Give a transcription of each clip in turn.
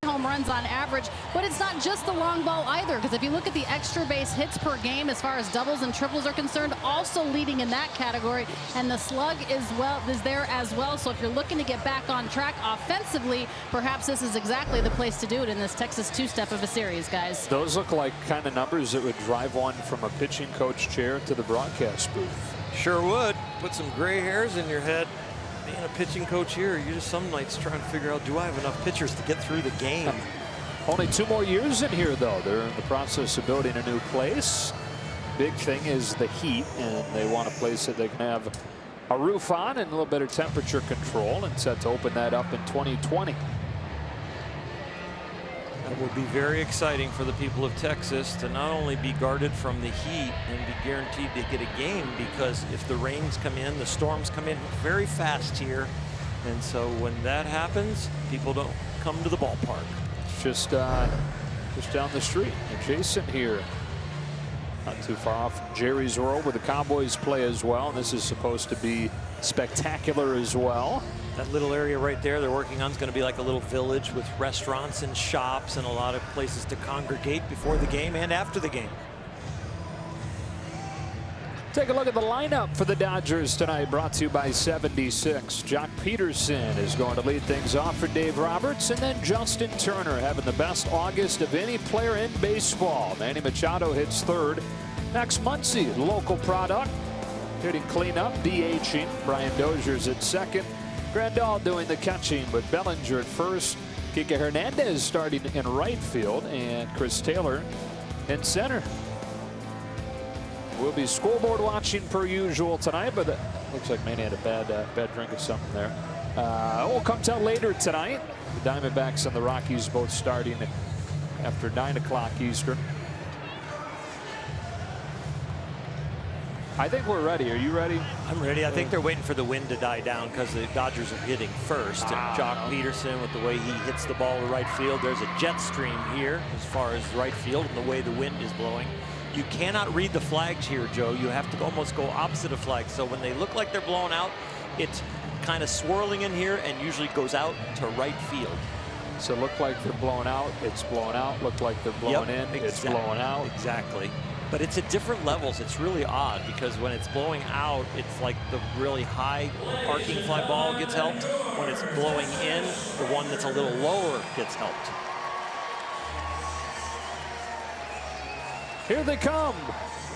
home runs on average. But it's not just the long ball either, because if you look at the extra base hits per game as far as doubles and triples are concerned, also leading in that category. And the slug is there as well. So if you're looking to get back on track offensively, perhaps this is exactly the place to do it in this Texas two-step of a series, guys. Those look like kind of numbers that would drive one from a pitching coach chair to the broadcast booth. Sure would. Put some gray hairs in your head. Being a pitching coach here, you're just some nights trying to figure out, do I have enough pitchers to get through the game? Only 2 more years in here, though. They're in the process of building a new place. Big thing is the heat, and they want a place that they can have a roof on and a little better temperature control, and set to open that up in 2020. It will be very exciting for the people of Texas to not only be guarded from the heat and be guaranteed to get a game, because if the rains come in, the storms come in very fast here. And so when that happens, people don't come to the ballpark. It's just down the street, adjacent here. Not too far off from Jerry's World, where the Cowboys play as well. And this is supposed to be spectacular as well. That little area right there they're working on is going to be like a little village with restaurants and shops and a lot of places to congregate before the game and after the game. Take a look at the lineup for the Dodgers tonight, brought to you by 76. Jock Peterson is going to lead things off for Dave Roberts, and then Justin Turner having the best August of any player in baseball. Manny Machado hits third. Max Muncy, local product, hitting cleanup, DHing. Brian Dozier's at second. Grandal doing the catching, but Bellinger at first. Kike Hernandez starting in right field, and Chris Taylor in center. We'll be scoreboard watching per usual tonight, but it looks like Manny had a bad drink of something there. We'll come tell later tonight. The Diamondbacks and the Rockies both starting after 9 o'clock Eastern. I think we're ready. Are you ready? I'm ready. I think they're waiting for the wind to die down because the Dodgers are hitting first. And Jock Peterson, with the way he hits the ball to right field, there's a jet stream here as far as right field and the way the wind is blowing. You cannot read the flags here, Joe. You have to almost go opposite of flags. So when they look like they're blown out, it's kind of swirling in here and usually goes out to right field. So look like they're blown out, it's blown out. Look like they're blown in, it's blown out. Exactly. But it's at different levels. It's really odd because when it's blowing out, it's like the really high parking fly ball gets helped. When it's blowing in, the one that's a little lower gets helped. Here they come.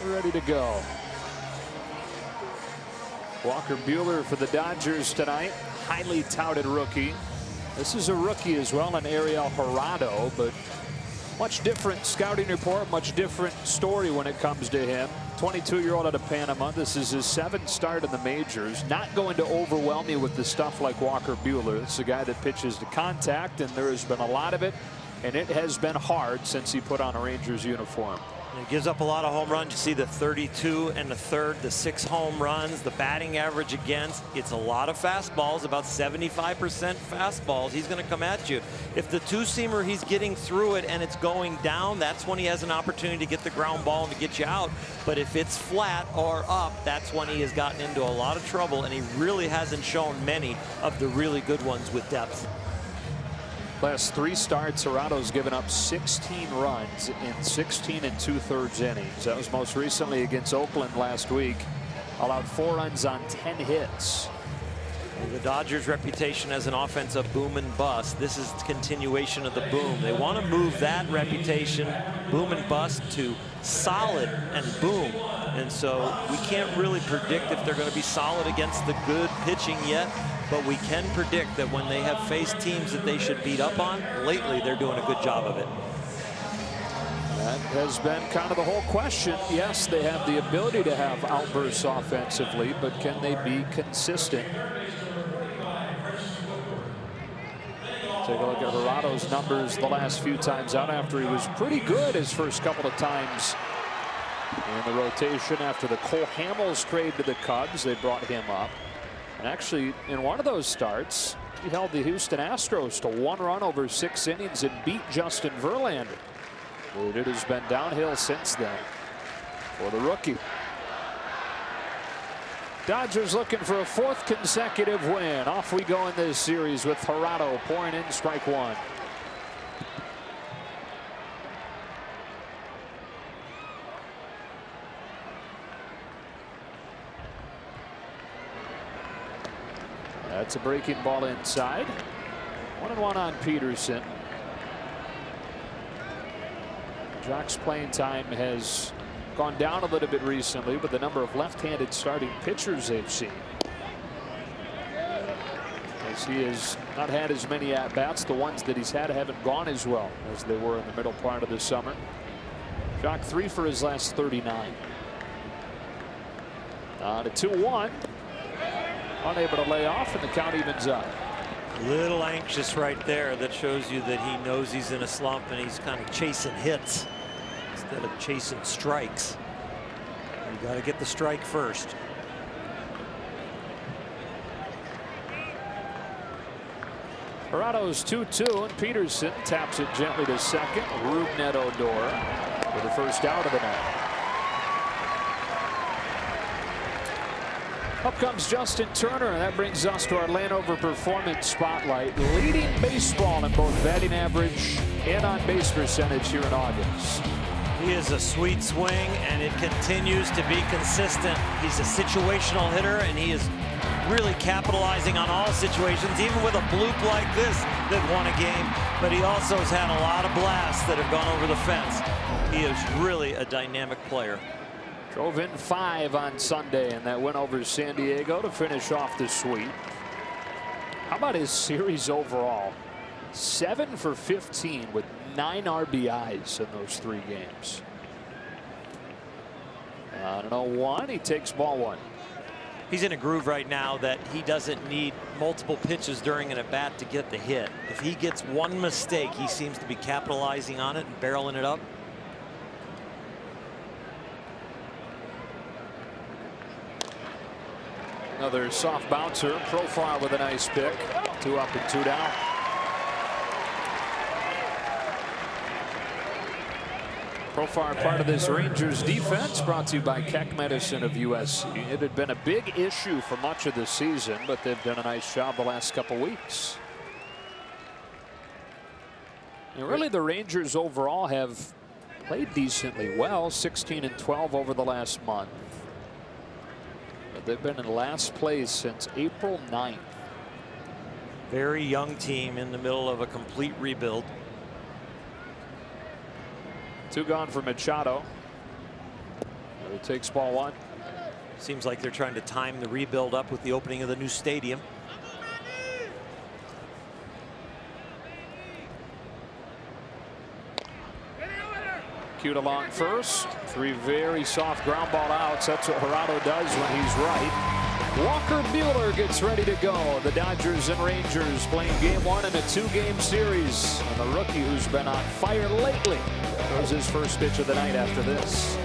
We're ready to go. Walker Buehler for the Dodgers tonight. Highly touted rookie. This is a rookie as well, an Ariel Jurado, but much different scouting report, much different story when it comes to him. 22-year-old out of Panama. This is his 7th start in the majors. Not going to overwhelm you with the stuff like Walker Buehler. This is a guy that pitches to contact, and there has been a lot of it, and it has been hard since he put on a Rangers uniform. It gives up a lot of home runs. You see the 32 and the third, the 6 home runs, the batting average against. It's a lot of fastballs, about 75% fastballs. He's going to come at you. If the two-seamer, he's getting through it and it's going down, that's when he has an opportunity to get the ground ball and to get you out. But if it's flat or up, that's when he has gotten into a lot of trouble, and he really hasn't shown many of the really good ones with depth. Last 3 starts, Jurado's given up 16 runs in 16 2/3 innings. That was most recently against Oakland last week. Allowed 4 runs on 10 hits. The Dodgers' reputation as an offensive boom and bust. This is the continuation of the boom. They want to move that reputation, boom and bust, to solid and boom. And so we can't really predict if they're going to be solid against the good pitching yet. But we can predict that when they have faced teams that they should beat up on, lately they're doing a good job of it. That has been kind of the whole question. Yes, they have the ability to have outbursts offensively, but can they be consistent? Take a look at Jurado's numbers the last few times out after he was pretty good his first couple of times in the rotation. After the Cole Hamels trade to the Cubs, they brought him up. And actually, in one of those starts, he held the Houston Astros to 1 run over 6 innings and beat Justin Verlander. But it has been downhill since then for the rookie. Dodgers looking for a 4th consecutive win. Off we go in this series with Jurado pouring in strike 1. That's a breaking ball inside. 1-1 on Peterson. Jock's playing time has gone down a little bit recently, but the number of left-handed starting pitchers they've seen, as he has not had as many at-bats. The ones that he's had haven't gone as well as they were in the middle part of the summer. Jock 3 for his last 39. To 2-1. Unable to lay off, and the count evens up. A little anxious right there. That shows you that he knows he's in a slump and he's kind of chasing hits instead of chasing strikes. You got to get the strike first. Toronto's 2-2, and Peterson taps it gently to second. Rougned Odor for the first out of the night. Up comes Justin Turner, and that brings us to our Landover Performance Spotlight. Leading baseball in both batting average and on base percentage here in August. He is a sweet swing, and it continues to be consistent. He's a situational hitter, and he is really capitalizing on all situations, even with a bloop like this that won a game. But he also has had a lot of blasts that have gone over the fence. He is really a dynamic player. Drove in 5 on Sunday, and that went over San Diego to finish off the sweep. How about his series overall? 7 for 15 with 9 RBIs in those 3 games. On an 0-1, he takes ball 1. He's in a groove right now that he doesn't need multiple pitches during an at-bat to get the hit. If he gets one mistake, he seems to be capitalizing on it and barreling it up. Another soft bouncer. Profile with a nice pick. 2 up and 2 down. Profile part of this Rangers defense, brought to you by Keck Medicine of USC. It had been a big issue for much of the season, but they've done a nice job the last couple weeks. And really, the Rangers overall have played decently well. 16 and 12 over the last month. They've been in last place since April 9th. Very young team in the middle of a complete rebuild. 2 gone for Machado. It takes ball 1. Seems like they're trying to time the rebuild up with the opening of the new stadium. Cute along first. 3 very soft ground ball outs. That's what Gerardo does when he's right. Walker Buehler gets ready to go. The Dodgers and Rangers playing game 1 in a 2-game series. And the rookie, who's been on fire lately, throws his first pitch of the night after this.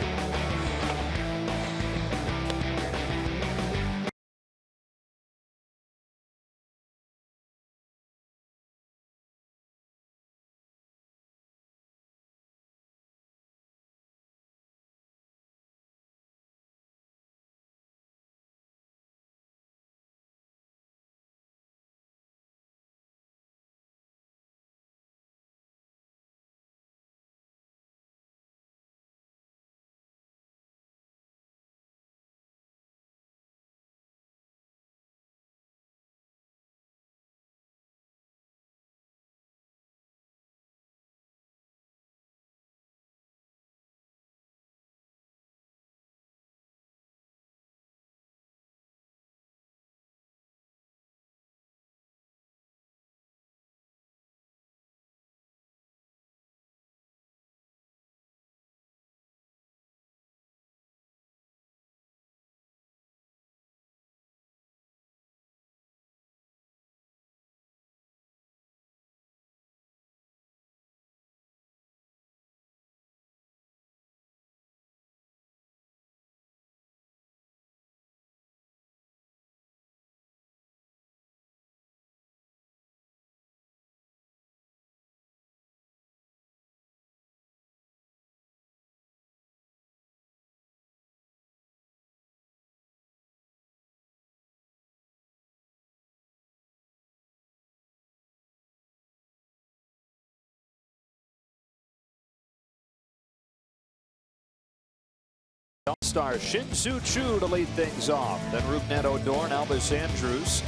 All-star Shin-Soo Choo to lead things off. Then Rougned Odor and Elvis Andrus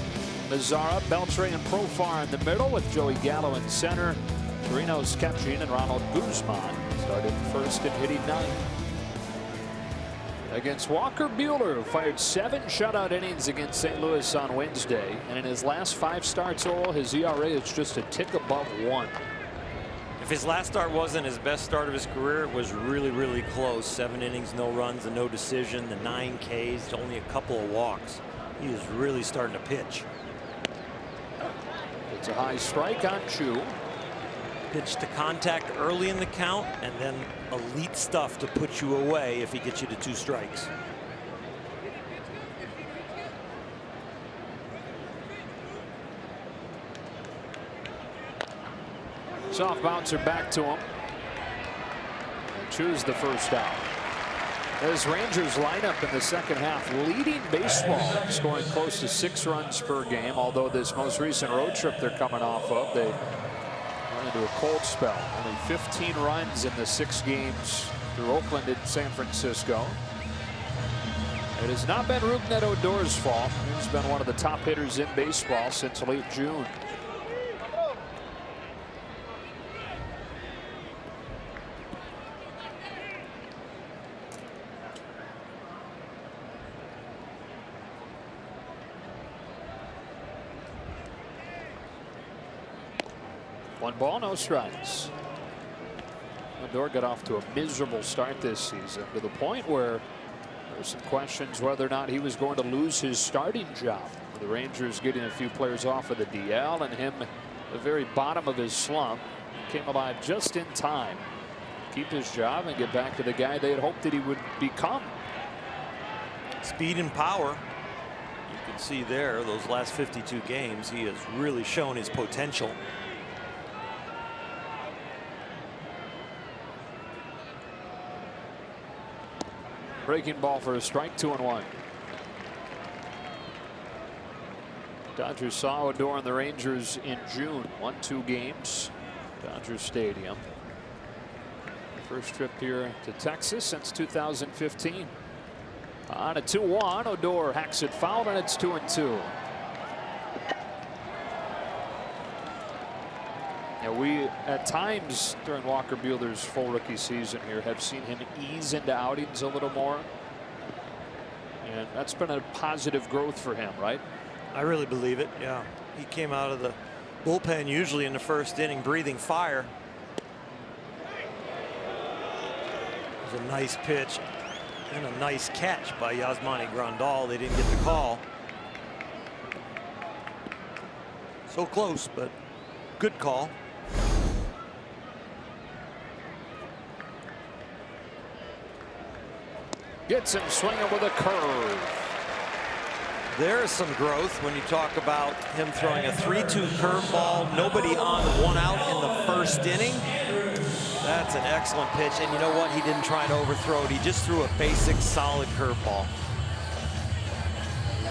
Mazzara, Beltre, and Profar in the middle with Joey Gallo in center. Torino Skepchin and Ronald Guzman started first and hitting ninth. Against Walker Buehler, who fired 7 shutout innings against St. Louis on Wednesday. And in his last 5 starts, his ERA is just a tick above 1. If his last start wasn't his best start of his career, it was really, really close. 7 innings, no runs, and no decision. The 9 Ks, only a couple of walks. He is really starting to pitch. It's a high strike on Chu. Pitch to contact early in the count, and then elite stuff to put you away if he gets you to 2 strikes. Soft bouncer back to him. And Chu's the first out. As Rangers lineup in the second half, leading baseball, scoring close to 6 runs per game. Although this most recent road trip they're coming off of, they went into a cold spell. Only 15 runs in the 6 games through Oakland and San Francisco. It has not been Rougned Odor's fault. He's been one of the top hitters in baseball since late June. One ball, no strikes. Odor got off to a miserable start this season, to the point where there were some questions whether or not he was going to lose his starting job. The Rangers getting a few players off of the DL, and him at the very bottom of his slump. He came alive just in time to keep his job and get back to the guy they had hoped that he would become. Speed and power. You can see there, those last 52 games, he has really shown his potential. Breaking ball for a strike, 2-1. Dodgers saw Odor and the Rangers in June. Won 2 games. Dodgers Stadium. First trip here to Texas since 2015. On a 2-1, Odor hacks it foul, and it's 2-2. Yeah, we at times during Walker Buehler's full rookie season here have seen him ease into outings a little more, and that's been a positive growth for him, right? I really believe it. Yeah, he came out of the bullpen usually in the first inning breathing fire. It was a nice pitch and a nice catch by Yasmani Grandal. They didn't get the call. So close, but good call. Gets him swinging with a curve. There is some growth when you talk about him throwing a 3-2 curveball. Nobody on, 1 out in the first inning. That's an excellent pitch. And you know what? He didn't try to overthrow it. He just threw a basic, solid curveball.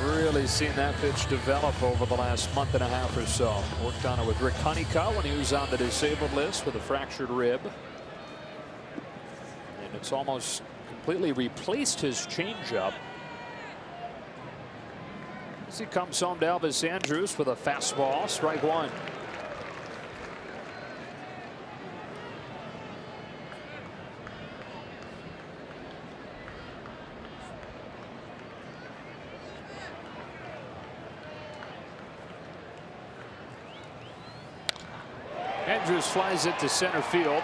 Really seen that pitch develop over the last month and a half or so. Worked on it with Rick Honeycutt when he was on the disabled list with a fractured rib. And it's almost completely replaced his changeup. As he comes home to Elvis Andrus with a fastball, strike 1. Andrus flies it to center field.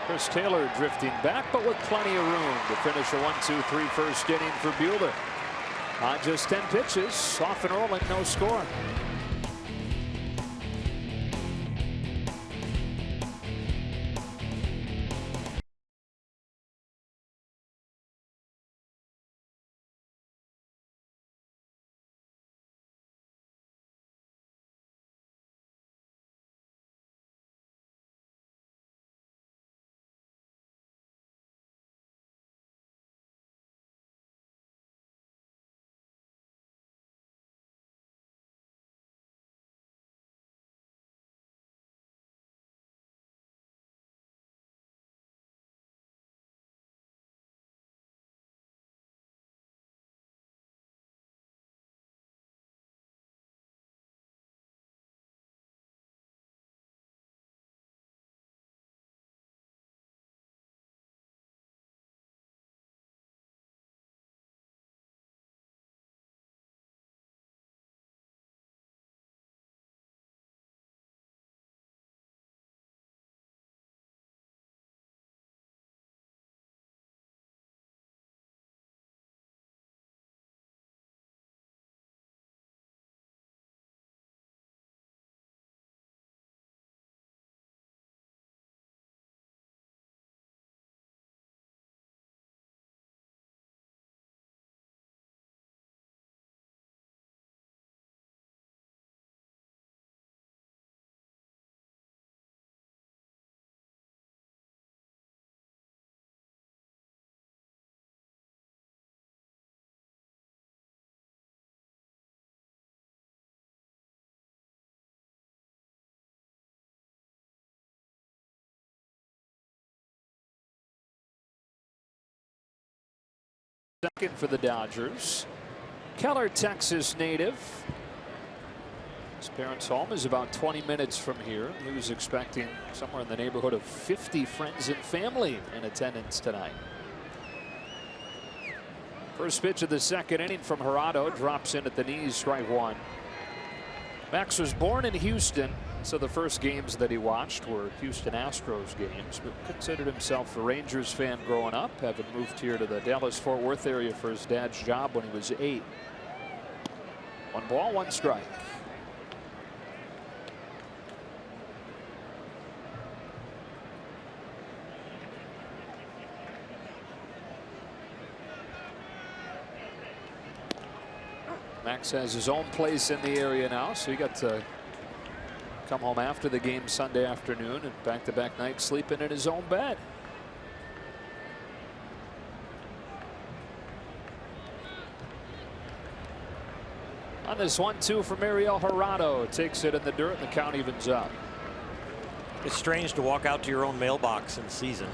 Chris Taylor drifting back, but with plenty of room to finish a 1-2-3 first inning for Buehler. On just 10 pitches, off and rolling, no score. second for the Dodgers. Keller, Texas native. His parents' home is about 20 minutes from here. He was expecting somewhere in the neighborhood of 50 friends and family in attendance tonight. First pitch of the second inning from Gerardo, drops in at the knees, strike one. Max was born in Houston, so the first games that he watched were Houston Astros games, but considered himself a Rangers fan growing up, having moved here to the Dallas-Fort Worth area for his dad's job when he was 8. 1 ball, 1 strike. Max has his own place in the area now, so he got to come home after the game Sunday afternoon and back-to-back nights sleeping in his own bed. On this 1-2 from Ariel Gerardo, takes it in the dirt, and the count evens up. It's strange to walk out to your own mailbox in the season.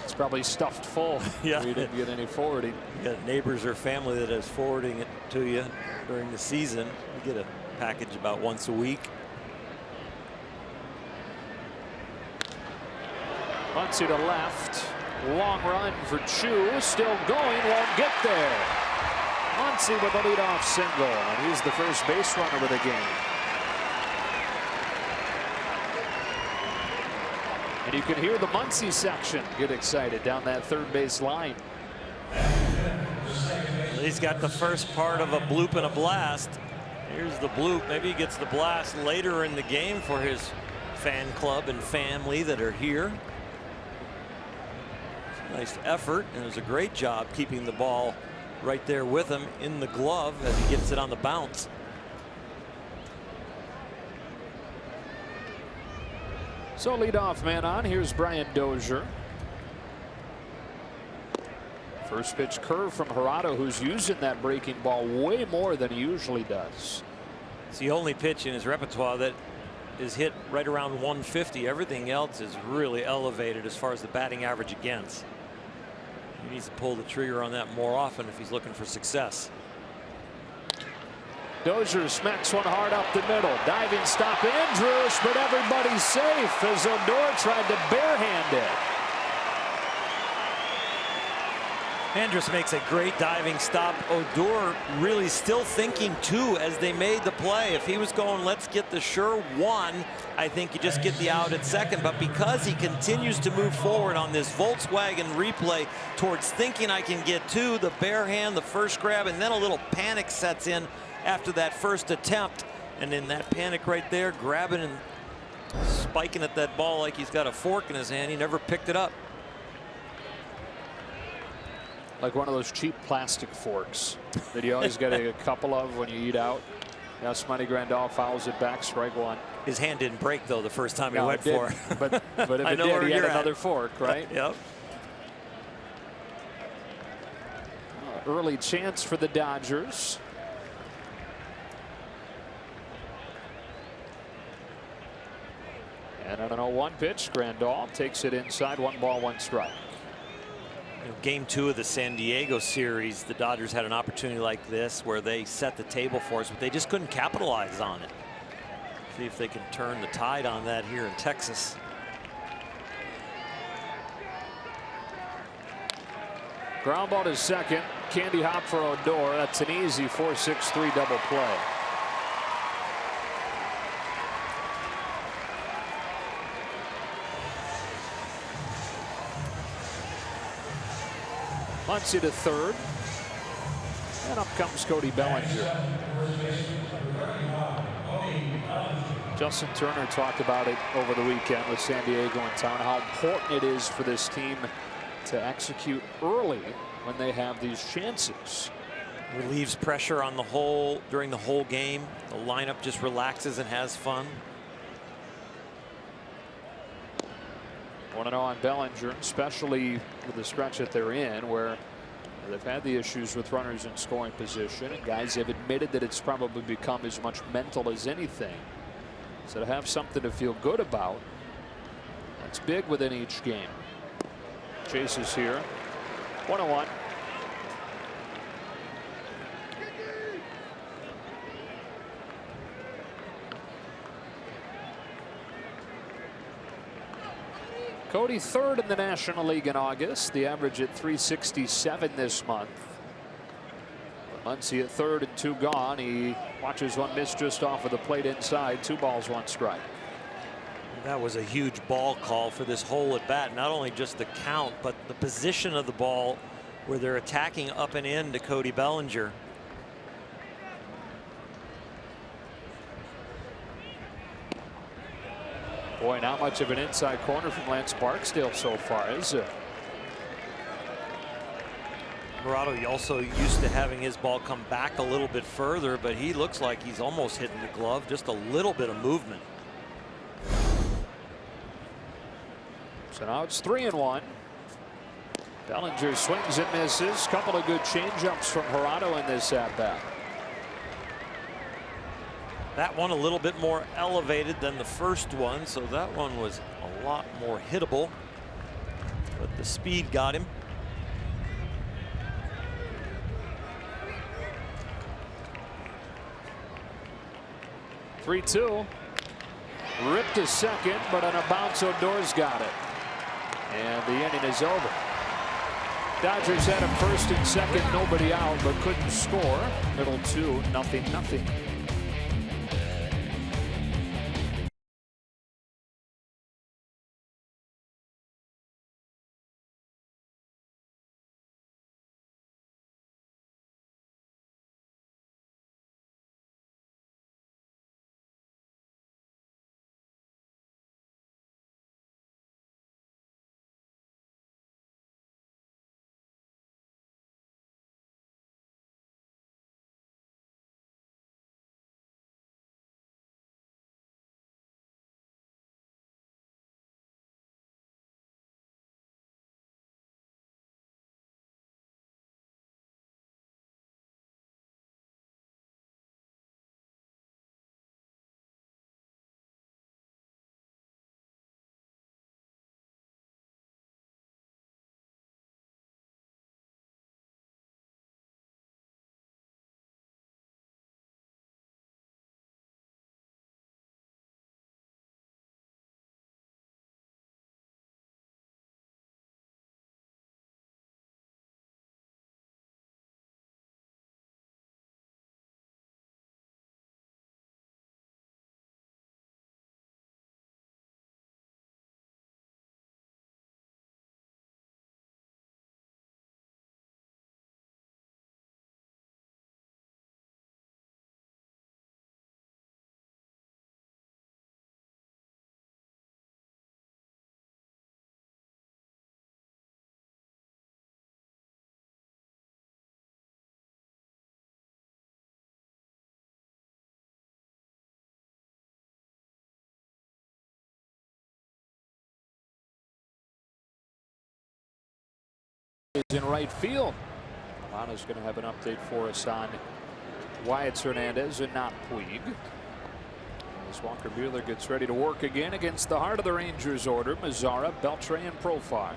It's probably stuffed full. Yeah. You didn't get any forwarding. You got neighbors or family that is forwarding it to you during the season. You get a package about once a week. Muncy to left. Long run for Chu. Still going. Won't get there. Muncy with a leadoff single. And he's the first base runner of the game. And you can hear the Muncy section get excited down that third base line. He's got the first part of a bloop and a blast. Here's the bloop. Maybe he gets the blast later in the game for his fan club and family that are here. Nice effort, and it was a great job keeping the ball right there with him in the glove as he gets it on the bounce. So leadoff man on. Here's Brian Dozier. First pitch curve from Gerardo, who's using that breaking ball way more than he usually does. It's the only pitch in his repertoire that is hit right around 150. Everything else is really elevated as far as the batting average against. He needs to pull the trigger on that more often if he's looking for success. Dozier smacks one hard up the middle. Diving stop Andrus, but everybody's safe as Odor tried to barehand it. Andrus makes a great diving stop. Odor really still thinking too as they made the play. If he was going, let's get the sure one, I think you just get the out at second. But because he continues to move forward on this Volkswagen replay towards thinking I can get two, the bare hand, the first grab, and then a little panic sets in after that first attempt. And in that panic right there, grabbing and spiking at that ball like he's got a fork in his hand. He never picked it up. Like one of those cheap plastic forks that you always get a couple of when you eat out. Yasmani Grandal fouls it back, strike one. His hand didn't break though the first time he no, went for it. But if it did, he had another fork, right? Yep. Early chance for the Dodgers. And on an 0-1 pitch, Grandal takes it inside, 1 ball, 1 strike. In game 2 of the San Diego series, the Dodgers had an opportunity like this where they set the table for us, but they just couldn't capitalize on it. See if they can turn the tide on that here in Texas. Ground ball to second. Candy hop for Odor. That's an easy 4-6-3 double play. Muncy to third. And up comes Cody Bellinger. Justin Turner talked about it over the weekend with San Diego in town, how important it is for this team to execute early when they have these chances. Relieves pressure on the whole during the whole game. The lineup just relaxes and has fun. 1-0 on Bellinger, especially with the stretch that they're in where they've had the issues with runners in scoring position, and guys have admitted that it's probably become as much mental as anything. So to have something to feel good about, that's big within each game. Chases here. 1-1. Cody third in the National League in August. The average at 367 this month. Muncy at third and 2 gone. He watches one miss just off of the plate inside. 2 balls, 1 strike. That was a huge ball call for this whole at bat. Not only just the count, but the position of the ball where they're attacking up and in to Cody Bellinger. Boy, not much of an inside corner from Lance Barksdale so far, is it? Murado also used to having his ball come back a little bit further, but he looks like he's almost hitting the glove. Just a little bit of movement. So now it's 3-1. Bellinger swings and misses. Couple of good changeups from Murado in this at bat. That one a little bit more elevated than the first one, so that one was a lot more hittable, but the speed got him. (3-2). Ripped to second, but on a bounce, Odor's got it. And the inning is over. Dodgers had him first and second, nobody out, but couldn't score. Middle 2, 0-0. Is in right field. Milano's going to have an update for us on Wyatt Hernandez and not Puig. As Walker Buehler gets ready to work again against the heart of the Rangers order, Mazzara, Beltre, and Profar.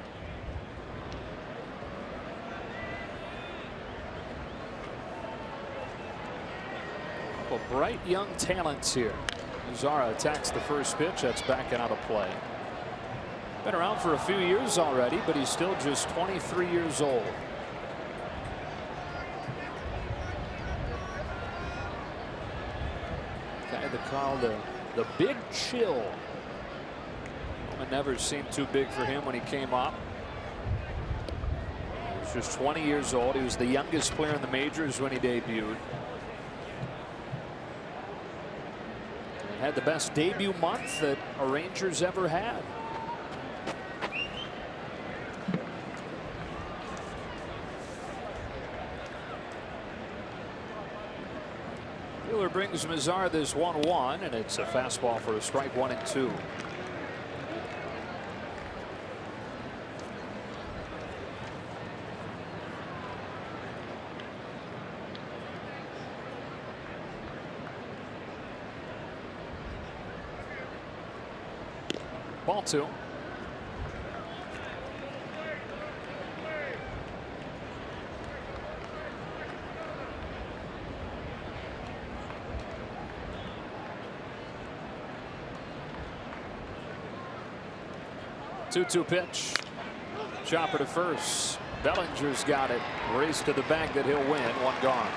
Couple bright young talents here. Mazzara attacks the first pitch. That's backing out of play. Been around for a few years already, but he's still just 23 years old. Guy they call the big chill. It never seemed too big for him when he came up. He was just 20 years old. He was the youngest player in the majors when he debuted. And had the best debut month that a Rangers ever had. Buehler brings Mazzara this 1-1, and it's a fastball for a strike, 1-2. Ball 2. 2-2 pitch. Chopper to first. Bellinger's got it. Race to the bag that he'll win. One gone.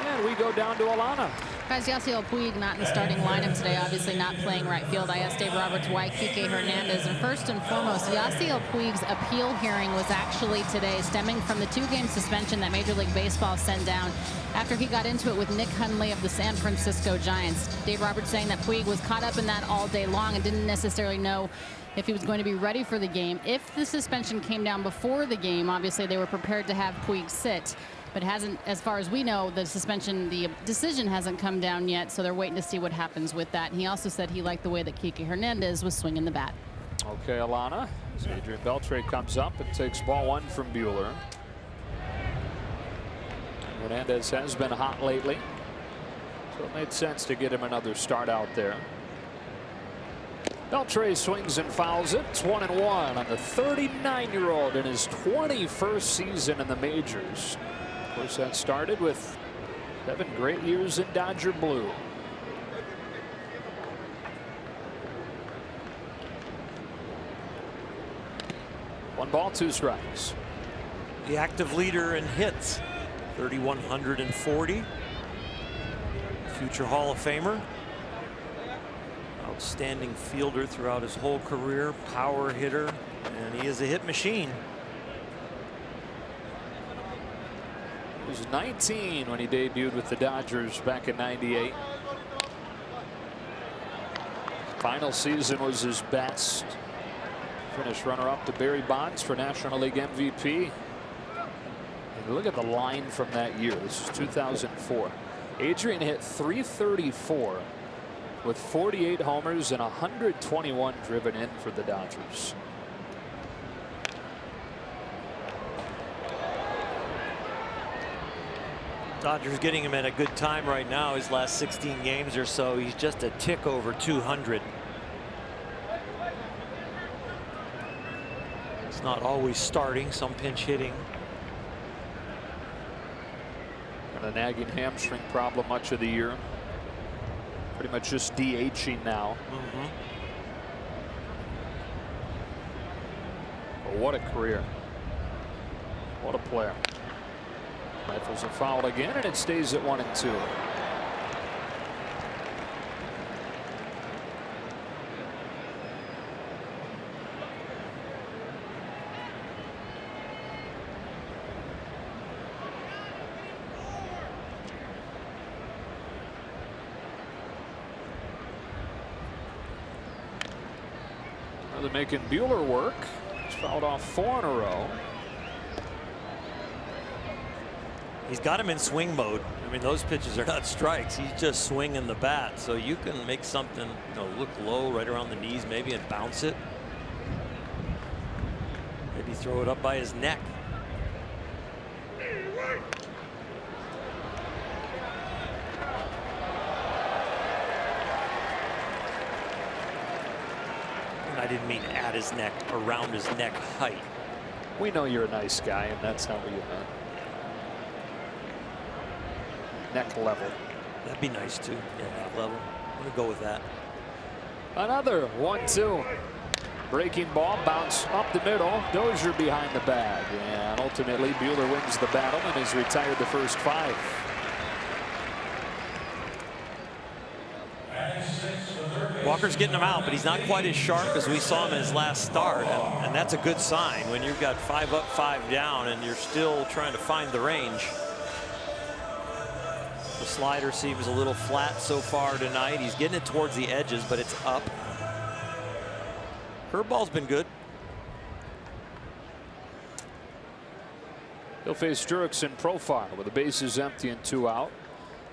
And we go down to Alana. Guys, Yasiel Puig not in the starting lineup today, obviously not playing right field. I asked Dave Roberts why Kike Hernandez. And first and foremost, Yasiel Puig's appeal hearing was actually today, stemming from the 2-game suspension that Major League Baseball sent down after he got into it with Nick Hundley of the San Francisco Giants. Dave Roberts saying that Puig was caught up in that all day long and didn't necessarily know if he was going to be ready for the game. If the suspension came down before the game, obviously they were prepared to have Puig sit. But hasn't, as far as we know, the decision hasn't come down yet, so they're waiting to see what happens with that. And he also said he liked the way that Kike Hernandez was swinging the bat. Okay, Alana. As Adrian Beltre comes up and takes ball 1 from Buehler. Hernandez has been hot lately, so it made sense to get him another start out there. Beltre swings and fouls it. It's 1-1 on the 39-year-old in his 21st season in the majors. Of course, that started with 7 great years in Dodger blue. One ball, 2 strikes. The active leader in hits, 3,140. Future Hall of Famer. Outstanding fielder throughout his whole career, power hitter, and he is a hit machine. He was 19 when he debuted with the Dodgers back in '98. Final season was his best. Finished runner-up to Barry Bonds for National League MVP. And look at the line from that year. This is 2004. Adrian hit .334 with 48 homers and 121 driven in for the Dodgers. Dodgers getting him at a good time right now. His last 16 games or so, he's just a tick over 200. It's not always starting, some pinch hitting. And a nagging hamstring problem much of the year. Pretty much just DHing now. But what a career. What a player. Rifles are fouled again, and it stays at 1-2. Well, they're making Buehler work. He's fouled off 4 in a row. He's got him in swing mode. I mean, those pitches are not strikes. He's just swinging the bat. So you can make something, you know, look low right around the knees maybe and bounce it. Maybe throw it up by his neck. And I didn't mean at his neck, around his neck height. We know you're a nice guy, and that's not what you meant. Neck level. That'd be nice too. Yeah, neck level. I'm gonna go with that. Another 1-2. Breaking ball, bounce up the middle. Dozier behind the bag, and ultimately Buehler wins the battle and has retired the first 5. Walker's getting him out, but he's not quite as sharp as we saw him in his last start, and that's a good sign when you've got 5 up, 5 down, and you're still trying to find the range. The slider seems a little flat so far tonight. He's getting it towards the edges, but it's up. Curveball's been good. He'll face Jurickson Profile with the bases empty and 2 out.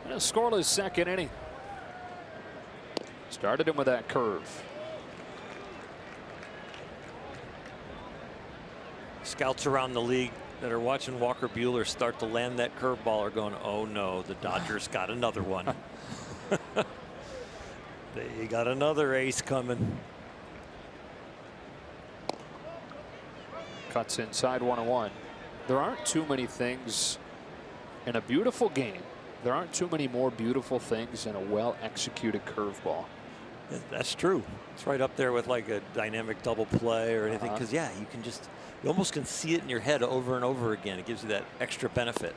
And a scoreless second inning. Started him with that curve. Scouts around the league that are watching Walker Buehler start to land that curveball are going, oh no, the Dodgers got another one. They got another ace coming. Cuts inside 1-1. There aren't too many things in a beautiful game. There aren't too many more beautiful things in a well executed curveball. That's true. It's right up there with like a dynamic double play or anything. Because yeah, you almost can see it in your head over and over again. It gives you that extra benefit.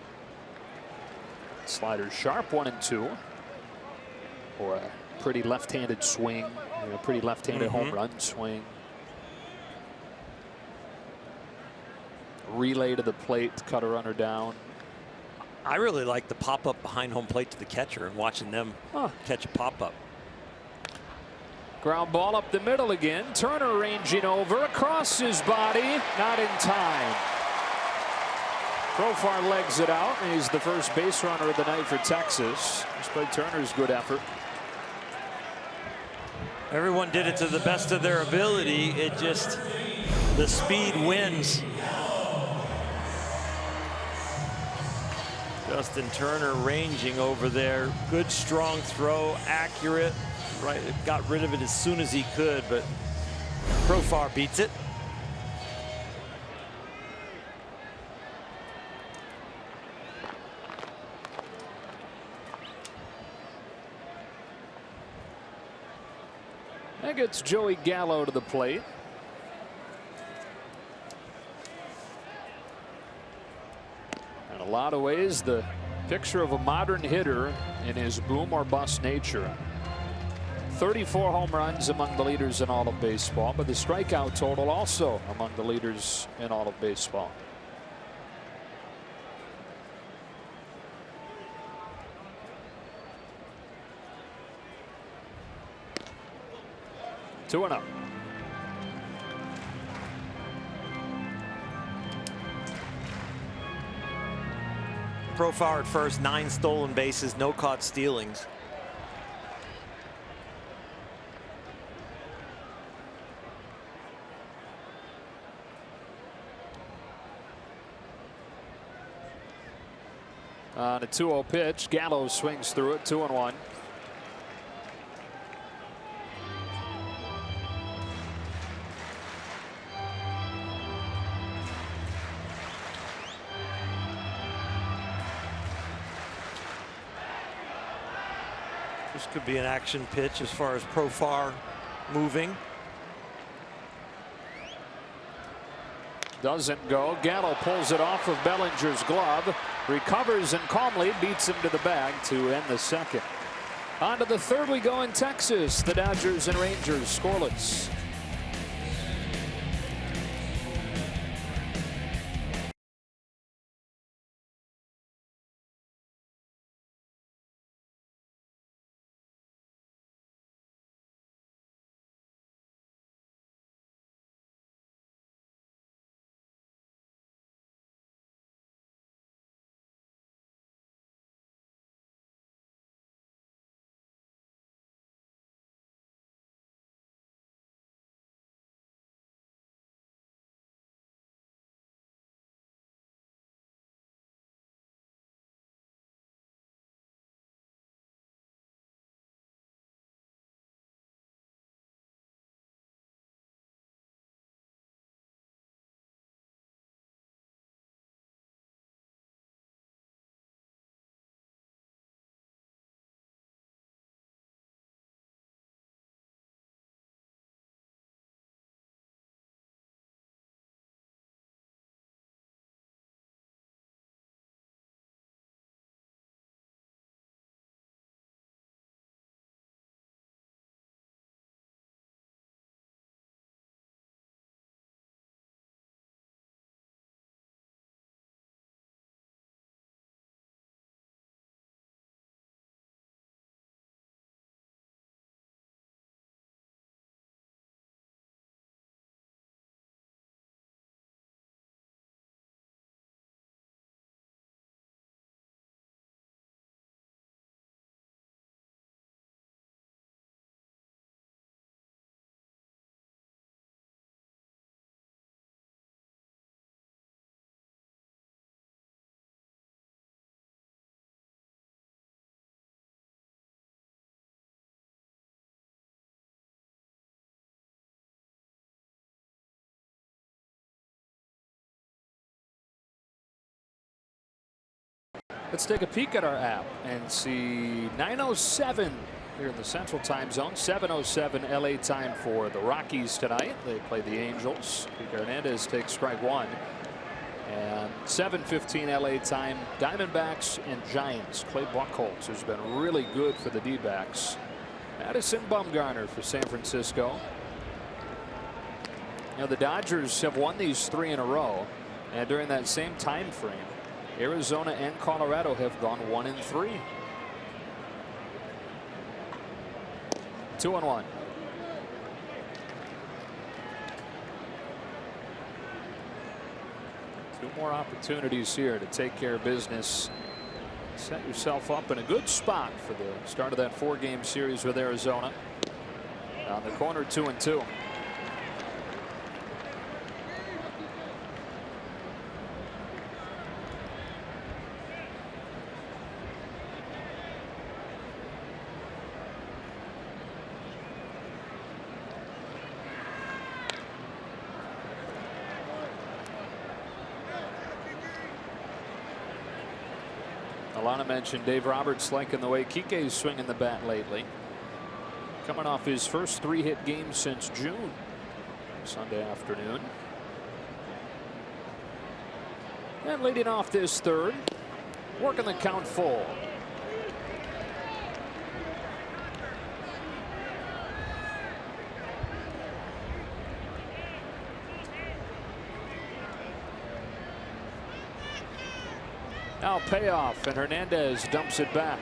Slider sharp, 1-2. Or a pretty left-handed swing. A pretty left-handed home run swing. Relay to the plate to cut a runner down. I really like the pop-up behind home plate to the catcher and watching them catch a pop-up. Ground ball up the middle again. Turner ranging over across his body. Not in time. Profar legs it out, and he's the first base runner of the night for Texas. Despite Turner's good effort. Everyone did it to the best of their ability. It just, the speed wins. Justin Turner ranging over there. Good strong throw, accurate. Right, got rid of it as soon as he could, but Profar beats it. That gets Joey Gallo to the plate. In a lot of ways, the picture of a modern hitter in his boom or bust nature. 34 home runs, among the leaders in all of baseball, but the strikeout total also among the leaders in all of baseball. Two and up. Profar at first, 9 stolen bases, no caught stealings. On a 2-0 pitch, Gallo swings through it, 2-1. This could be an action pitch as far as Profar moving. Doesn't go. Gallo pulls it off of Bellinger's glove, recovers and calmly beats him to the bag to end the second. On to the third we go in Texas. The Dodgers and Rangers scoreless. Let's take a peek at our app and see 9:07 here in the Central Time Zone. 7:07 LA time for the Rockies tonight. They play the Angels. Kike Hernandez takes strike one. And 7:15 LA time, Diamondbacks and Giants. Clay Buchholz has been really good for the D-backs. Madison Bumgarner for San Francisco. You know, the Dodgers have won these 3 in a row, and during that same time frame, Arizona and Colorado have gone 1-3. 2-1. Two more opportunities here to take care of business. Set yourself up in a good spot for the start of that 4-game series with Arizona. On the corner, 2-2. Alana mentioned Dave Roberts liking the way Kike's swinging the bat lately. Coming off his first 3-hit game since June. Sunday afternoon. And leading off this third. Working the count full. Now payoff, and Hernandez dumps it back.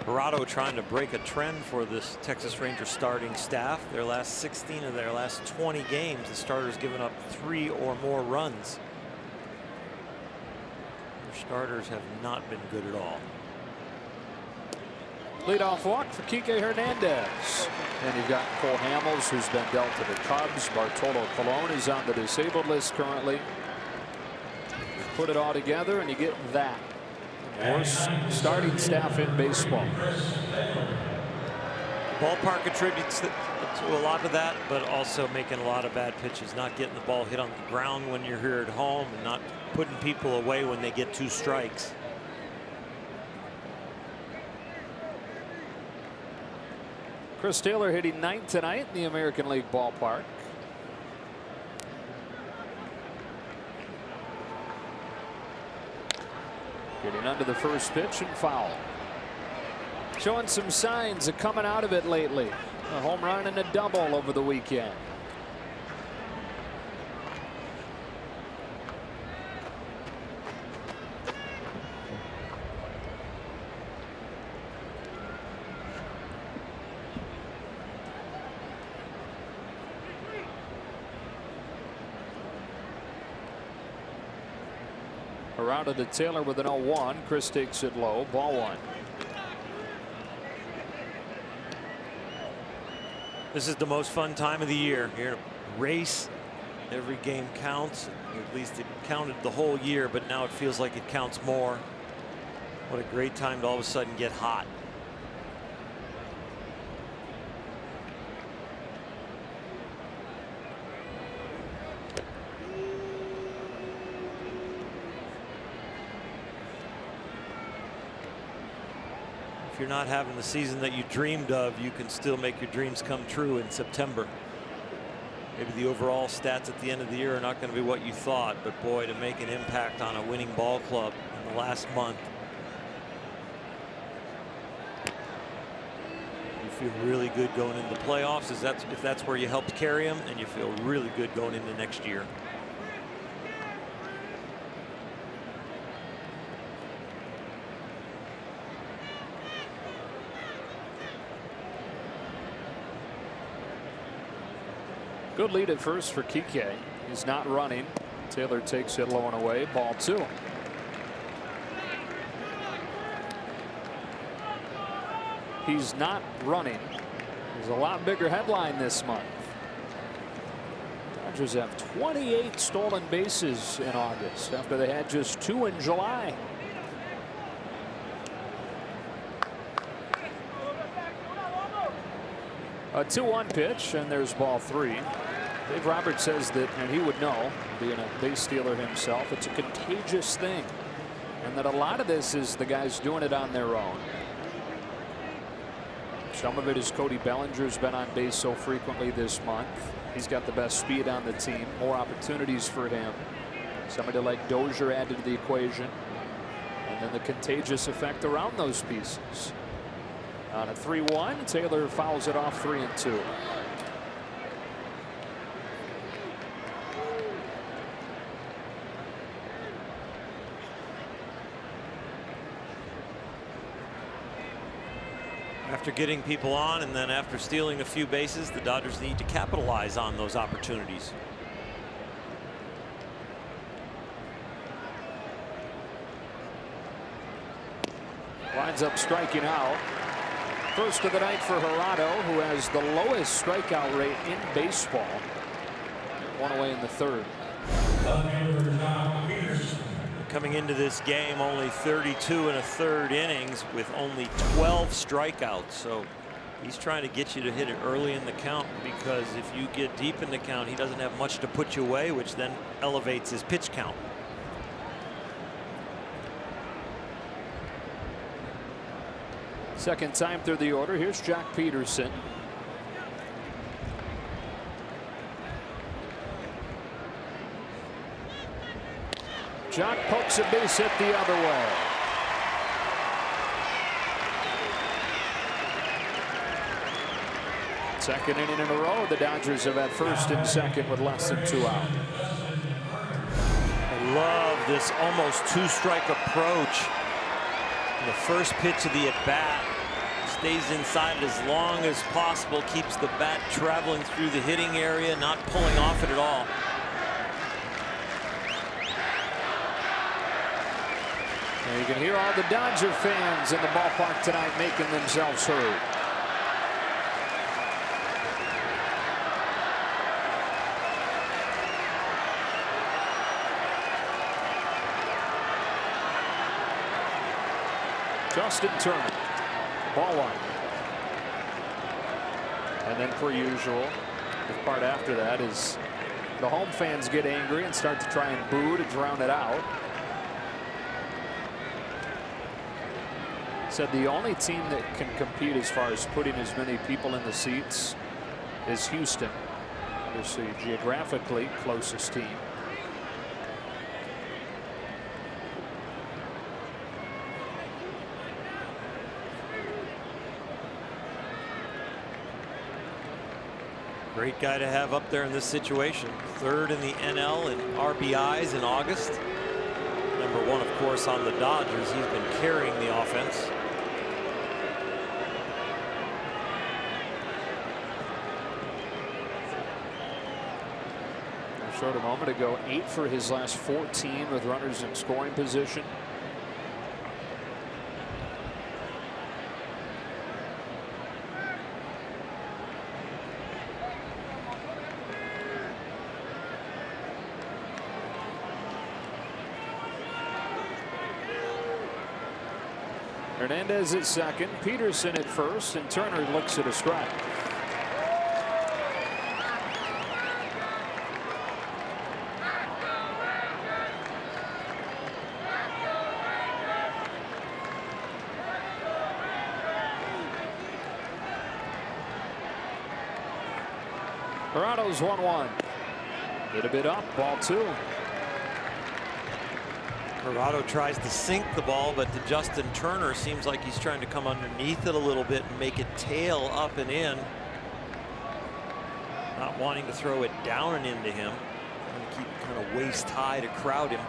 Corrado trying to break a trend for this Texas Rangers starting staff. Their last 16 of their last 20 games, the starters given up 3 or more runs. Their starters have not been good at all. Leadoff walk for Kike Hernandez. And you've got Cole Hamels, who's been dealt to the Cubs. Bartolo Colon is on the disabled list currently. You put it all together and you get that. Worst starting staff in baseball. Ballpark contributes to a lot of that, but also making a lot of bad pitches, not getting the ball hit on the ground when you're here at home, and not putting people away when they get 2 strikes. Chris Taylor hitting 9th tonight in the American League ballpark. Getting under the first pitch and foul. Showing some signs of coming out of it lately. A home run and a double over the weekend. Around to Taylor with an 0-1. Chris takes it low. Ball 1. This is the most fun time of the year. You're in a race. Every game counts. At least it counted the whole year, but now it feels like it counts more. What a great time to all of a sudden get hot. If you're not having the season that you dreamed of, you can still make your dreams come true in September. Maybe the overall stats at the end of the year are not going to be what you thought, but boy, to make an impact on a winning ball club in the last month. You feel really good going into the playoffs. If that's where you helped carry them, and you feel really good going into next year. Good lead at first for Kike. He's not running. Taylor takes it low and away. Ball 2. He's not running. There's a lot bigger headline this month. Dodgers have 28 stolen bases in August after they had just 2 in July. A 2-1 pitch, and there's ball 3. Dave Roberts says that, and he would know, being a base stealer himself, it's a contagious thing, and that a lot of this is the guys doing it on their own. Some of it is Cody Bellinger's been on base so frequently this month. He's got the best speed on the team, more opportunities for him. Somebody like Dozier added to the equation, and then the contagious effect around those pieces. On a 3-1, Taylor fouls it off 3-2. After getting people on and then after stealing a few bases, the Dodgers need to capitalize on those opportunities. Winds up striking out. First of the night for Gerardo, who has the lowest strikeout rate in baseball. One away in the third. Coming into this game, only 32 and a third innings with only 12 strikeouts. So he's trying to get you to hit it early in the count, because if you get deep in the count, he doesn't have much to put you away, which then elevates his pitch count. Second time through the order. Here's Jock Peterson. Jock pokes a base hit the other way. Second inning in a row, the Dodgers have had first and second with less than 2 out. I love this almost two-strike approach. The first pitch of the at-bat, stays inside as long as possible, keeps the bat traveling through the hitting area, not pulling off it at all. And you can hear all the Dodger fans in the ballpark tonight making themselves heard. Justin Turner, ball one. And then, per usual, the part after that is the home fans get angry and start to try and boo to drown it out. Said the only team that can compete as far as putting as many people in the seats is Houston. It's the geographically closest team. Great guy to have up there in this situation. Third in the NL in RBIs in August. Number one, of course, on the Dodgers. He's been carrying the offense. I showed a moment ago 8 for his last 14 with runners in scoring position. Hernandez at second, Peterson at first, and Turner looks at a strike. Gerardo's 1-1. Hit a bit up, ball 2. Gerardo tries to sink the ball, but to Justin Turner, seems like he's trying to come underneath it a little bit and make it tail up and in. Not wanting to throw it down and into him. Trying to keep it kind of waist high to crowd him.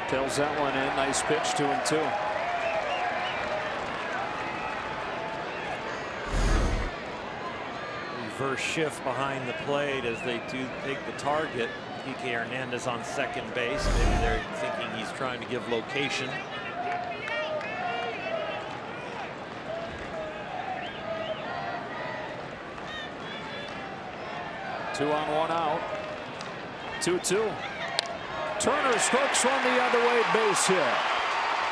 Tails that one in. Nice pitch, 2-2. Reverse shift behind the plate as they do take the target. Kike Hernandez on second base. Maybe they're thinking he's trying to give location. Two on, 1 out. 2-2. Turner strokes one the other way, base hit.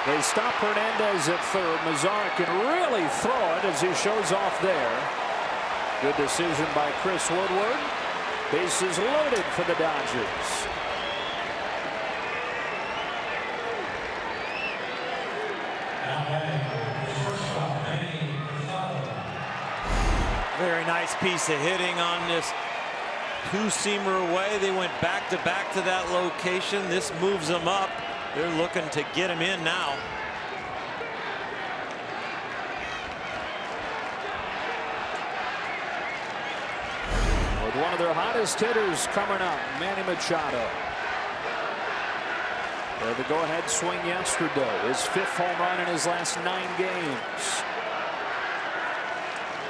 They stop Hernandez at third. Mazzara can really throw it as he shows off there. Good decision by Chris Woodward. Bases loaded for the Dodgers. Very nice piece of hitting on this two-seamer away. They went back-to-back to that location. This moves them up. They're looking to get him in now. With one of their hottest hitters coming up, Manny Machado. The go-ahead swing yesterday. His 5th home run in his last 9 games.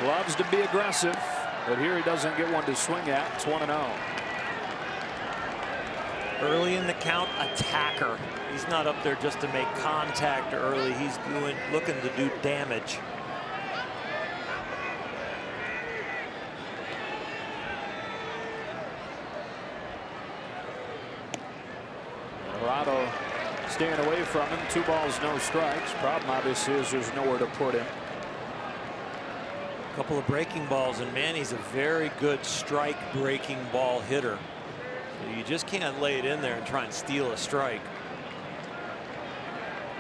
Loves to be aggressive, but here he doesn't get one to swing at. It's 1-0. Early in the count, attacker. He's not up there just to make contact early. He's looking to do damage. Alvarado staying away from him. 2 balls, no strikes. Problem obviously is there's nowhere to put him. Couple of breaking balls, and Manny's a very good strike breaking ball hitter. So you just can't lay it in there and try and steal a strike.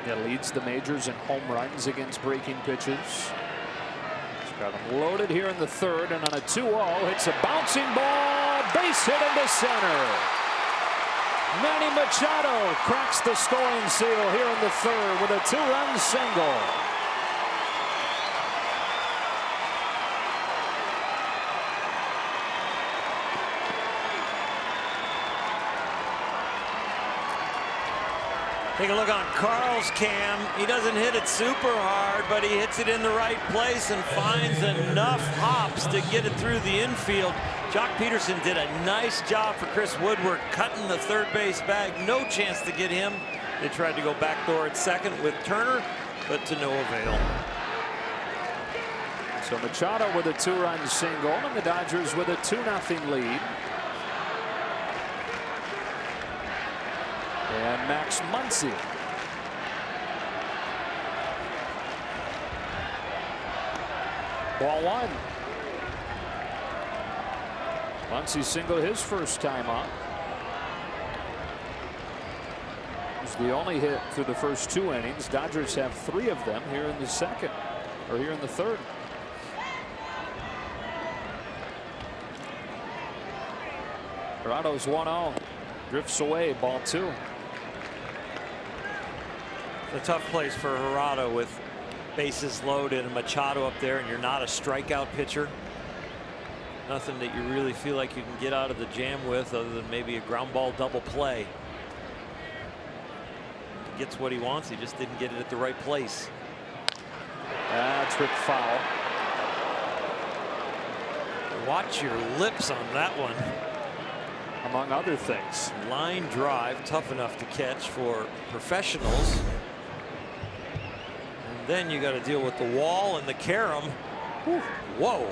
That leads the majors in home runs against breaking pitches. He's got him loaded here in the 3rd, and on a 2-0 hits a bouncing ball, base hit into center. Manny Machado cracks the scoring seal here in the 3rd with a 2-run single. Take a look on Carl's cam. He doesn't hit it super hard, but he hits it in the right place and finds enough hops to get it through the infield. Jock Peterson did a nice job for Chris Woodward cutting the 3rd base bag. No chance to get him. They tried to go backdoor at 2nd with Turner, but to no avail. So Machado with a 2-run single, and the Dodgers with a 2-0 lead. And Max Muncy. Ball 1. Muncy singled his first time up. It was the only hit through the first 2 innings. Dodgers have 3 of them here in the 2nd, or here in the 3rd. Toronto's 1-0. Drifts away, ball 2. A tough place for Hirata with bases loaded and Machado up there, and you're not a strikeout pitcher. Nothing that you really feel like you can get out of the jam with, other than maybe a ground ball double play. He gets what he wants. He just didn't get it at the right place. That's with foul. Watch your lips on that one. Among other things. Line drive, tough enough to catch for professionals. And then you got to deal with the wall and the carom. Whoa.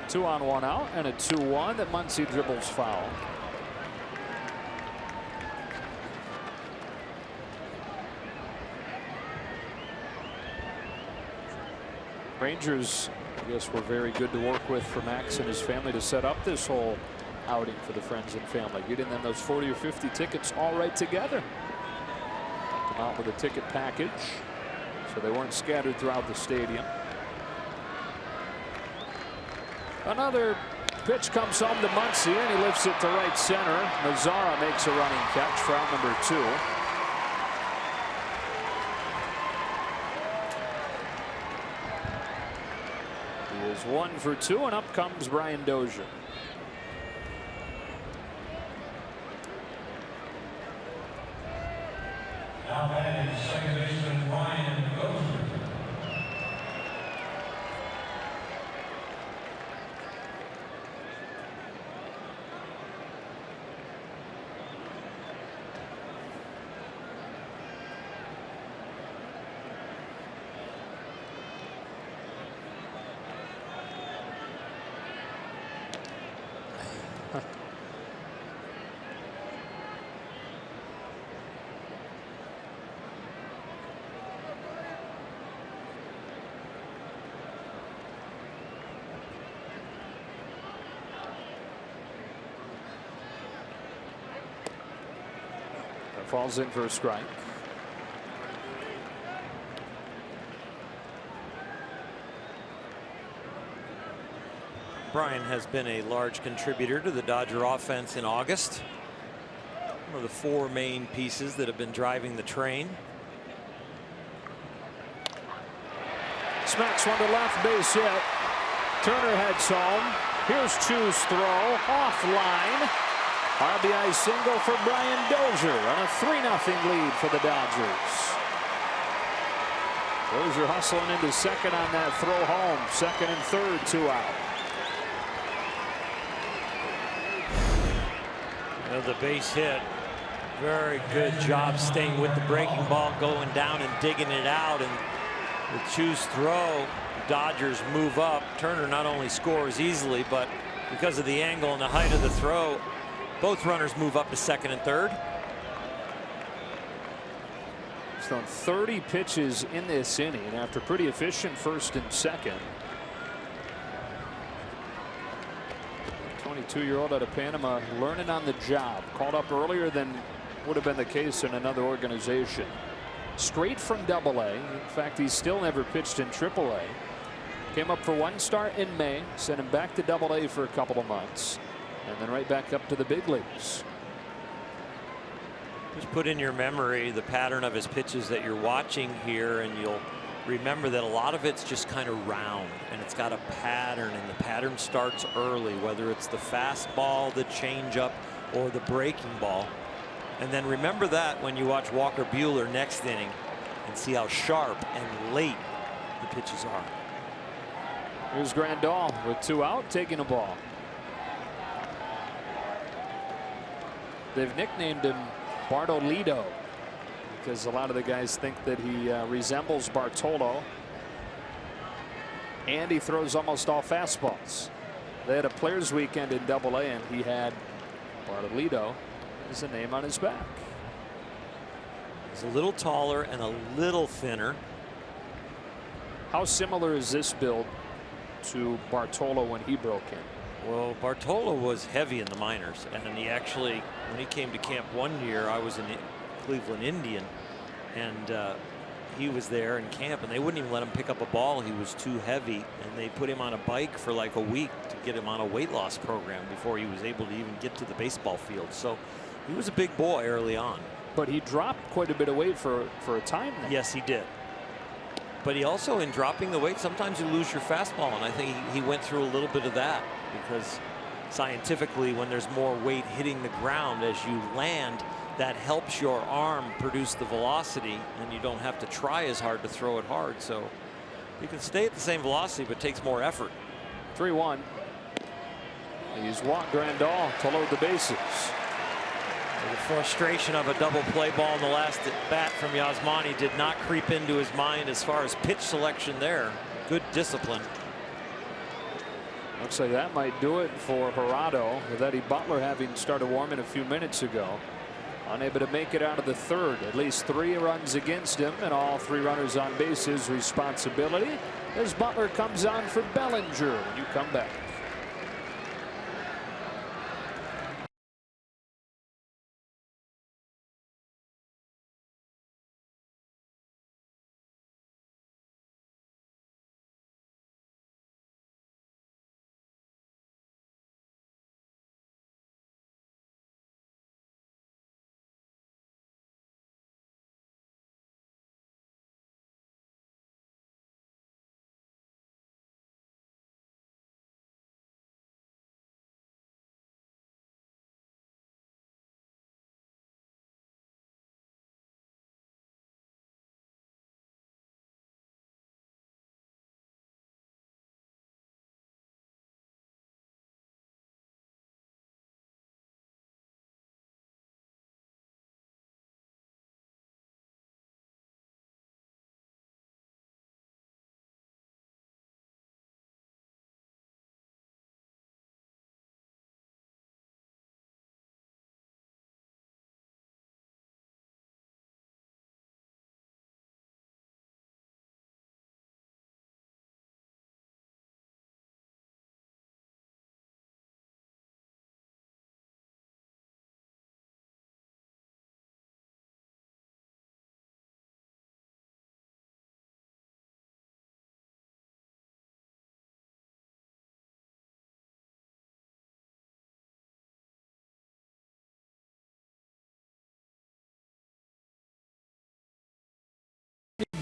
Two on, 1 out, and a 2-1 that Muncy dribbles foul. Rangers, I guess, were very good to work with for Max and his family to set up this whole outing for the friends and family, getting them those 40 or 50 tickets all right together. Come out with a ticket package, so they weren't scattered throughout the stadium. Another pitch comes home to Muncy, and he lifts it to right center. Mazzara makes a running catch for out number 2. He is 1 for 2, and up comes Brian Dozier. Now batting second baseman Brian Dozier. Falls in for a strike. Brian has been a large contributor to the Dodger offense in August. One of the four main pieces that have been driving the train. Smacks one to left, base hit. Turner heads home. Here's Chu's throw, offline. RBI single for Brian Dozier on a 3-0 lead for the Dodgers. Dozier hustling into second on that throw home. Second and third, 2 out. The base hit. Very good job staying with the breaking ball, going down and digging it out. And with Chu's throw, the Dodgers move up. Turner not only scores easily, but because of the angle and the height of the throw, both runners move up to second and third. He's thrown 30 pitches in this inning after pretty efficient first and second. 22-year-old out of Panama, learning on the job. Called up earlier than would have been the case in another organization. Straight from Double-A. In fact, he's still never pitched in Triple-A. Came up for one start in May, sent him back to Double-A for a couple of months, and then right back up to the big leagues. Just put in your memory the pattern of his pitches that you're watching here, and you'll remember that a lot of it's just kind of round, and it's got a pattern, and the pattern starts early, whether it's the fastball, the changeup, or the breaking ball. And then remember that when you watch Walker Buehler next inning and see how sharp and late the pitches are. Here's Grandal with 2 out, taking a ball. They've nicknamed him Bartolito because a lot of the guys think that he resembles Bartolo, and he throws almost all fastballs. They had a players weekend in Double-A, and he had Bartolito as a name on his back. He's a little taller and a little thinner. How similar is this build to Bartolo when he broke in? Well, Bartolo was heavy in the minors, and he actually, when he came to camp one year, I was in Cleveland Indian, and he was there in camp, and they wouldn't even let him pick up a ball. He was too heavy, and they put him on a bike for like a week to get him on a weight loss program before he was able to even get to the baseball field. So he was a big boy early on. But he dropped quite a bit of weight for a time now. Yes, he did. But he also, in dropping the weight, sometimes you lose your fastball, and I think he went through a little bit of that, because scientifically, when there's more weight hitting the ground as you land, that helps your arm produce the velocity, and you don't have to try as hard to throw it hard. So you can stay at the same velocity, but it takes more effort. 3-1. He's walked Grandal to load the bases. The frustration of a double play ball in the last at bat from Yasmani did not creep into his mind as far as pitch selection there. Good discipline. Looks like that might do it for Gerardo, with Eddie Butler having started warming a few minutes ago. Unable to make it out of the third. At least 3 runs against him, and all 3 runners on base his responsibility as Butler comes on for Bellinger when you come back.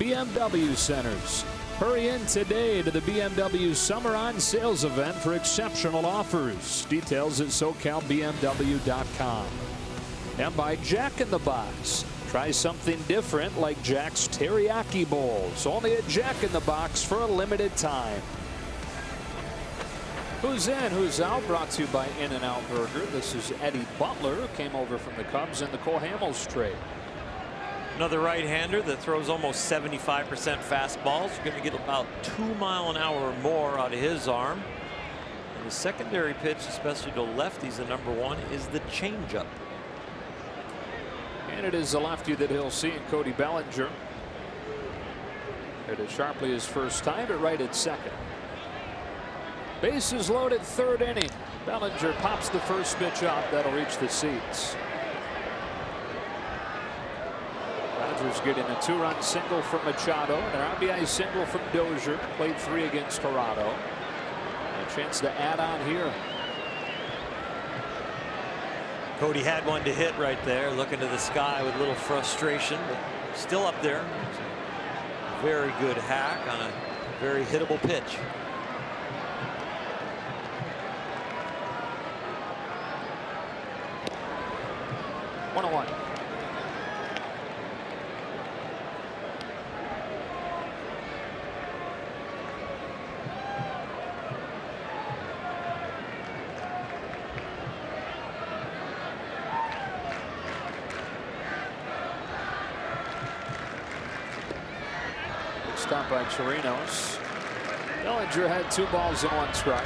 BMW centers. Hurry in today to the BMW Summer On Sales event for exceptional offers. Details at SoCalBMW.com. And by Jack in the Box. Try something different like Jack's Teriyaki Bowls. Only at Jack in the Box for a limited time. Who's in, who's out? Brought to you by In-N-Out Burger. This is Eddie Butler, who came over from the Cubs in the Cole Hamels trade. Another right-hander that throws almost 75% fastballs. You're going to get about 2 miles an hour or more out of his arm. And the secondary pitch, especially to lefties, the #1 is the changeup. And it is the lefty that he'll see in Cody Bellinger. Hit it sharply his first time, but right at second. Bases loaded, 3rd inning. Bellinger pops the first pitch up. That'll reach the seats. Dodgers getting a 2-run single from Machado and an RBI single from Dozier. Played 3 against Toronto. A chance to add on here. Cody had one to hit right there, looking to the sky with a little frustration, but still up there. Very good hack on a very hittable pitch. One. Stop by Chirinos. Bellinger had 2 balls and 1 strike.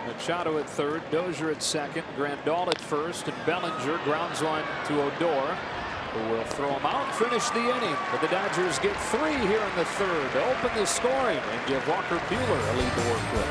Machado at 3rd, Dozier at 2nd, Grandal at 1st, and Bellinger grounds one to Odor, who will throw him out and finish the inning. But the Dodgers get 3 here in the 3rd to open the scoring and give Walker Buehler a lead to work with.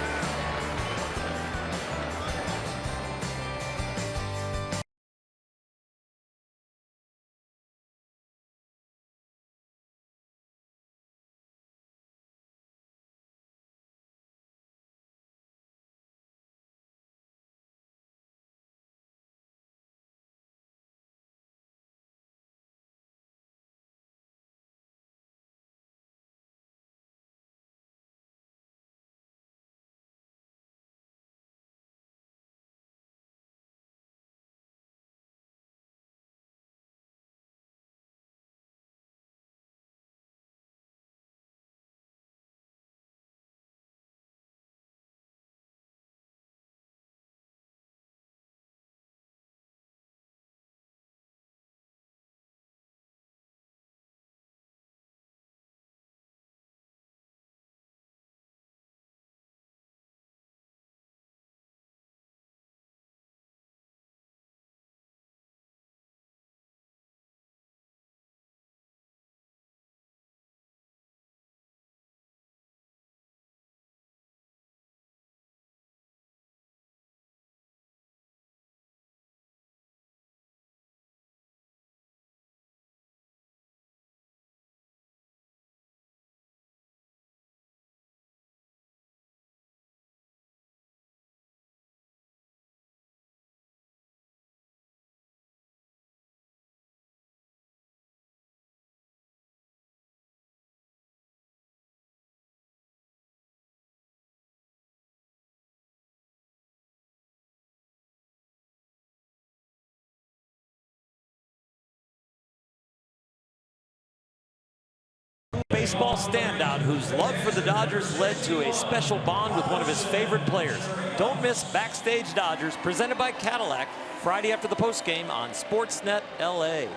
Baseball standout whose love for the Dodgers led to a special bond with one of his favorite players. Don't miss Backstage Dodgers, presented by Cadillac, Friday after the postgame on Sportsnet LA.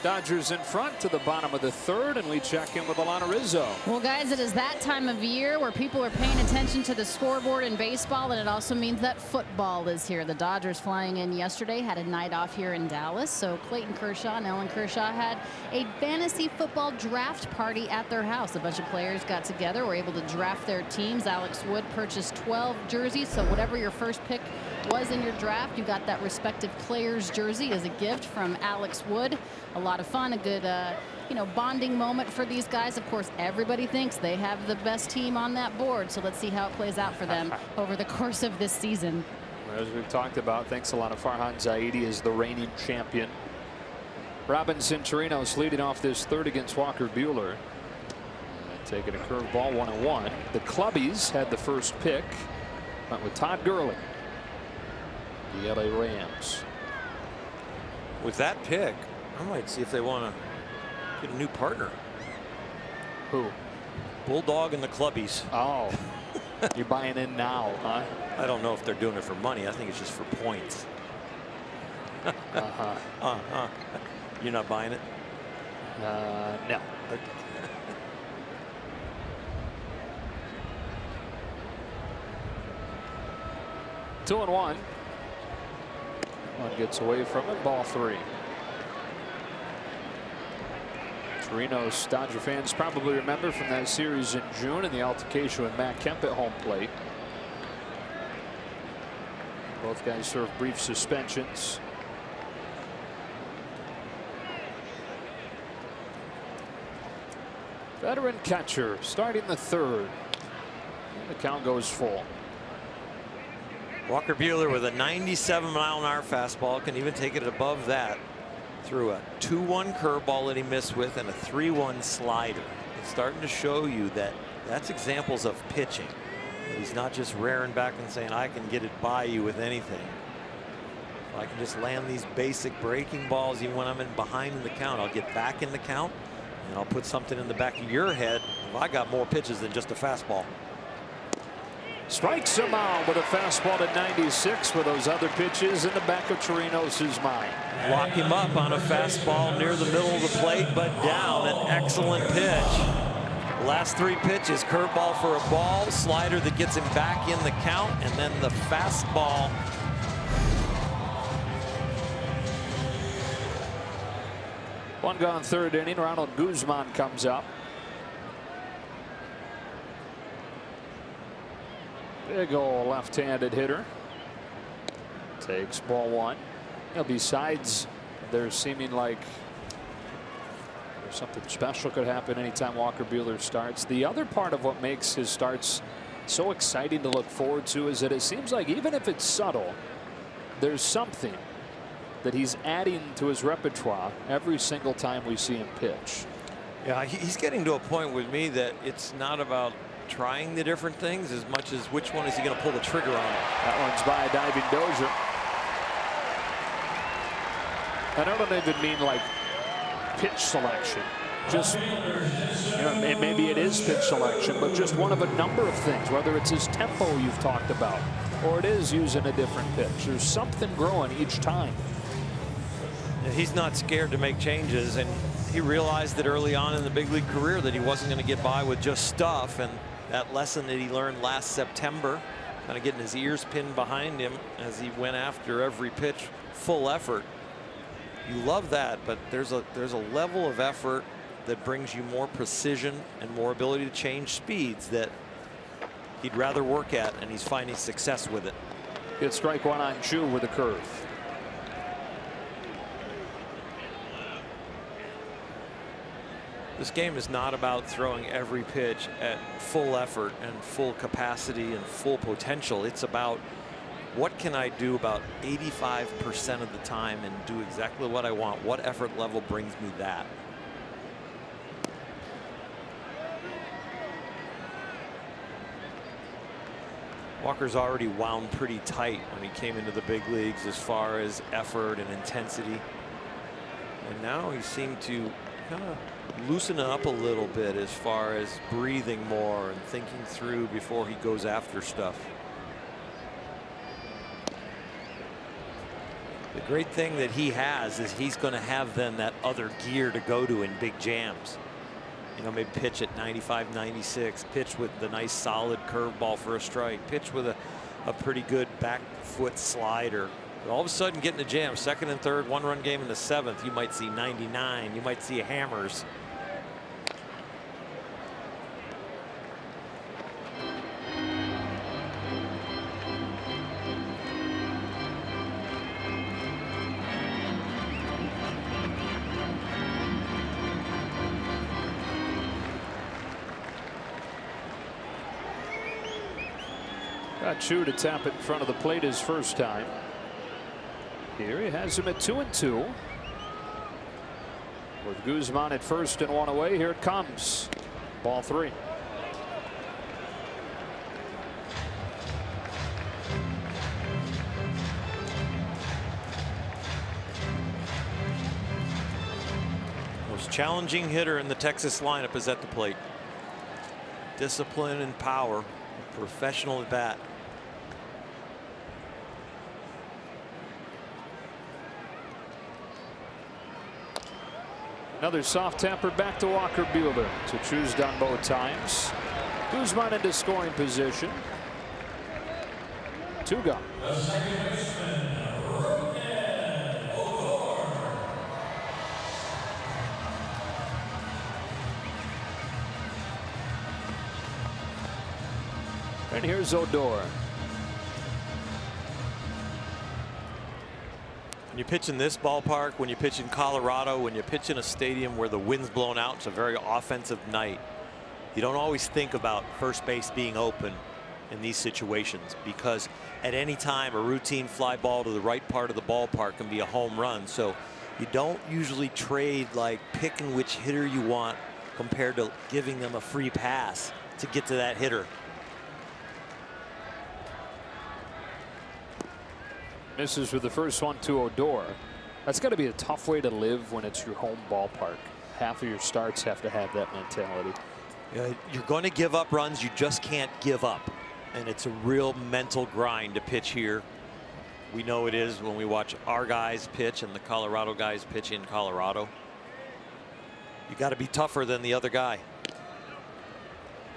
Dodgers in front to the bottom of the 3rd, and we check in with Alana Rizzo. Well, guys, it is that time of year where people are paying attention to the scoreboard in baseball, and it also means that football is here. The Dodgers flying in yesterday had a night off here in Dallas, so Clayton Kershaw and Ellen Kershaw had a fantasy football draft party at their house. A bunch of players got together, were able to draft their teams. Alex Wood purchased 12 jerseys, so whatever your first pick was in your draft, you got that respective player's jersey as a gift from Alex Wood. A lot of fun, a good you know, bonding moment for these guys. Of course, everybody thinks they have the best team on that board. So let's see how it plays out for them over the course of this season. As we've talked about, thanks a lot of Farhan Zaidi is the reigning champion. Robinson Chirinos leading off this third against Walker Buehler. Taking a curveball 1-1. The Clubbies had the first pick. Went with Todd Gurley, the LA Rams. With that pick, I might see if they want to get a new partner. Who? Bulldog and the Clubbies. Oh, you're buying in now, huh? I don't know if they're doing it for money. I think it's just for points. You're not buying it? No. Okay. 2-1. One gets away from it. Ball 3. Chirinos, Dodger fans probably remember from that series in June and the altercation with Matt Kemp at home plate. Both guys served brief suspensions. Veteran catcher starting the third. And the count goes full. Walker Buehler with a 97-mile-an-hour fastball, can even take it above that. Threw a 2-1 curveball that he missed with and a 3-1 slider. It's starting to show you that that's examples of pitching. He's not just rearing back and saying, I can get it by you with anything. If I can just land these basic breaking balls, even when I'm in behind in the count, I'll get back in the count and I'll put something in the back of your head if I got more pitches than just a fastball. Strikes him out with a fastball to 96 with those other pitches in the back of Chirinos' mind. Lock him up on a fastball near the middle of the plate, but down. An excellent pitch. Last 3 pitches, curveball for a ball, slider that gets him back in the count, and then the fastball. One gone third inning. Ronald Guzman comes up. Big ol' left-handed hitter. Takes ball 1. You know, besides there's seeming like something special could happen anytime Walker Buehler starts. The other part of what makes his starts so exciting to look forward to is that it seems like even if it's subtle, there's something that he's adding to his repertoire every single time we see him pitch. Yeah, he's getting to a point with me that it's not about trying the different things as much as which one is he going to pull the trigger on. That one's by a diving Dozier. And I don't even mean like pitch selection. Just, you know, maybe it is pitch selection, but just one of a number of things, whether it's his tempo you've talked about, or it is using a different pitch. There's something growing each time. He's not scared to make changes, and he realized that early on in the big league career that he wasn't going to get by with just stuff, and that lesson that he learned last September, kind of getting his ears pinned behind him as he went after every pitch full effort. You love that, but there's a level of effort that brings you more precision and more ability to change speeds that he'd rather work at, and he's finding success with it. It's strike 1 on Chu with a curve. This game is not about throwing every pitch at full effort and full capacity and full potential. It's about what can I do about 85% of the time and do exactly what I want. What effort level brings me that? Walker's already wound pretty tight when he came into the big leagues as far as effort and intensity. And now he seemed to kind of loosen up a little bit as far as breathing more and thinking through before he goes after stuff. The great thing that he has is he's going to have then that other gear to go to in big jams. You know, maybe pitch at 95, 96, pitch with the nice solid curveball for a strike, pitch with a pretty good back foot slider. But all of a sudden getting a jam, second and third, 1-run game in the 7th, you might see 99, you might see hammers. Got Chu to tap it in front of the plate his first time. Here he has him at 2-2. With Guzman at first and one away. Here it comes. Ball 3. Most challenging hitter in the Texas lineup is at the plate. Discipline and power. Professional at bat. Another soft temper back to Walker Buehler to choose down both times. Guzman into scoring position. 2 gone. The second baseman, And here's Odor. When you pitch in this ballpark, when you pitch in Colorado, when you pitch in a stadium where the wind's blown out, it's a very offensive night. You don't always think about first base being open in these situations, because at any time a routine fly ball to the right part of the ballpark can be a home run. So you don't usually trade like picking which hitter you want compared to giving them a free pass to get to that hitter. Misses with the first one to Odor. That's got to be a tough way to live when it's your home ballpark. Half of your starts have to have that mentality. You're going to give up runs. You just can't give up. And it's a real mental grind to pitch here. We know it is when we watch our guys pitch and the Colorado guys pitch in Colorado. You got to be tougher than the other guy.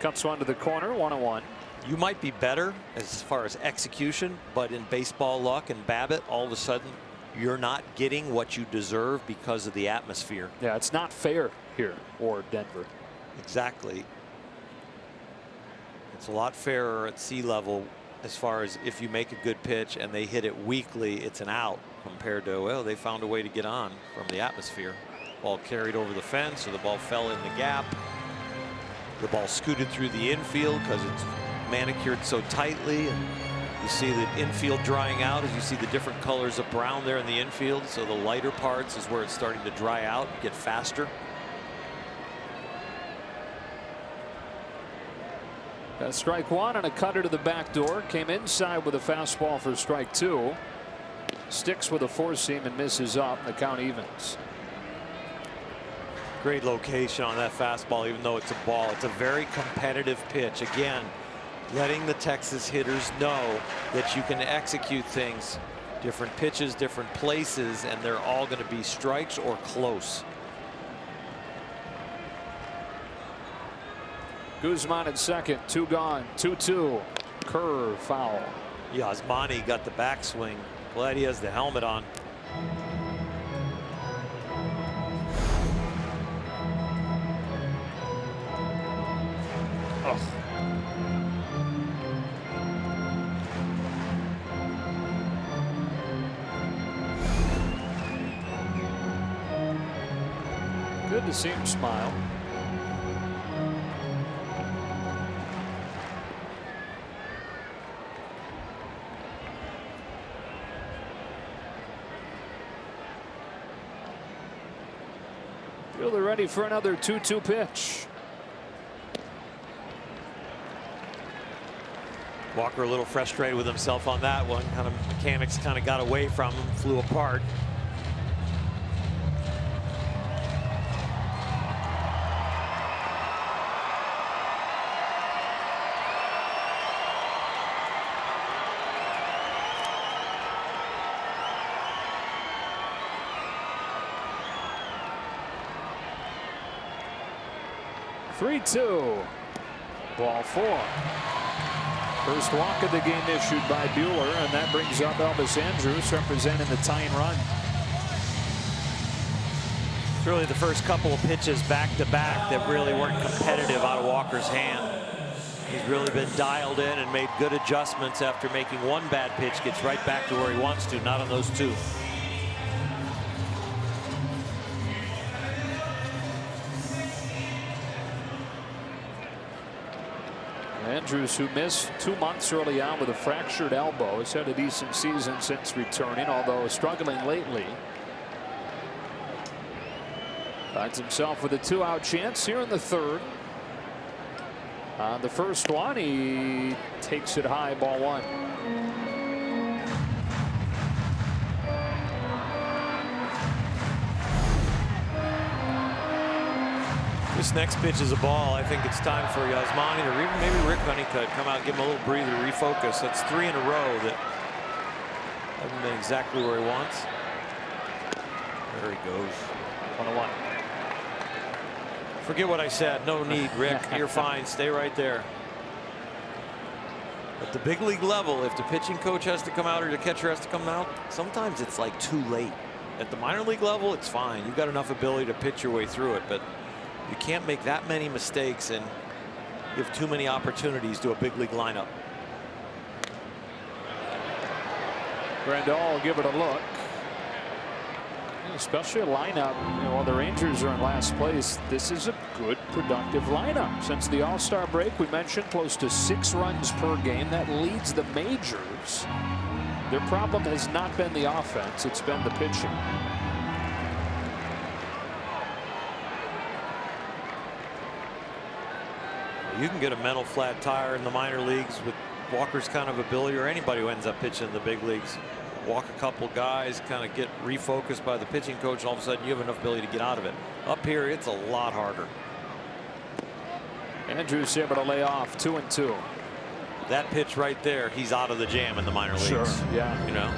Cuts one to the corner, 1-1. You might be better as far as execution, but in baseball luck and Babbitt, all of a sudden you're not getting what you deserve because of the atmosphere. Yeah, it's not fair here or Denver. Exactly. It's a lot fairer at sea level as far as if you make a good pitch and they hit it weakly, it's an out, compared to, well, they found a way to get on from the atmosphere. Ball carried over the fence, or the ball fell in the gap. The ball scooted through the infield because it's manicured so tightly, and you see the infield drying out as you see the different colors of brown there in the infield. So the lighter parts is where it's starting to dry out and get faster. Got strike 1 and a cutter to the back door. Came inside with a fastball for strike 2. Sticks with a 4-seam and misses up. The count evens. Great location on that fastball, even though it's a ball. It's a very competitive pitch. Again, letting the Texas hitters know that you can execute things, different pitches, different places, and they're all going to be strikes or close. Guzman at second, 2 gone, 2-2. Curve foul. Yasmani got the backswing. Glad he has the helmet on. Oh. Good to see him smile. They're ready for another 2-2 pitch. Walker a little frustrated with himself on that one. Kind of mechanics kind of got away from him, flew apart. Ball 4. First walk of the game issued by Buehler, and that brings up Elvis Andrus representing the tying run. It's really the first couple of pitches back to back that really weren't competitive out of Walker's hand. He's really been dialed in and made good adjustments after making one bad pitch. Gets right back to where he wants to, not on those 2. Andrews, who missed 2 months early on with a fractured elbow, has had a decent season since returning, although struggling lately. Finds himself with a 2-out chance here in the third. On the first one, he takes it high, ball one. This next pitch is a ball. I think it's time for Yasmani or even maybe Rick Honeycutt come out, give him a little breather, refocus. That's 3 in a row that haven't been exactly where he wants. There he goes. 1-1. Forget what I said. No need, Rick. You're fine. Stay right there. At the big league level, if the pitching coach has to come out or the catcher has to come out, sometimes it's like too late. At the minor league level, it's fine. You've got enough ability to pitch your way through it, but you can't make that many mistakes and give too many opportunities to a big league lineup. Grandal will give it a look. Especially a lineup, while the Rangers are in last place, this is a good, productive lineup. Since the All-Star break, we mentioned close to 6 runs per game. That leads the majors. Their problem has not been the offense, it's been the pitching. You can get a mental flat tire in the minor leagues with Walker's kind of ability, or anybody who ends up pitching in the big leagues. Walk a couple guys, kind of get refocused by the pitching coach, and all of a sudden you have enough ability to get out of it. Up here, it's a lot harder. Andrews able to lay off 2-2. That pitch right there, he's out of the jam in the minor leagues. Sure, yeah. You know,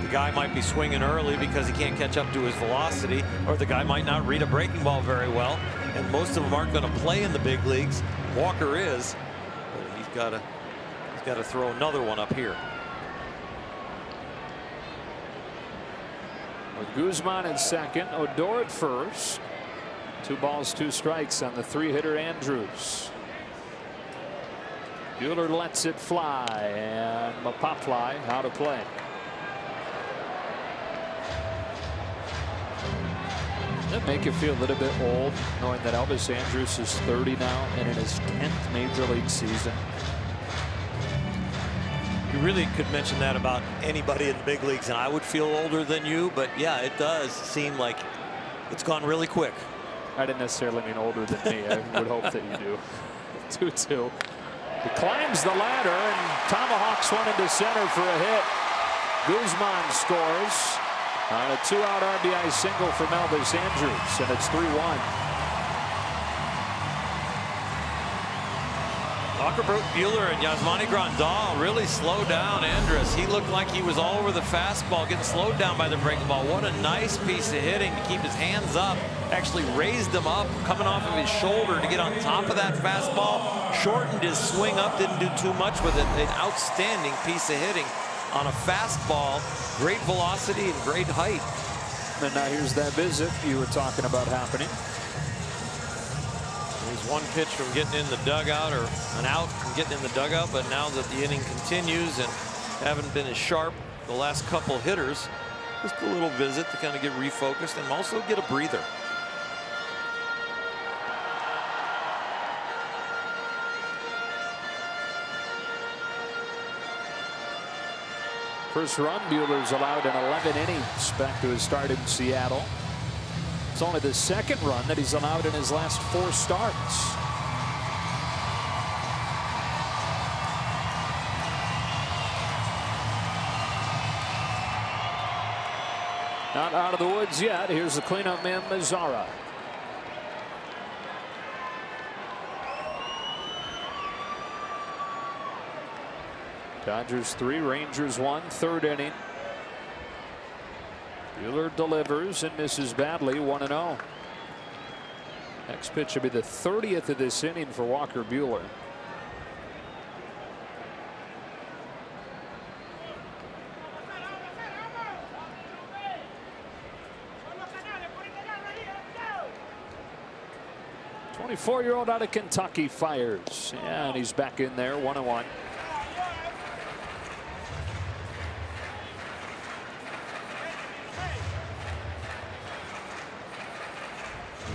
the guy might be swinging early because he can't catch up to his velocity, or the guy might not read a breaking ball very well, and most of them aren't going to play in the big leagues. Walker is, but he's got to throw another one up here. With Guzman in second, Odor at first. 2 balls, 2 strikes on the 3-hitter Andrews. Buehler lets it fly, and a pop fly out of play. Does that make you feel a little bit old, knowing that Elvis Andrus is 30 now and in his 10th major league season? You really could mention that about anybody in the big leagues, and I would feel older than you, but yeah, it does seem like it's gone really quick. I didn't necessarily mean older than me. I would hope that you do. 2-2. He climbs the ladder and tomahawks one into center for a hit. Guzman scores on a 2-out RBI single from Elvis Andrus, and it's 3-1. Walker Buehler and Yasmani Grandal really slowed down Andrus. He looked like he was all over the fastball, getting slowed down by the breaking ball. What a nice piece of hitting to keep his hands up. Actually raised him up, coming off of his shoulder to get on top of that fastball. Shortened his swing up, didn't do too much with it. An outstanding piece of hitting on a fastball. Great velocity and great height. And now here's that visit you were talking about happening. He's one pitch from getting in the dugout, or an out from getting in the dugout, but now that the inning continues and haven't been as sharp the last couple hitters, just a little visit to kind of get refocused and also get a breather. First run, Buehler's allowed in 11 innings back to his start in Seattle. It's only the second run that he's allowed in his last 4 starts. Not out of the woods yet. Here's the cleanup man, Mazzara. Dodgers 3, Rangers 1, 3rd inning. Buehler delivers and misses badly, 1-0. Next pitch will be the 30th of this inning for Walker Buehler. The 24-year-old out of Kentucky fires. Yeah, and he's back in there, 1-1.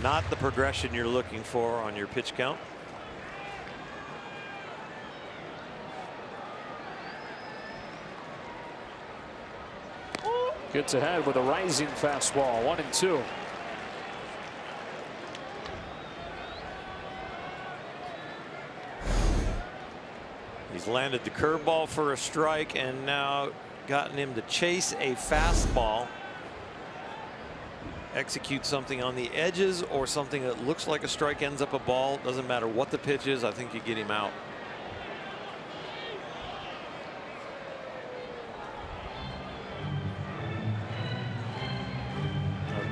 Not the progression you're looking for on your pitch count. gets ahead with a rising fastball, 1-2. He's landed the curveball for a strike and now gotten him to chase a fastball. Execute something on the edges or something that looks like a strike ends up a ball. Doesn't matter what the pitch is. I think you get him out.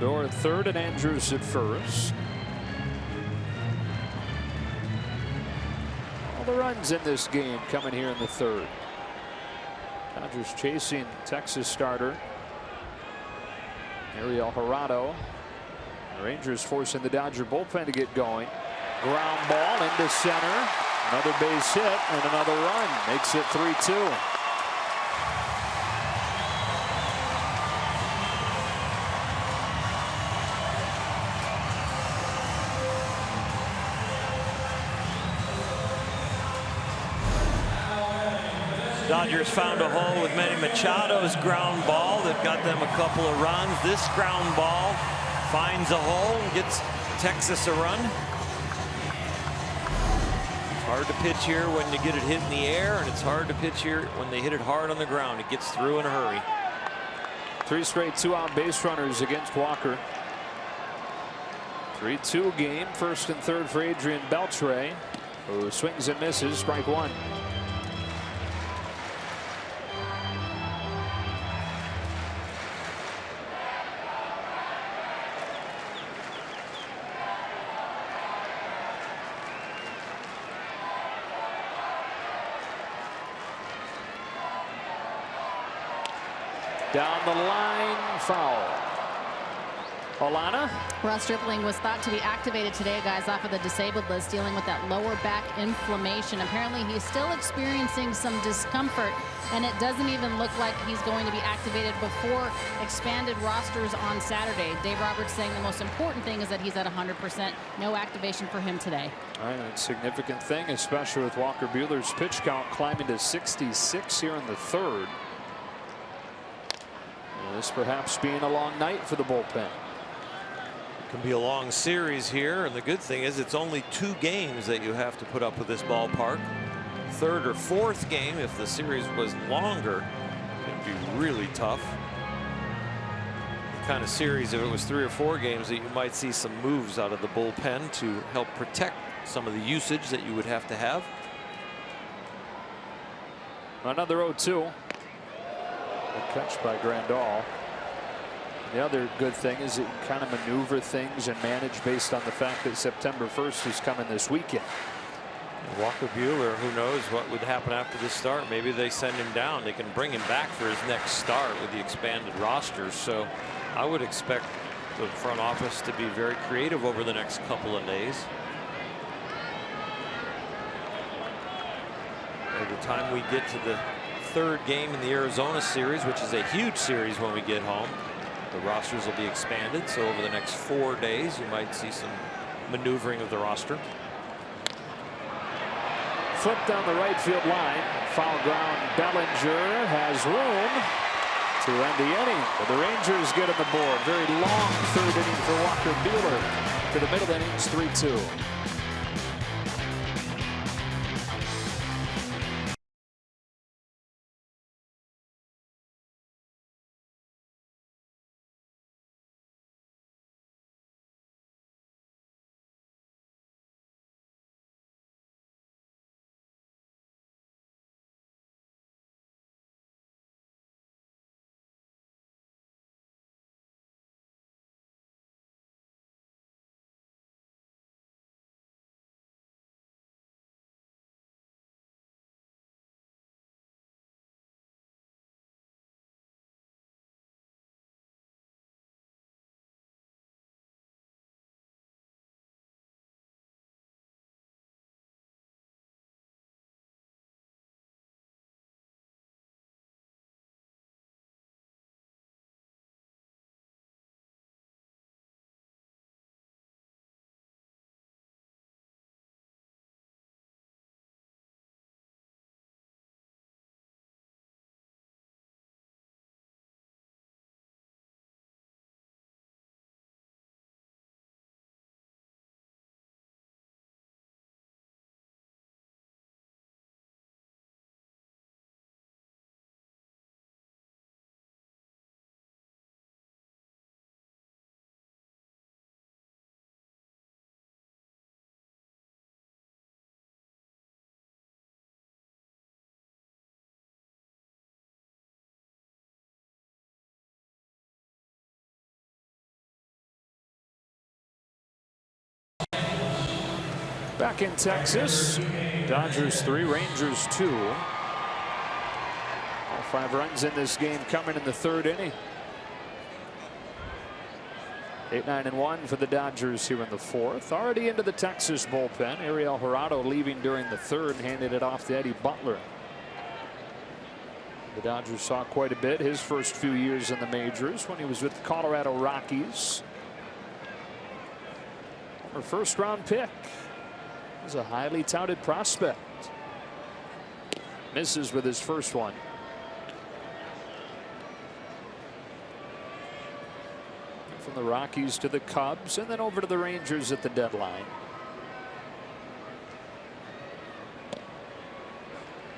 Odor at third and Andrews at first. All the runs in this game coming here in the third. Dodgers chasing Texas starter Ariel Jurado. The Rangers forcing the Dodger bullpen to get going. Ground ball into center. Another base hit and another run. Makes it 3-2. Dodgers found a hole with Manny Machado's ground ball that got them a couple of runs. This ground ball finds a hole and gets Texas a run. It's hard to pitch here when you get it hit in the air, and it's hard to pitch here when they hit it hard on the ground. It gets through in a hurry. 3 straight 2-out base runners against Walker. 3-2 game. First and third for Adrian Beltre, who swings and misses. Strike one. Down the line, foul. Alana? Ross Stripling was thought to be activated today, guys, off of the disabled list, dealing with that lower back inflammation. Apparently, he's still experiencing some discomfort, and it doesn't even look like he's going to be activated before expanded rosters on Saturday. Dave Roberts saying the most important thing is that he's at 100%. No activation for him today. All right, a significant thing, especially with Walker Buehler's pitch count climbing to 66 here in the third. This perhaps being a long night for the bullpen. It can be a long series here, and the good thing is it's only 2 games that you have to put up with this ballpark. Third or fourth game, if the series was longer, it'd be really tough. The kind of series, if it was 3 or 4 games, that you might see some moves out of the bullpen to help protect some of the usage that you would have to have. Another 0-2. A catch by Grandal. The other good thing is it can kind of maneuver things and manage based on the fact that September 1st is coming this weekend. Walker Buehler, who knows what would happen after this start. Maybe they send him down. They can bring him back for his next start with the expanded rosters. So I would expect the front office to be very creative over the next couple of days. By the time we get to the third game in the Arizona series, which is a huge series when we get home, the rosters will be expanded. So over the next 4 days, you might see some maneuvering of the roster. Flip down the right field line. Foul ground. Bellinger has room to end the inning. But the Rangers get on the board. Very long third inning for Walker Buehler. To the middle innings, 3-2. Back in Texas, Dodgers 3, Rangers 2. All 5 runs in this game coming in the 3rd inning. 8-9-1 for the Dodgers here in the 4th. Already into the Texas bullpen. Ariel Jurado leaving during the 3rd and handed it off to Eddie Butler. The Dodgers saw quite a bit his first few years in the majors when he was with the Colorado Rockies. Her first-round pick. He's a highly touted prospect. Misses with his first one. From the Rockies to the Cubs and then over to the Rangers at the deadline.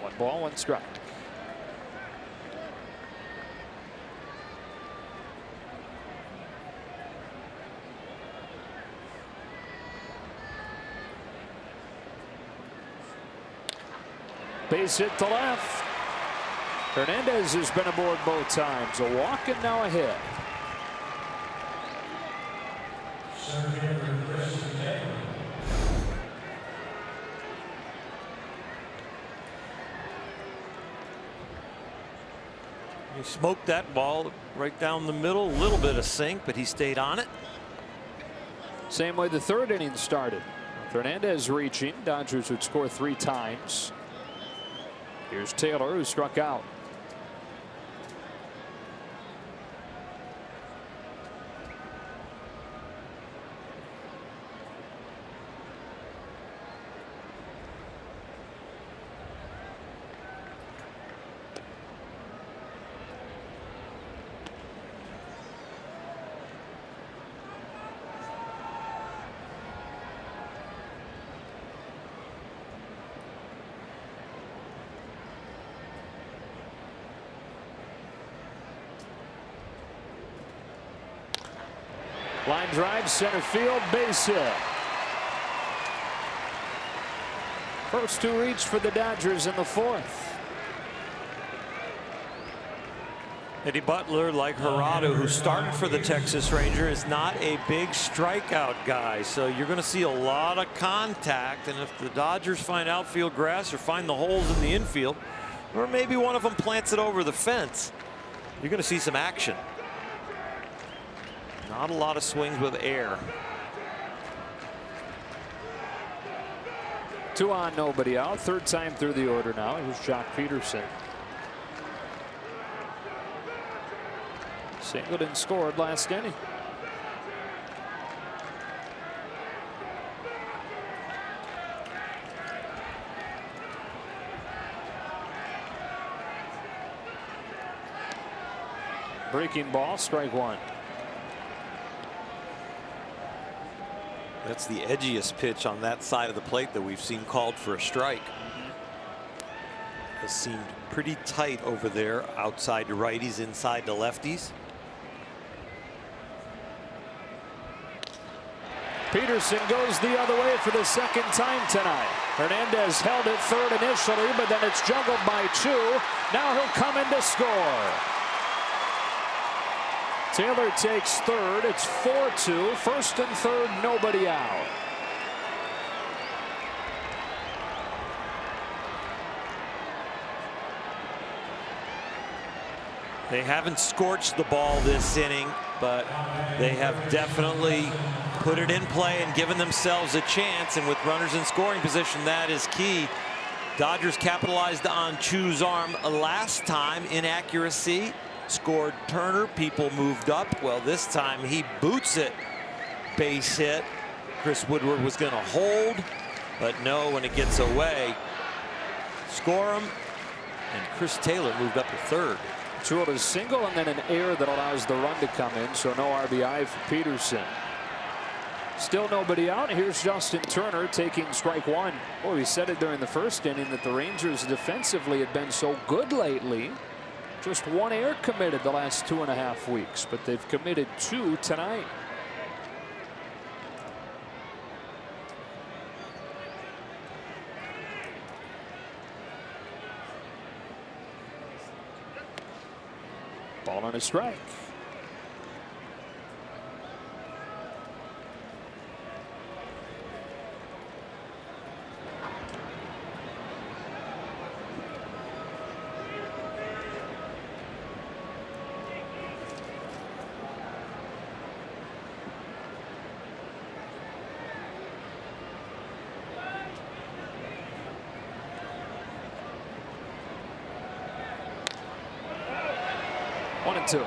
1 ball, 1 strike. Base hit to left. Hernandez has been aboard both times. A walk and now a hit. He smoked that ball right down the middle. A little bit of sink, but he stayed on it. Same way the 3rd inning started. Hernandez reaching. Dodgers would score 3 times. Here's Taylor, who struck out. Line drive, center field, base hit. First to reach for the Dodgers in the 4th. Eddie Butler, like Jurado, who started for the Texas Rangers, is not a big strikeout guy. So you're going to see a lot of contact. And if the Dodgers find outfield grass or find the holes in the infield, or maybe one of them plants it over the fence, you're going to see some action. Not a lot of swings with air. 2 on, nobody out. 3rd time through the order now. Here's Jock Peterson. Singled and scored last inning. Breaking ball, strike 1. That's the edgiest pitch on that side of the plate that we've seen called for a strike. It seemed pretty tight over there, outside to righties, inside to lefties. Peterson goes the other way for the 2nd time tonight. Hernandez held it 3rd initially, but then it's juggled by 2. Now he'll come in to score. Taylor takes 3rd. It's 4-2. 1st and 3rd, nobody out. They haven't scorched the ball this inning, but they have definitely put it in play and given themselves a chance. And with runners in scoring position, that is key. Dodgers capitalized on Chu's arm last time. Inaccuracy. Scored Turner. People moved up. Well, this time he boots it. Base hit. Chris Woodward was going to hold, but no, when it gets away, score him. And Chris Taylor moved up to 3rd. Chula's single and then an error that allows the run to come in, so no RBI for Peterson. Still nobody out. Here's Justin Turner taking strike 1. Boy, we said it during the 1st inning that the Rangers defensively had been so good lately. Just 1 error committed the last 2.5 weeks, but they've committed 2 tonight. Ball on a strike. 1-2.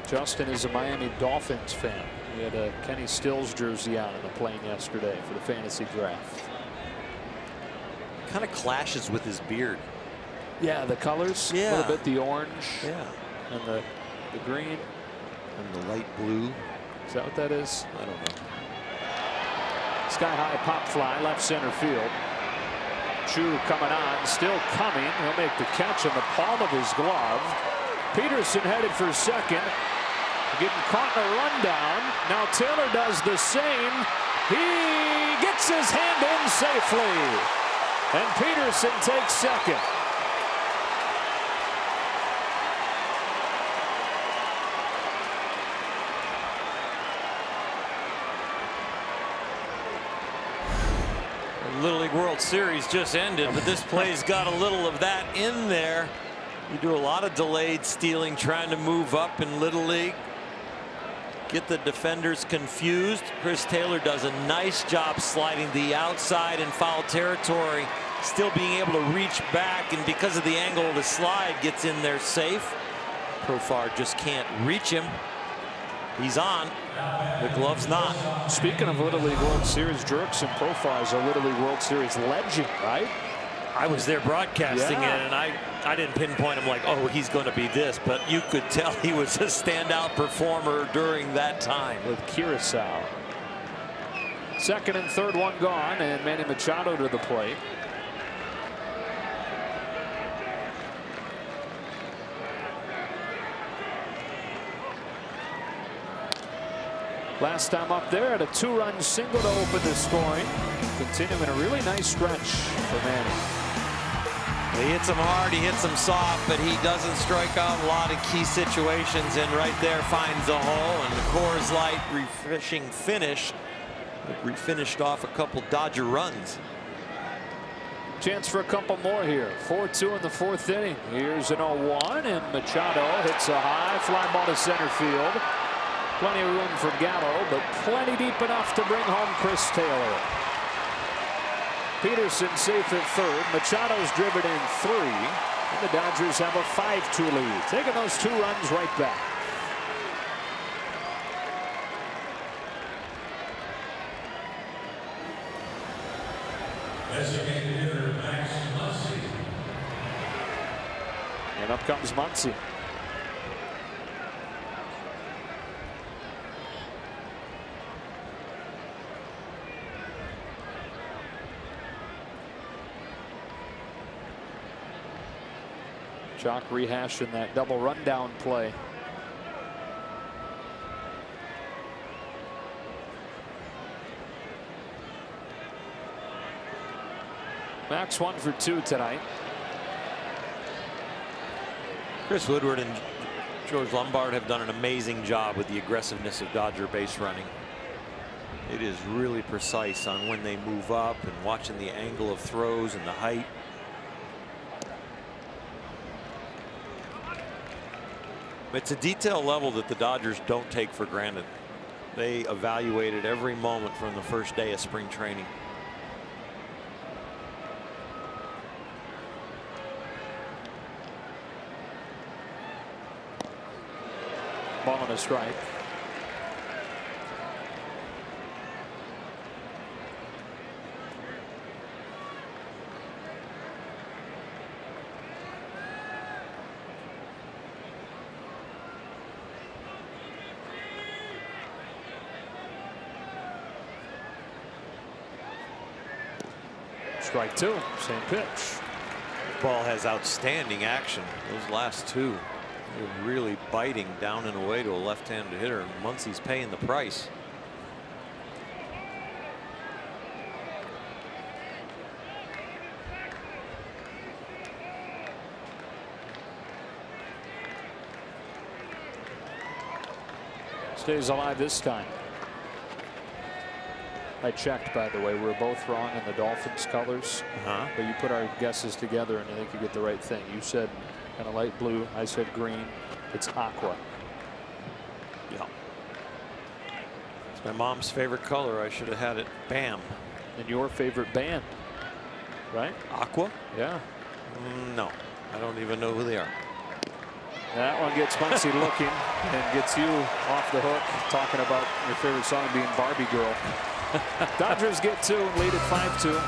Justin is a Miami Dolphins fan. He had a Kenny Stills jersey on in the plane yesterday for the fantasy draft. Kind of clashes with his beard. Yeah, the colors. Yeah. A little bit the orange. Yeah. And the green. And the light blue. Is that what that is? I don't know. Sky high pop fly left center field. Chu coming on, still coming. He'll make the catch in the palm of his glove. Peterson headed for second. Getting caught in a rundown. Now Taylor does the same. He gets his hand in safely. And Peterson takes second. The Little League World Series just ended, but this play's got a little of that in there. You do a lot of delayed stealing, trying to move up in Little League. Get the defenders confused. Chris Taylor does a nice job sliding the outside in foul territory, still being able to reach back, and because of the angle of the slide, gets in there safe. Profar just can't reach him. He's on. The glove's not. Speaking of Little League World Series, Jurickson Profar is a Little League World Series legend, right? I was there broadcasting it, and I didn't pinpoint him like, oh, he's going to be this, but you could tell he was a standout performer during that time. With Curacao. Second and third, one gone, and Manny Machado to the plate. Last time up there, at a 2-run single to open the scoring. Continuing a really nice stretch for Manny. He hits him hard, he hits him soft, but he doesn't strike out a lot of key situations, and right there finds a hole. And the Coors Light refreshing finish. It finished off a couple Dodger runs. Chance for a couple more here. 4-2 in the fourth inning. Here's an 0-1, and Machado hits a high fly ball to center field. Plenty of room for Gallo, but plenty deep enough to bring home Chris Taylor. Peterson safe at third. Machado's driven in 3. And the Dodgers have a 5-2 lead. Taking those 2 runs right back. Designated hitter Max Muncy. And up comes Muncy. Jock rehashing that double rundown play. Max 1 for 2 tonight. Chris Woodward and George Lombard have done an amazing job with the aggressiveness of Dodger base running. It is really precise on when they move up and watching the angle of throws and the height. It's a detail level that the Dodgers don't take for granted. They evaluated every moment from the first day of spring training. Ball on a strike. Strike 2, same pitch. Ball has outstanding action. Those last 2 are really biting down and away to a left-handed hitter, and Muncy's paying the price. Stays alive this time. I checked, by the way. We were both wrong in the Dolphins colors. But you put our guesses together and I think you get the right thing. You said kind of light blue. I said green. It's aqua. Yeah. My mom's favorite color. I should have had it. Bam. And your favorite band, right? Aqua? Yeah. No, I don't even know who they are. That one gets Muncie looking and gets you off the hook, talking about your favorite song being Barbie Girl. Dodgers get 2, lead at 5-2.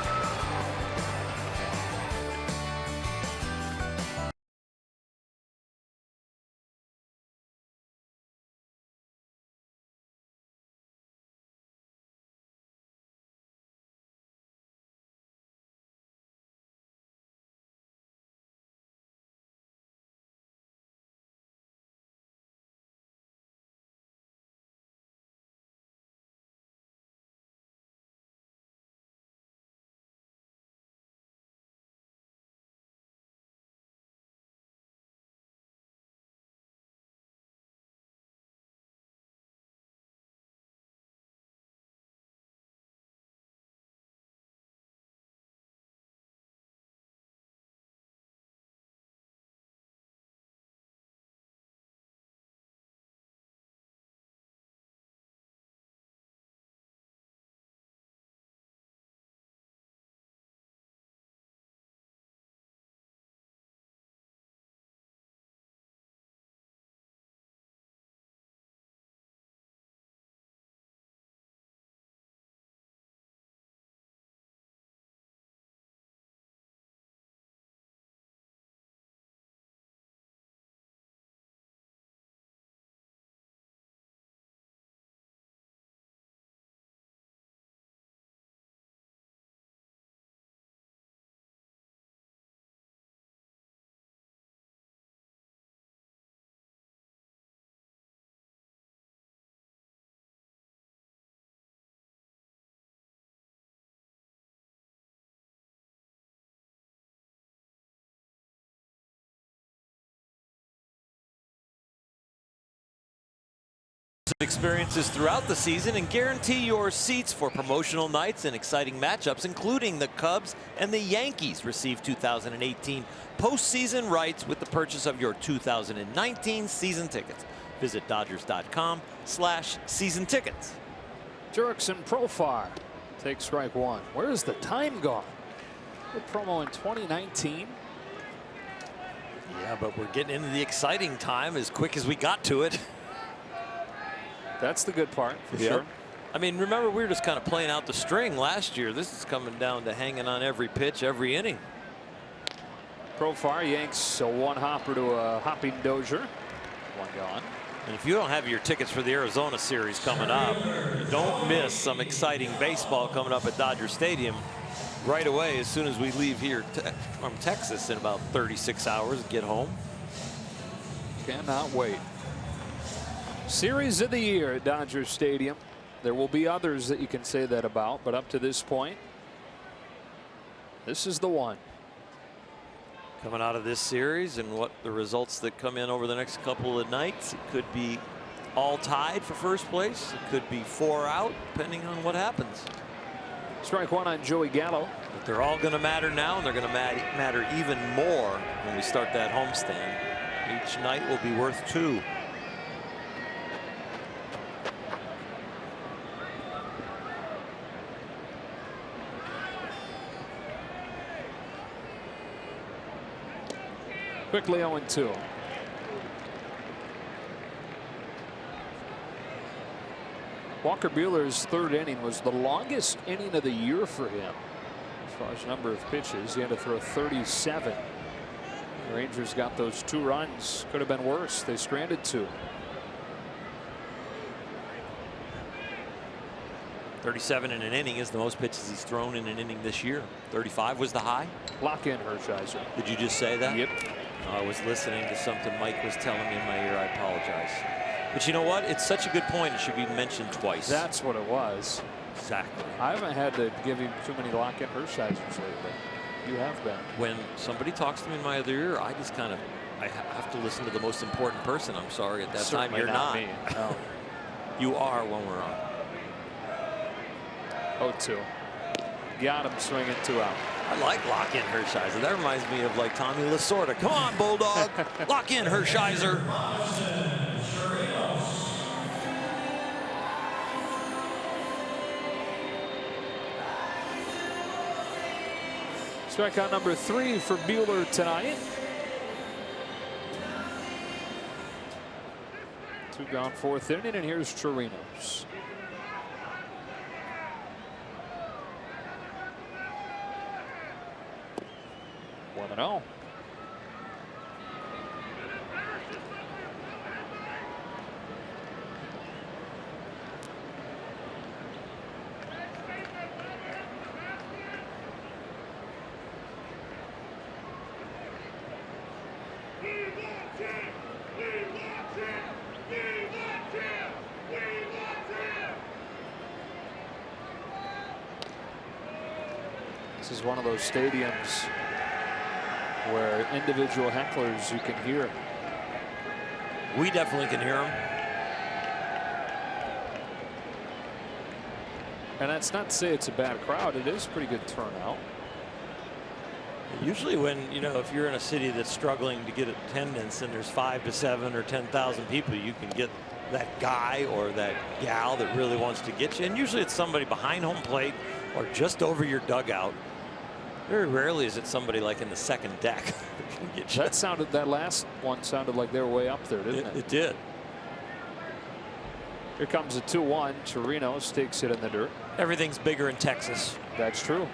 Experiences throughout the season and guarantee your seats for promotional nights and exciting matchups, including the Cubs and the Yankees. Receive 2018 postseason rights with the purchase of your 2019 season tickets. Visit Dodgers.com/season tickets. Jurickson Profar takes strike 1. Where is the time gone? Good promo in 2019. Yeah, but we're getting into the exciting time as quick as we got to it. That's the good part, for sure. I mean, remember, we were just kind of playing out the string last year. This is coming down to hanging on every pitch, every inning. Profar yanks a one-hopper to a hopping Dozier. One gone. And if you don't have your tickets for the Arizona series coming up, don't miss some exciting baseball coming up at Dodger Stadium right away as soon as we leave here from Texas in about 36 hours and get home. Cannot wait. Series of the year at Dodger Stadium. There will be others that you can say that about, but up to this point, this is the one. Coming out of this series and what the results that come in over the next couple of nights, it could be all tied for first place. It could be 4 out, depending on what happens. Strike 1 on Joey Gallo. But they're all going to matter now, and they're going to matter even more when we start that homestand. Each night will be worth 2. Quickly 0-2. Walker Buehler's 3rd inning was the longest inning of the year for him as far as number of pitches. He had to throw 37. The Rangers got those 2 runs. Could have been worse. They stranded 2. 37 in an inning is the most pitches he's thrown in an inning this year. 35 was the high. Lock in Hershiser. Did you just say that? Yep. I was listening to something Mike was telling me in my ear. I apologize. But you know what? It's such a good point. It should be mentioned twice. That's what it was. Exactly. I haven't had to give him too many lock in Hershisers lately. You have been. When somebody talks to me in my other ear, I just kind of I have to listen to the most important person. I'm sorry, at that Certainly time you're not. Me. No. You are when we're on. 0-2. Got him swinging 2 out. I like lock in Hershiser. That reminds me of like Tommy Lasorda. Come on, Bulldog. Lock in Hershiser. Strikeout number 3 for Buehler tonight. 2 gone, 4th inning, and here's Chirinos. One and 0. This is one of those stadiums where individual hecklers you can hear. We definitely can hear them. And that's not to say it's a bad crowd. It is pretty good turnout. Usually when, you know, if you're in a city that's struggling to get attendance and there's 5 to 7 or 10,000 people, you can get that guy or that gal that really wants to get you. And usually it's somebody behind home plate or just over your dugout. Very rarely is it somebody like in the second deck. That last one sounded like they were way up there, didn't it? It did. Here comes a 2-1. Chirinos takes it in the dirt. Everything's bigger in Texas. That's true.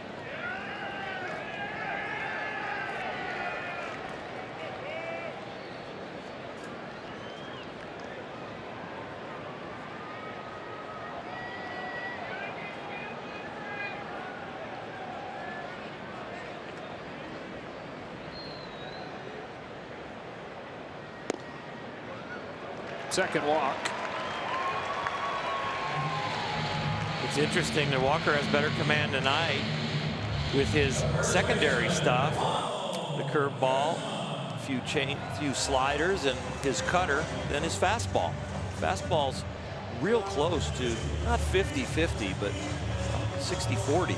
Second walk. It's interesting that Walker has better command tonight with his secondary stuff, the curveball, a few sliders, and his cutter than his fastball. Fastball's real close to not 50-50, but 60-40.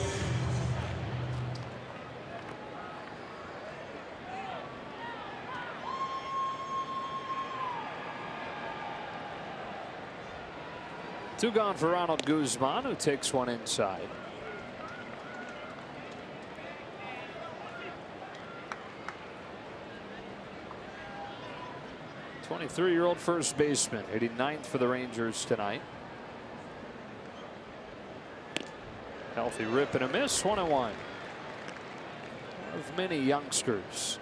Two gone for Ronald Guzman, who takes one inside. '23-year-old first baseman, 89th for the Rangers tonight. Healthy rip and a miss, 1-1. Of many youngsters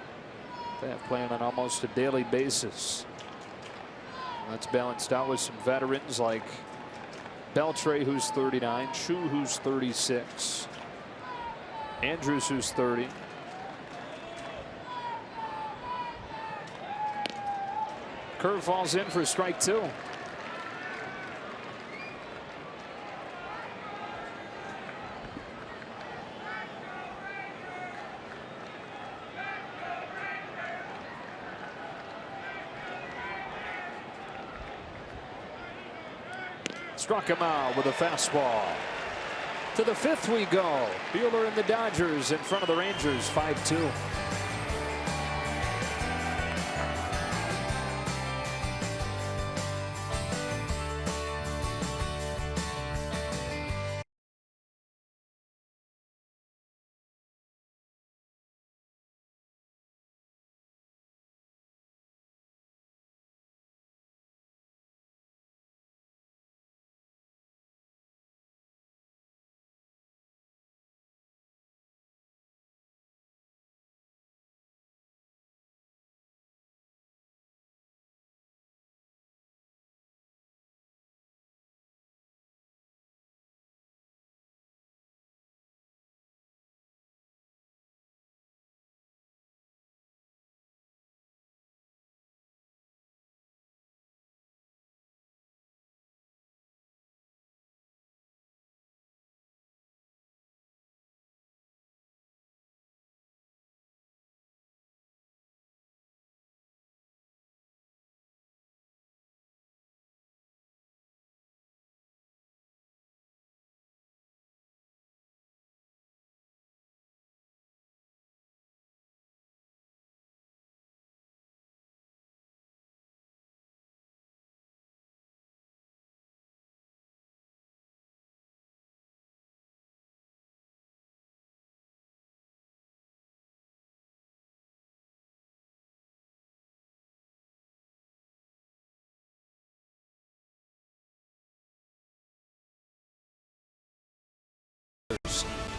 they have playing on almost a daily basis. And that's balanced out with some veterans like Beltre, who's 39, Chu, who's 36, Andrews, who's 30. Curve falls in for strike 2. Struck him out with a fastball. To the 5th we go. Buehler and the Dodgers in front of the Rangers, 5-2.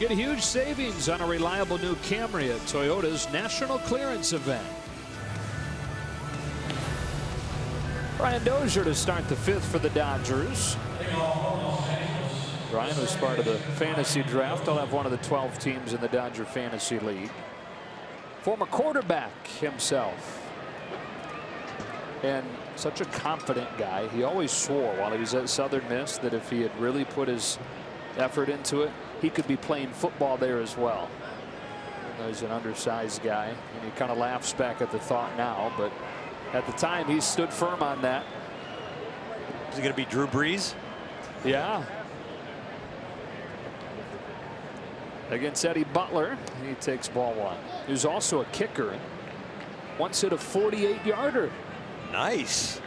Get huge savings on a reliable new Camry at Toyota's National Clearance Event. Brian Dozier to start the 5th for the Dodgers. Brian was part of the fantasy draft. I'll have one of the 12 teams in the Dodger Fantasy League. Former quarterback himself. And such a confident guy. He always swore while he was at Southern Miss that if he had really put his effort into it, he could be playing football there as well. He's an undersized guy, and he kind of laughs back at the thought now, but at the time he stood firm on that. Is it going to be Drew Brees? Yeah. Against Eddie Butler, he takes ball 1. He was also a kicker. Once hit a 48-yarder. Nice.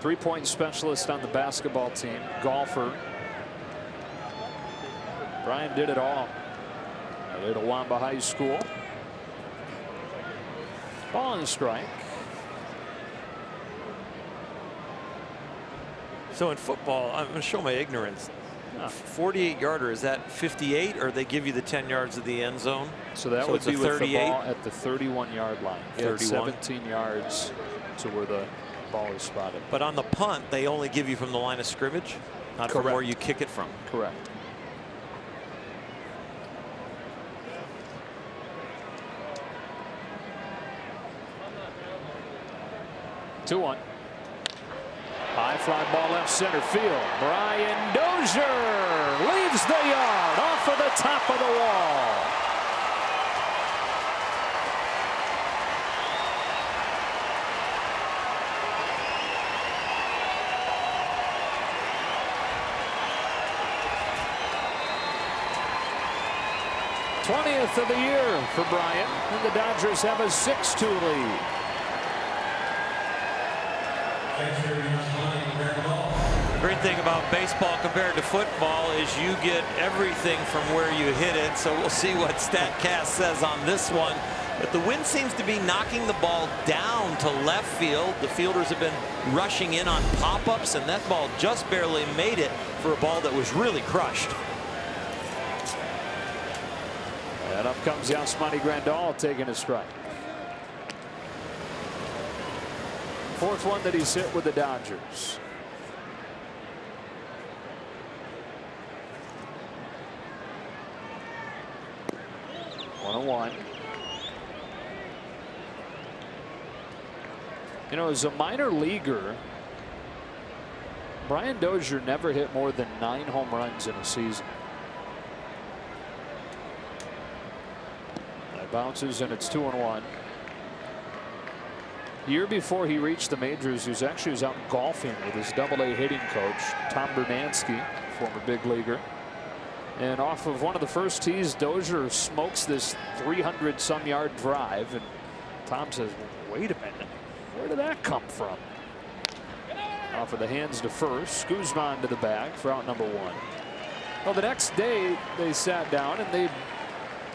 3-point specialist on the basketball team, golfer. Brian did it all at Wamba High School. Ball and strike. So in football, I'm going to show my ignorance. 48-yarder, is that 58, or they give you the 10 yards of the end zone? So that would be with the ball at the 31-yard line. 17 yards to where the ball is spotted. But on the punt, they only give you from the line of scrimmage, not from where you kick it from. Correct. 2-1. High fly ball left center field. Brian Dozier leaves the yard off of the top of the wall. '20th of the year for Brian, and the Dodgers have a 6-2 lead. The great thing about baseball compared to football is you get everything from where you hit it. So we'll see what StatCast says on this one. But the wind seems to be knocking the ball down to left field. The fielders have been rushing in on pop-ups, and that ball just barely made it for a ball that was really crushed. And up comes Yasmani Grandal taking a strike. 4th one that he's hit with the Dodgers. One. You know, as a minor leaguer, Brian Dozier never hit more than 9 home runs in a season. That bounces, and it's 2-1. The year before he reached the majors, he was out golfing with his AA hitting coach, Tom Bernansky, former big leaguer. And off of one of the first tees, Dozier smokes this 300-some yard drive, and Tom says, wait a minute, where did that come from? Off of the hands to first, Guzman to the bag for out number 1. Well, the next day they sat down and they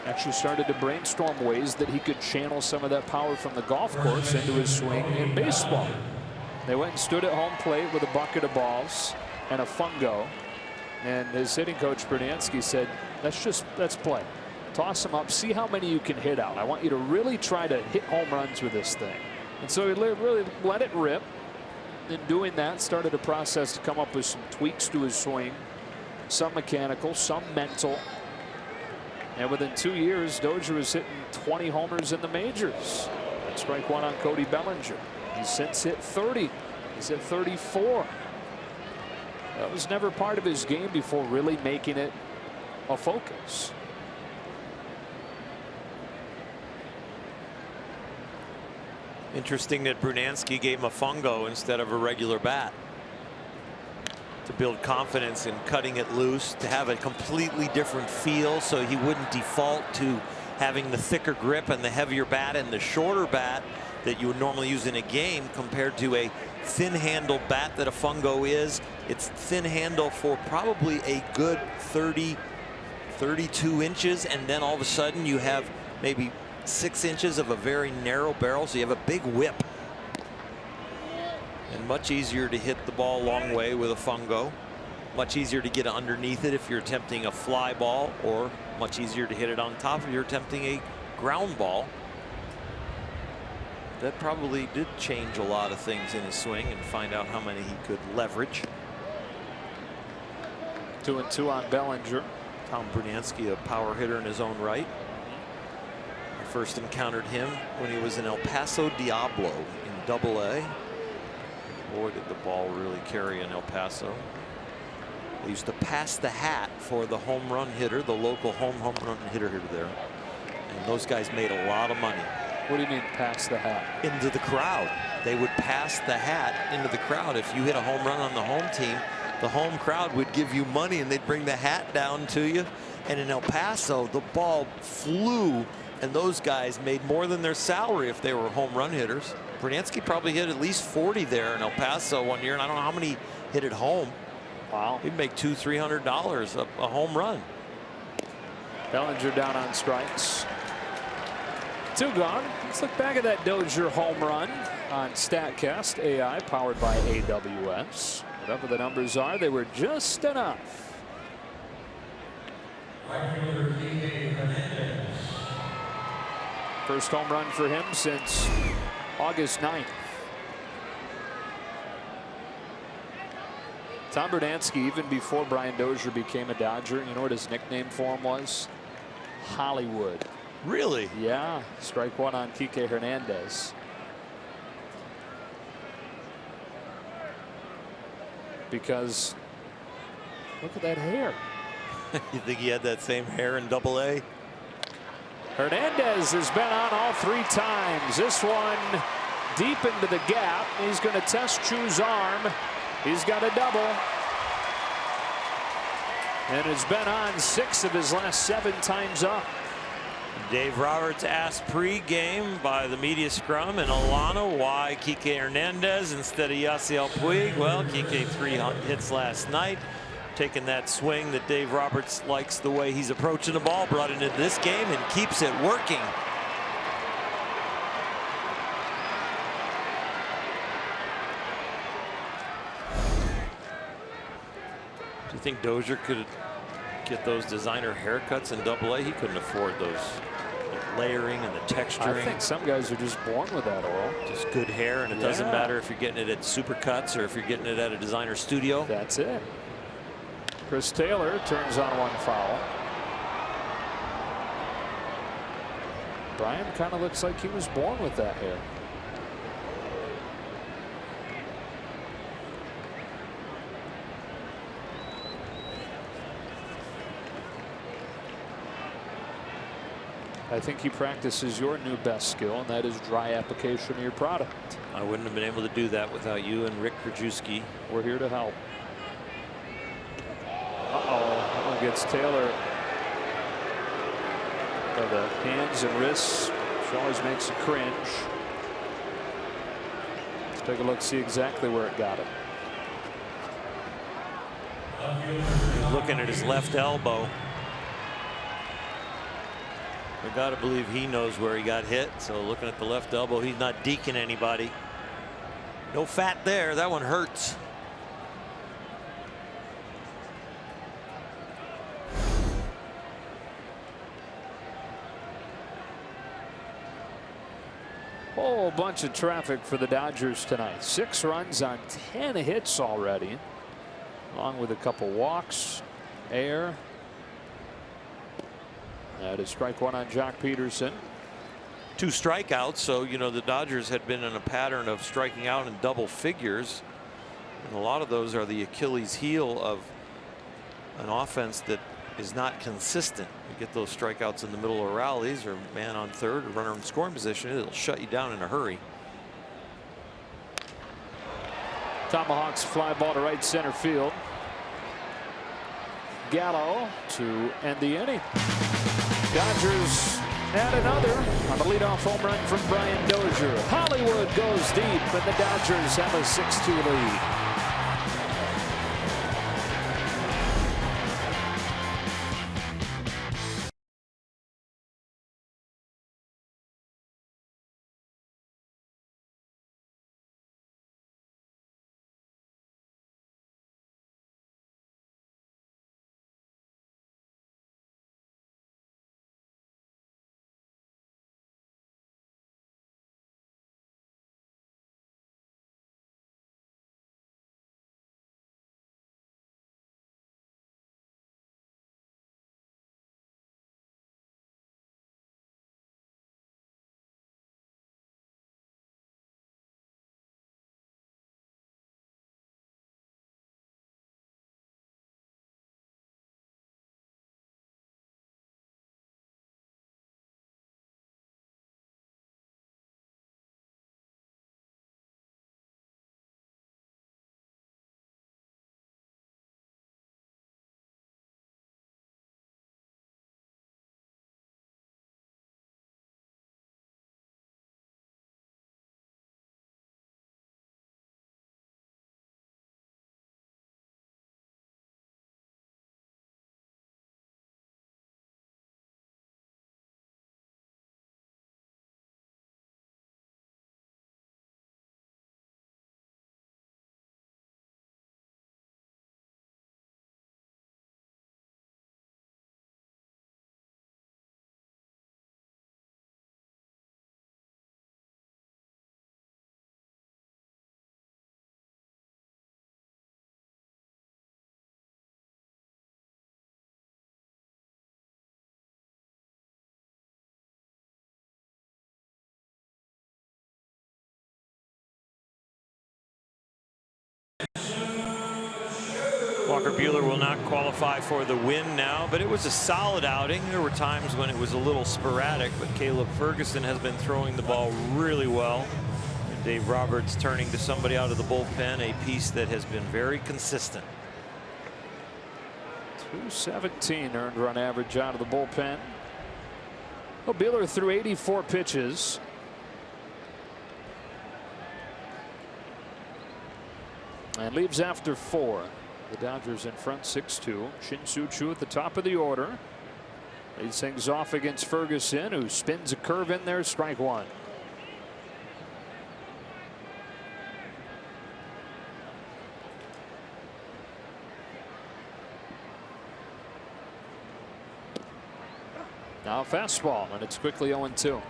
actually started to brainstorm ways that he could channel some of that power from the golf course into his swing in baseball. They went and stood at home plate with a bucket of balls and a fungo. And his hitting coach Bernansky said, let's play. Toss them up, see how many you can hit out. I want you to really try to hit home runs with this thing. And so he really let it rip. In doing that, started a process to come up with some tweaks to his swing. Some mechanical, some mental. And within 2 years, Dozier was hitting 20 homers in the majors. And strike 1 on Cody Bellinger. He's since hit 30. He's hit 34. That was never part of his game before really making it a focus. Interesting that Brunansky gave him a fungo instead of a regular bat. To build confidence in cutting it loose, to have a completely different feel so he wouldn't default to having the thicker grip and the heavier bat and the shorter bat that you would normally use in a game compared to a thin handle bat that a fungo is. It's thin handle for probably a good 30, 32 inches, and then all of a sudden you have maybe 6 inches of a very narrow barrel, so you have a big whip. And much easier to hit the ball a long way with a fungo. Much easier to get underneath it if you're attempting a fly ball, or much easier to hit it on top if you're attempting a ground ball. That probably did change a lot of things in his swing and find out how many he could leverage. 2-2 on Bellinger. Tom Brunansky, a power hitter in his own right. I first encountered him when he was in El Paso Diablo in Double-A. Boy, did the ball really carry in El Paso. They used to pass the hat for the home run hitter, the local home run hitter there. And those guys made a lot of money. What do you mean pass the hat? Into the crowd. They would pass the hat into the crowd. If you hit a home run on the home team, the home crowd would give you money and they'd bring the hat down to you. And in El Paso, the ball flew, and those guys made more than their salary if they were home run hitters. Brunansky probably hit at least 40 there in El Paso one year, and I don't know how many hit at home. Wow. He'd make $200-300 a home run. Bellinger down on strikes. 2 gone. Let's look back at that Dozier home run on StatCast AI powered by AWS. Whatever the numbers are, they were just enough. First home run for him since August 9th. Tom Brunansky, even before Brian Dozier became a Dodger, you know what his nickname for him was? Hollywood. Really? Yeah. Strike one on Kike Hernandez. Because look at that hair. You think he had that same hair in Double-A? Hernandez has been on all 3 times. This one deep into the gap. He's going to test Chu's arm. He's got a double. And has been on 6 of his last 7 times up. Dave Roberts asked pre-game by the media scrum in Alana why Kike Hernandez instead of Yasiel Puig. Well, Kike 3 hits last night. Taking that swing that Dave Roberts likes the way he's approaching the ball, brought it into this game and keeps it working. Do you think Dozier could get those designer haircuts in Double-A? He couldn't afford those. The layering and the texturing. I think some guys are just born with that, Oral. Just good hair, and it doesn't matter if you're getting it at Supercuts or if you're getting it at a designer studio. That's it. Chris Taylor turns on 1 foul. Brian kind of looks like he was born with that hair. I think he practices your new best skill, and that is dry application of your product. I wouldn't have been able to do that without you and Rick Krajewski. We're here to help. That one gets Taylor by the hands and wrists, which always makes a cringe. Let's take a look, see exactly where it got him. He's looking at his left elbow. I gotta believe he knows where he got hit. So looking at the left elbow, he's not deking anybody. No fat there. That one hurts. Whole bunch of traffic for the Dodgers tonight. 6 runs on 10 hits already, along with a couple walks, air. That is strike 1 on Jock Peterson. 2 strikeouts. So, you know, the Dodgers had been in a pattern of striking out in double figures. And a lot of those are the Achilles heel of an offense that is not consistent. You get those strikeouts in the middle of rallies, or man on third, or runner in scoring position, it'll shut you down in a hurry. Tomahawks fly ball to right center field. Gallo to end the inning. Dodgers add another on the leadoff home run from Brian Dozier. Hollywood goes deep, and the Dodgers have a 6-2 lead. Buehler will not qualify for the win now, but it was a solid outing. There were times when it was a little sporadic, but Caleb Ferguson has been throwing the ball really well. And Dave Roberts turning to somebody out of the bullpen, a piece that has been very consistent. 217 earned run average out of the bullpen. Well, Buehler threw 84 pitches. And leaves after 4. The Dodgers in front 6-2. Shin-Soo Choo at the top of the order. Leads things off against Ferguson, who spins a curve in there. Strike 1. Now a fastball, and it's quickly 0-2.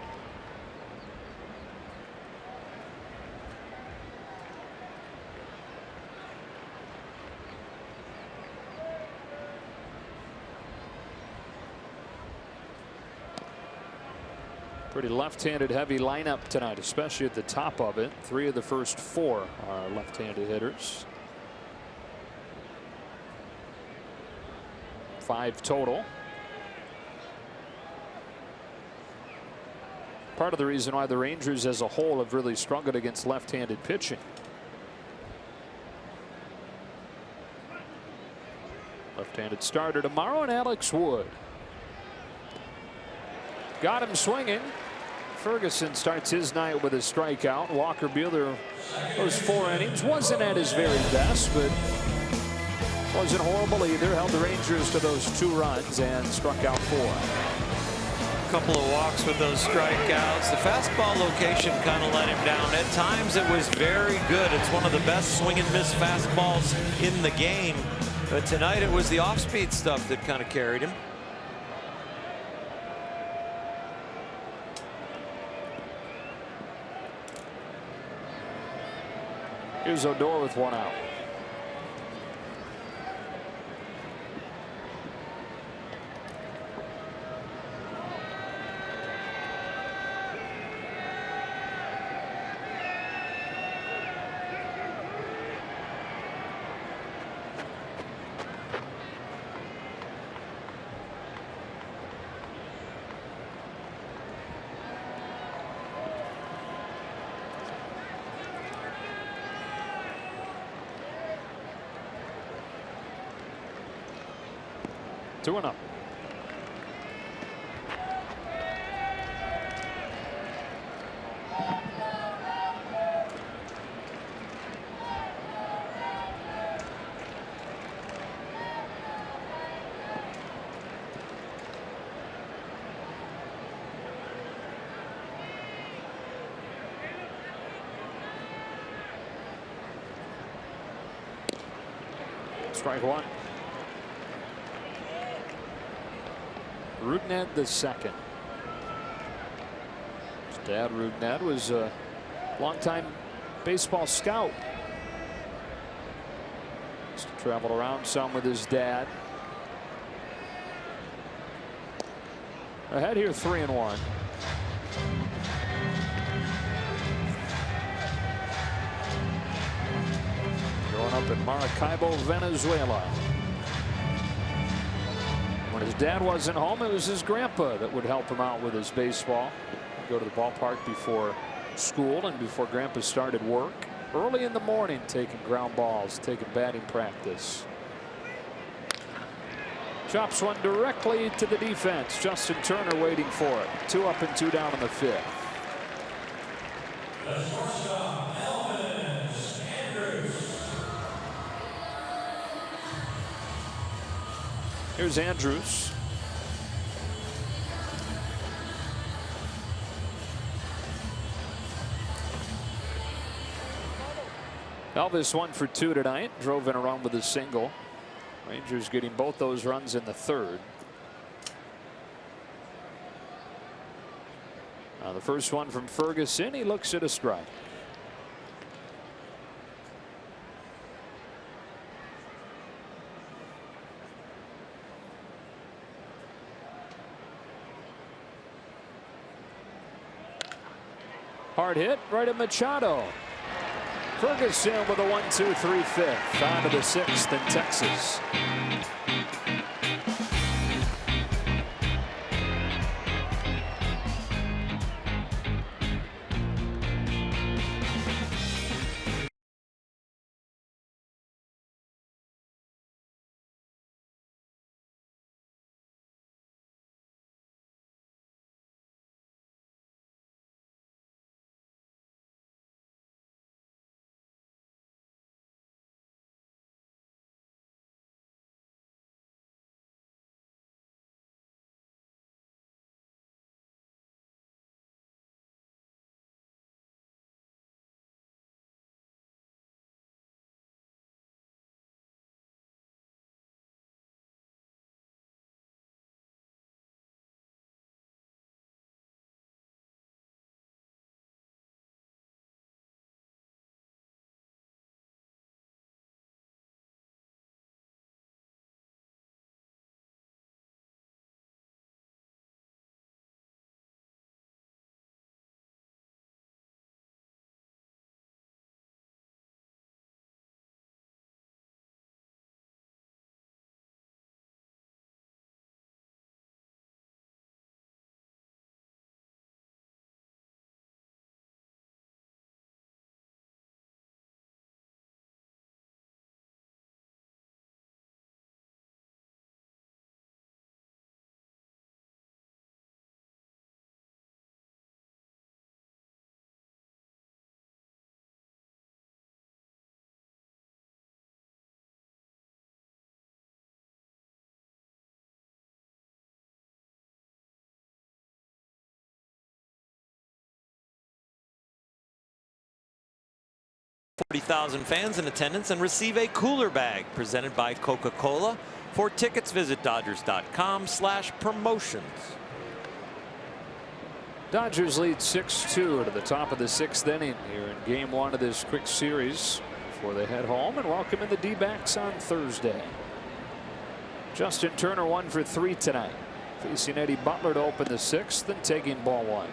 Pretty left-handed heavy lineup tonight, especially at the top of it. 3 of the first 4 are left-handed hitters. 5 total. Part of the reason why the Rangers as a whole have really struggled against left-handed pitching. Left-handed starter tomorrow, and Alex Wood. Got him swinging. Ferguson starts his night with a strikeout. Walker Buehler, those 4 innings, wasn't at his very best, but wasn't horrible either. Held the Rangers to those 2 runs and struck out 4. Couple of walks with those strikeouts. The fastball location kind of let him down. At times it was very good. It's one of the best swing and miss fastballs in the game. But tonight it was the off-speed stuff that kind of carried him. Here's Odor with 1 out. Two and up. Strike 1. Rudnad the second. His dad, Rudnad, was a longtime baseball scout. Just traveled around some with his dad. Ahead here, 3-1. Growing up in Maracaibo, Venezuela. When his dad wasn't home, it was his grandpa that would help him out with his baseball. He'd go to the ballpark before school and before grandpa started work. Early in the morning, taking ground balls, taking batting practice. Chops one directly to the defense. Justin Turner waiting for it. 2 up and 2 down in the 5th. Here's Andrews. Elvis 1 for 2 tonight. Drove in a run with a single. Rangers getting both those runs in the 3rd. Now the first one from Ferguson. He looks at a strike. Hard hit right at Machado. Ferguson with a 1-2-3 fifth. On to the sixth in Texas. $40,000 fans in attendance and receive a cooler bag presented by Coca-Cola. For tickets, visit Dodgers.com/promotions. Dodgers lead 6-2 to the top of the sixth inning here in game one of this quick series before they head home and welcome in the D-backs on Thursday. Justin Turner 1 for 3 tonight, facing Eddie Butler to open the sixth and taking ball one.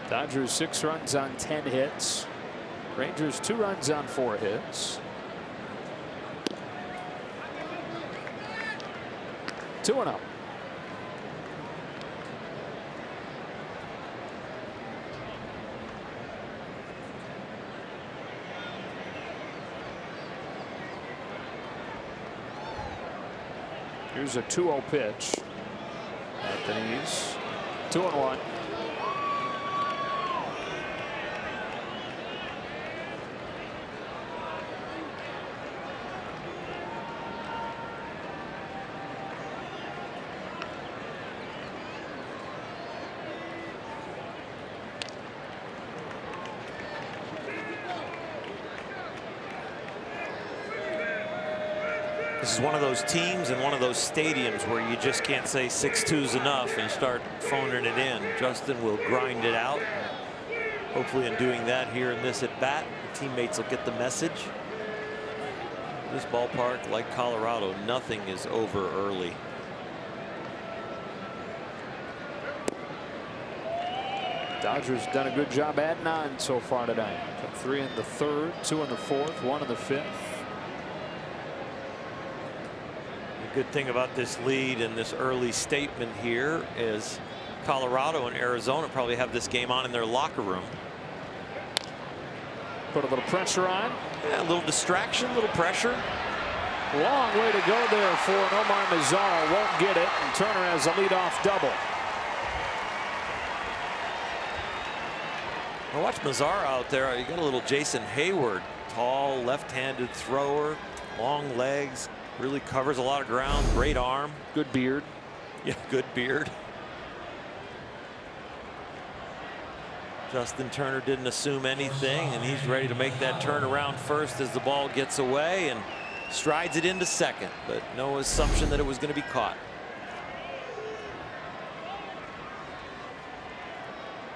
Dodgers 6 runs on 10 hits. Rangers 2 runs on 4 hits. 2-0. Here's a 2-0 pitch. Anthony's 2-1. This is one of those teams and one of those stadiums where you just can't say 6-2's enough and start phoning it in. Justin will grind it out. Hopefully in doing that here in this at bat, the teammates will get the message. This ballpark, like Colorado, nothing is over early. Dodgers done a good job adding on so far tonight. 3 in the third, 2 in the fourth, 1 in the fifth. Good thing about this lead and this early statement here is Colorado and Arizona probably have this game on in their locker room. Put a little pressure on. Yeah, a little distraction, a little pressure. Long way to go there for Omar Mazara. Won't get it, and Turner has a leadoff double. Well, watch Mazara out there. You got a little Jason Hayward, tall left-handed thrower, long legs. Really covers a lot of ground. Great arm. Good beard. Yeah, good beard. Justin Turner didn't assume anything, and he's ready to make that turnaround first as the ball gets away and strides it into second, but no assumption that it was going to be caught.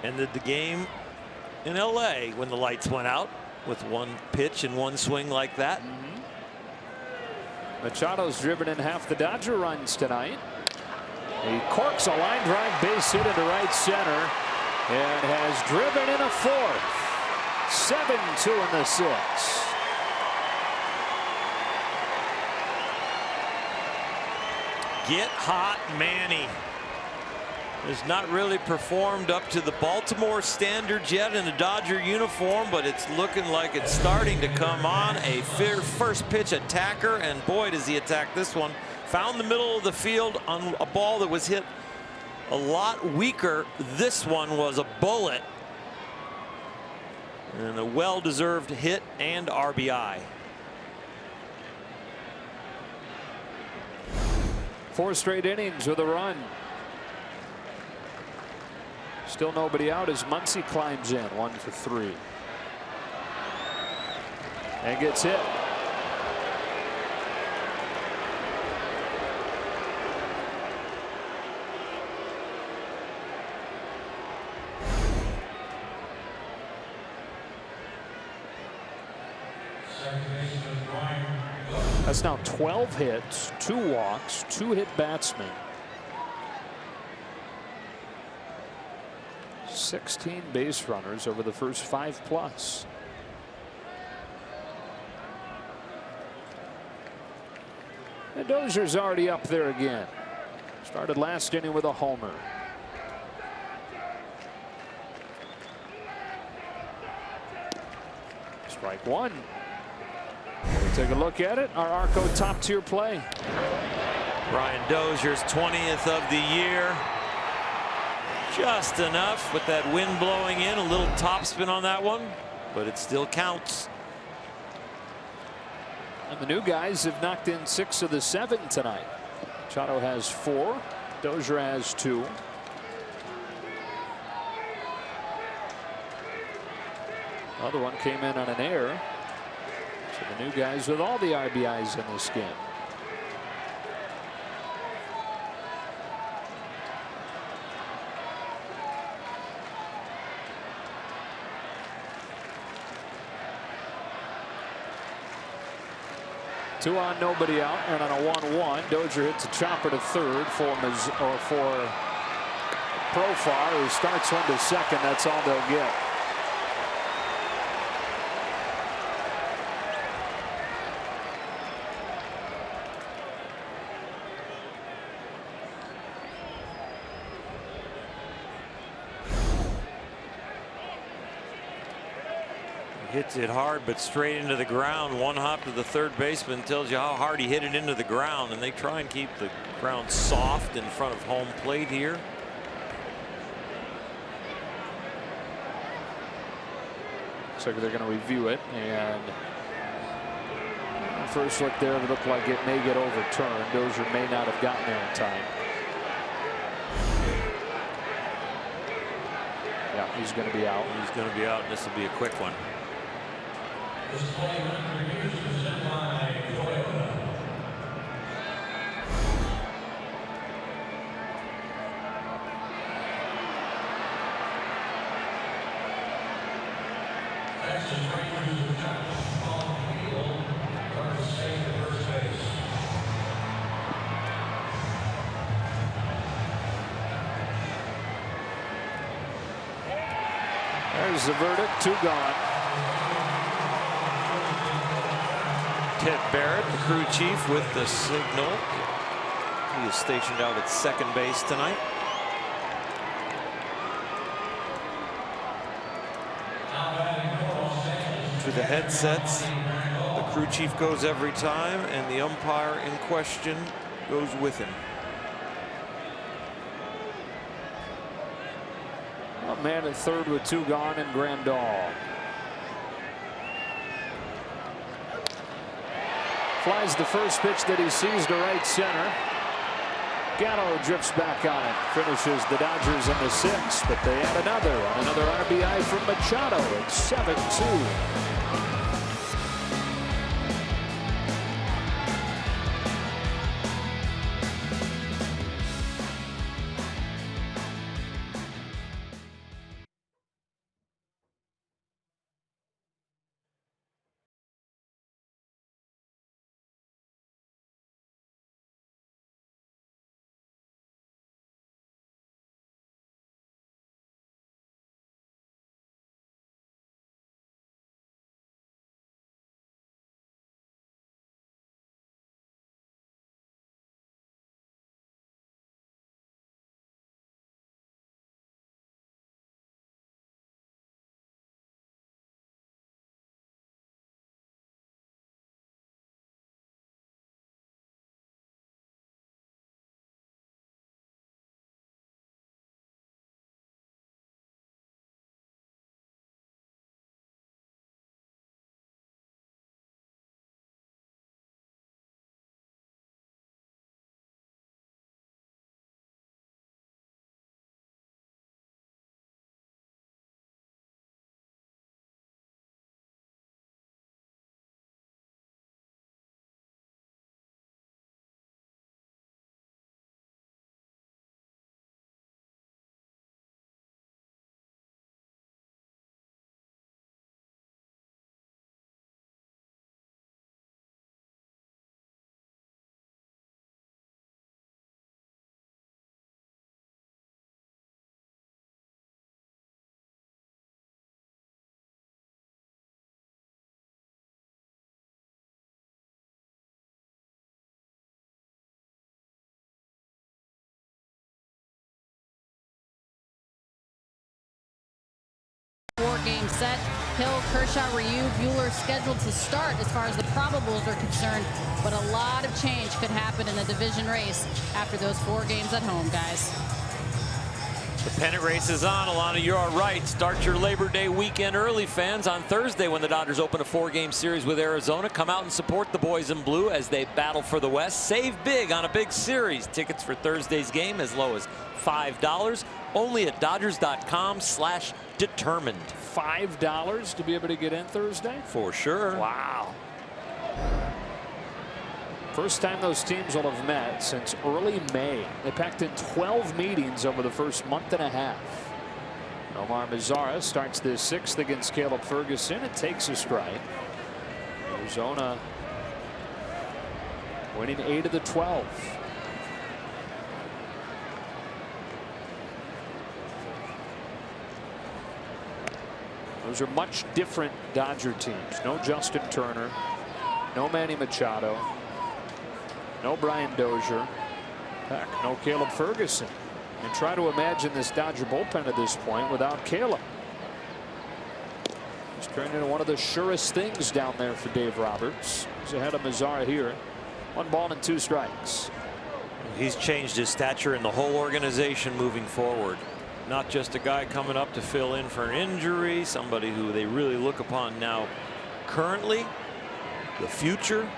Ended the game in LA when the lights went out with one pitch and one swing like that. Machado's driven in half the Dodger runs tonight. He corks a line drive base hit into right center and has driven in a fourth. 7-2 in the sixth. Get hot, Manny. Has not really performed up to the Baltimore standards yet in a Dodger uniform, but it's looking like it's starting to come on. A first pitch attacker, and boy, does he attack this one. Found the middle of the field on a ball that was hit a lot weaker. This one was a bullet. And a well-deserved hit and RBI. 4 straight innings with a run. Still nobody out as Muncy climbs in 1 for 3 and gets hit. That's now 12 hits, 2 walks, 2 hit batsmen. 16 base runners over the first 5+. And Dozier's already up there again. Started last inning with a homer. Strike 1. We'll take a look at it. Our Arco top tier play. Brian Dozier's 20th of the year. Just enough with that wind blowing in. A little topspin on that one, but it still counts. And the new guys have knocked in 6 of the 7 tonight. Machado has 4. Dozier has 2. Other one came in on an error. So the new guys with all the RBIs in this game. Two on, nobody out, and on a 1-1, Dozier hits a chopper to third for Profar, who starts one to second. That's all they'll get. Hits it hard, but straight into the ground. One hop to the third baseman tells you how hard he hit it into the ground, and they try and keep the ground soft in front of home plate here. Looks like they're going to review it, and first look there, it looked like it may get overturned. Dozier may not have gotten there in time. Yeah, he's going to be out. He's going to be out, and this will be a quick one. There's the verdict. 2 gone. Ted Barrett, the crew chief, with the signal. He is stationed out at second base tonight. To the headsets, the crew chief goes every time, and the umpire in question goes with him. A man at third with 2 gone, and Grandal flies the first pitch that he sees to right center. Gallo drifts back on it. Finishes the Dodgers in the 6th, but they add another RBI from Machado. It's 7-2. set. Hill, Kershaw, Ryu, Buehler scheduled to start as far as the probables are concerned. But a lot of change could happen in the division race after those 4 games at home, guys. The pennant race is on. Alana, you're all right. Start your Labor Day weekend early, fans. On Thursday, when the Dodgers open a 4-game series with Arizona, come out and support the boys in blue as they battle for the West. Save big on a big series. Tickets for Thursday's game as low as $5. Only at Dodgers.com/determined. $5 to be able to get in Thursday? For sure. Wow. First time those teams will have met since early May. They packed in 12 meetings over the first month and a half. Omar Mazara starts the 6th against Caleb Ferguson and takes a strike. Arizona winning 8 of the 12. Those are much different Dodger teams. No Justin Turner, no Manny Machado, no Brian Dozier, heck, no Caleb Ferguson. And try to imagine this Dodger bullpen at this point without Caleb. He's turned into one of the surest things down there for Dave Roberts. He's ahead of Mazara here. 1 ball and 2 strikes. He's changed his stature in the whole organization moving forward. Not just a guy coming up to fill in for an injury, somebody who they really look upon now currently, the future.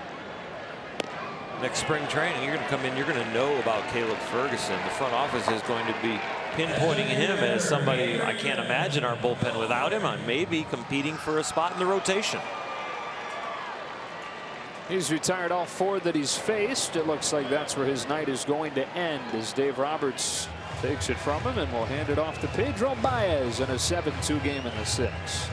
Next spring training, you're going to come in, you're going to know about Caleb Ferguson. The front office is going to be pinpointing him as somebody I can't imagine our bullpen without him. On maybe competing for a spot in the rotation. He's retired all 4 that he's faced. It looks like that's where his night is going to end as Dave Roberts takes it from him and will hand it off to Pedro Baez in a 7-2 game in the 6th.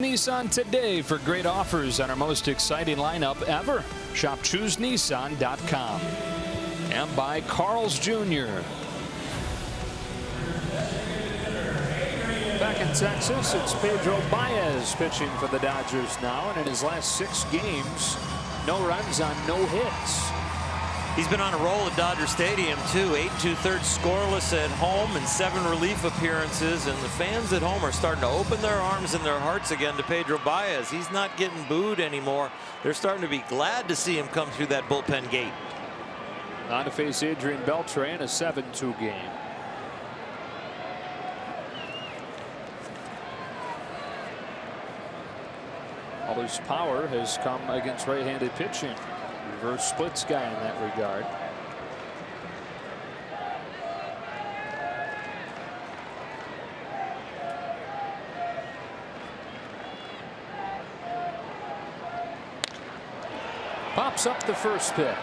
Nissan today for great offers on our most exciting lineup ever. Shop ChooseNissan.com. And by Carl's Jr. Back in Texas, it's Pedro Baez pitching for the Dodgers now, and in his last 6 games, no runs on no hits. He's been on a roll at Dodger Stadium too. 8 2/3 scoreless at home and 7 relief appearances, and the fans at home are starting to open their arms and their hearts again to Pedro Baez. He's not getting booed anymore. They're starting to be glad to see him come through that bullpen gate. On to face Adrian Beltre in a 7-2 game. All his power has come against right-handed pitching. Reverse splits guy in that regard. Pops up the first pitch.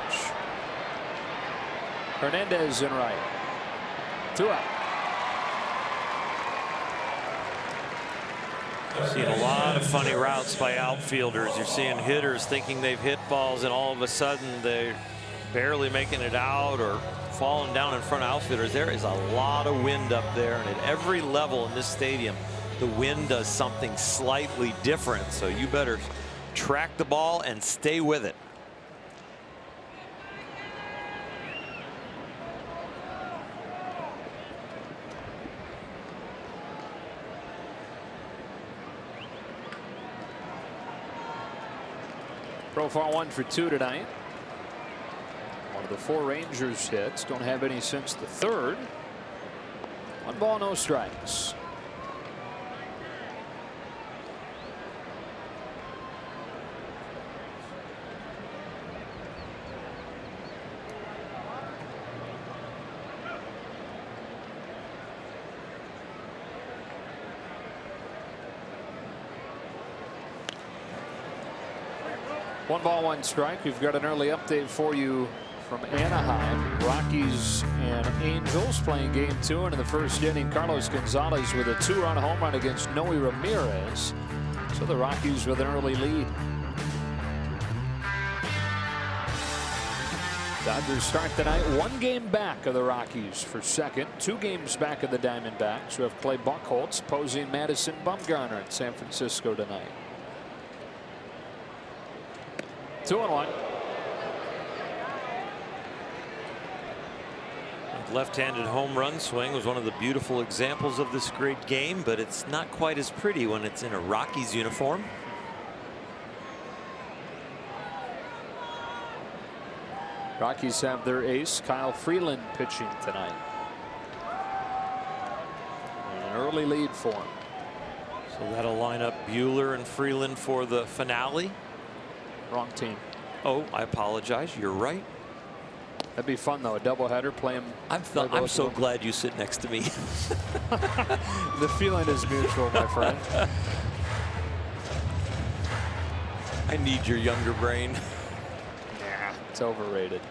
Hernandez in right. 2 out. Seeing a lot of funny routes by outfielders. You're seeing hitters thinking they've hit balls, and all of a sudden they're barely making it out or falling down in front of outfielders. There is a lot of wind up there, and at every level in this stadium, the wind does something slightly different. So you better track the ball and stay with it. Profile 1 for 2 tonight. One of the 4 Rangers hits. Don't have any since the 3rd. 1 ball, no strikes. One ball, 1 strike. We've got an early update for you from Anaheim. Rockies and Angels playing game 2, and in the first inning, Carlos Gonzalez with a 2-run home run against Noe Ramirez. So the Rockies with an early lead. Dodgers start tonight 1 game back of the Rockies for 2nd, 2 games back of the Diamondbacks, who have Clay Buchholz posing Madison Bumgarner in San Francisco tonight. 2-1. Left-handed home run swing was one of the beautiful examples of this great game, but it's not quite as pretty when it's in a Rockies uniform. Rockies have their ace Kyle Freeland pitching tonight. And an early lead for him. So that'll line up Buehler and Freeland for the finale. Wrong team. Oh, I apologize. You're right. That'd be fun though, a doubleheader. Play them. I'm so glad you sit next to me. The feeling is mutual, my friend. I need your younger brain. Yeah, it's overrated.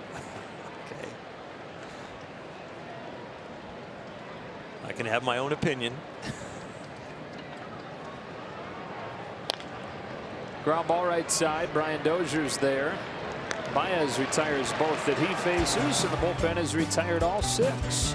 Okay. I can have my own opinion. Ground ball right side. Brian Dozier's there. Baez retires both that he faces, and the bullpen has retired all 6.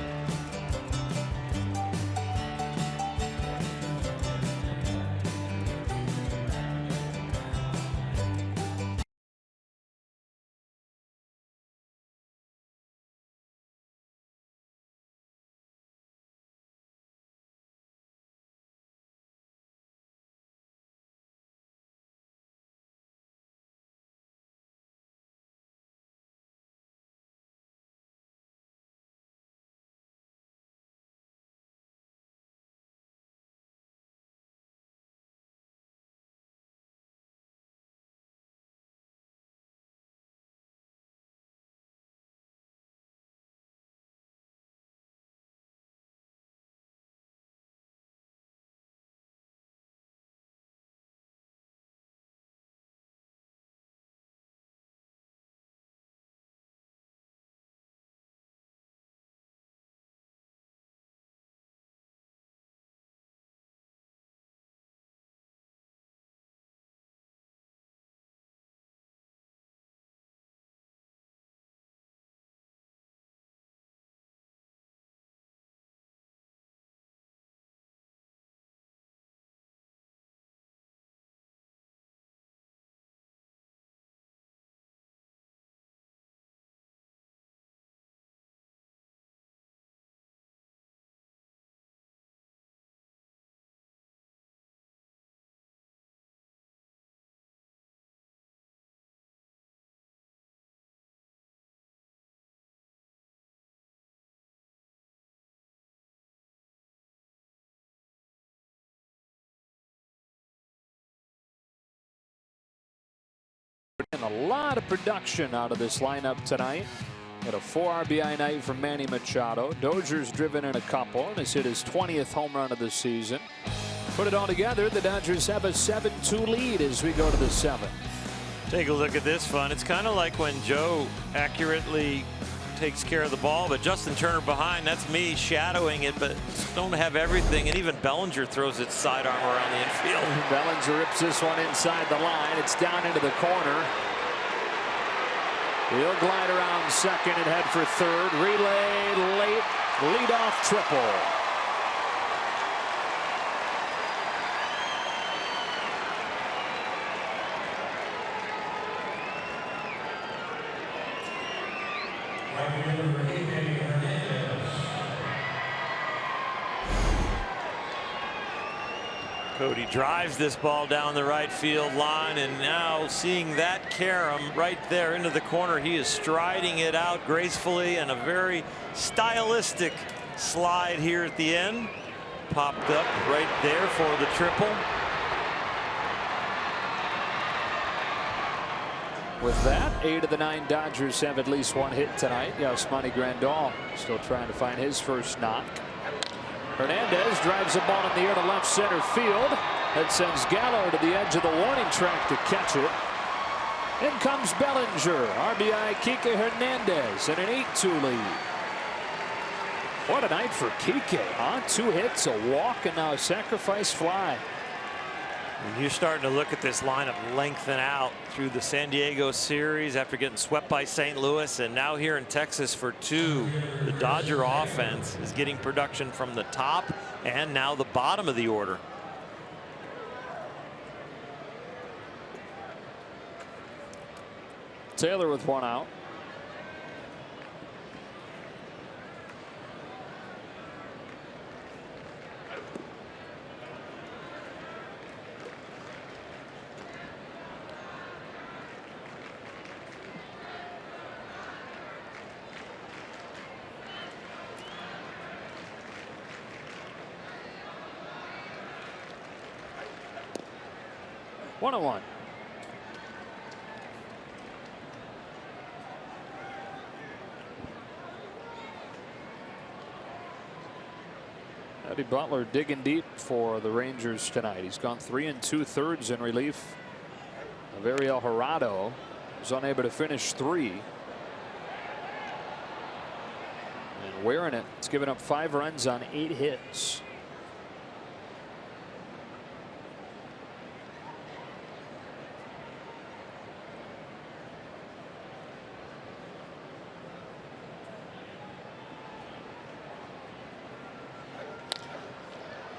And a lot of production out of this lineup tonight. Had a 4 RBI night from Manny Machado. Dozier's driven in a couple and has hit his 20th home run of the season. Put it all together, the Dodgers have a 7-2 lead as we go to the 7th. Take a look at this fun. It's kind of like when Joe accurately takes care of the ball, but Justin Turner behind, that's me shadowing it, but don't have everything, and even Bellinger throws its sidearm around the infield. Bellinger rips this one inside the line. It's down into the corner. He'll glide around second and head for third. Relay late, leadoff triple. Cody drives this ball down the right field line, and now seeing that carom right there into the corner, he is striding it out gracefully, and a very stylistic slide here at the end. Popped up right there for the triple. With that, 8 of the 9 Dodgers have at least one hit tonight. Yasmani Grandal still trying to find his first knock. Hernandez drives the ball in the air to left center field. That sends Gallo to the edge of the warning track to catch it. In comes Bellinger. RBI Kike Hernandez and an 8-2 lead. What a night for Kike, huh? 2 hits, a walk, and now a sacrifice fly. And you're starting to look at this lineup lengthen out through the San Diego series after getting swept by St. Louis, and now here in Texas for 2. The Dodger offense is getting production from the top and now the bottom of the order. Taylor with 1 out. One on one. Eddie Butler digging deep for the Rangers tonight. He's gone 3 2/3 in relief of Ariel Jurado, was unable to finish 3. And wearing it, it's given up 5 runs on 8 hits.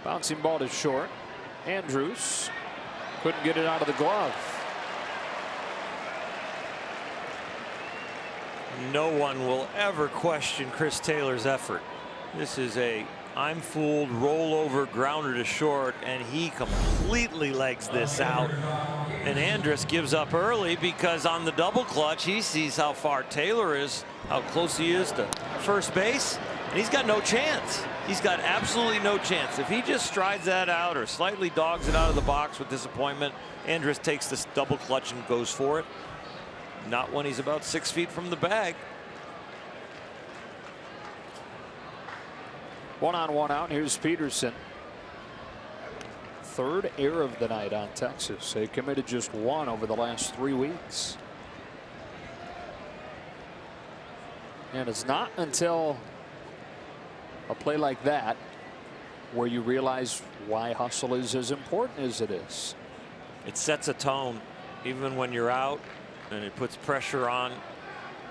Bouncing ball to short. Andrews couldn't get it out of the glove. No one will ever question Chris Taylor's effort. This is a I'm fooled rollover grounder to short, and he completely legs this out. And Andrus gives up early because on the double clutch he sees how far Taylor is, how close he is to first base, and he's got no chance. He's got absolutely no chance. If he just strides that out or slightly dogs it out of the box with disappointment, Andrus takes this double clutch and goes for it. Not when he's about 6 feet from the bag. 1 on 1 out. Here's Peterson. 3rd error of the night on Texas. They committed just 1 over the last 3 weeks. And it's not until a play like that where you realize why hustle is as important as it is. It sets a tone even when you're out, and it puts pressure on.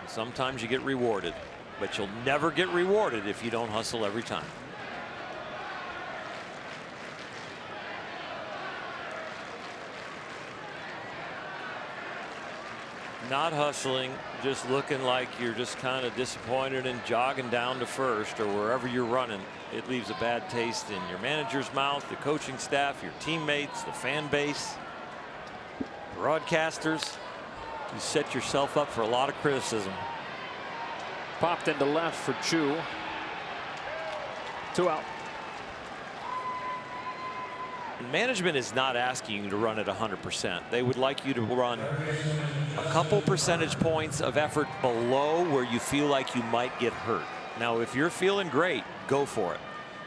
Sometimes you get rewarded, but you'll never get rewarded if you don't hustle every time. Not hustling, just looking like you're just kind of disappointed and jogging down to first or wherever you're running. It leaves a bad taste in your manager's mouth, the coaching staff, your teammates, the fan base, broadcasters. You set yourself up for a lot of criticism. Popped into left for Chu. 2 out. Management is not asking you to run at 100%. They would like you to run a couple percentage points of effort below where you feel like you might get hurt. Now, if you're feeling great, go for it.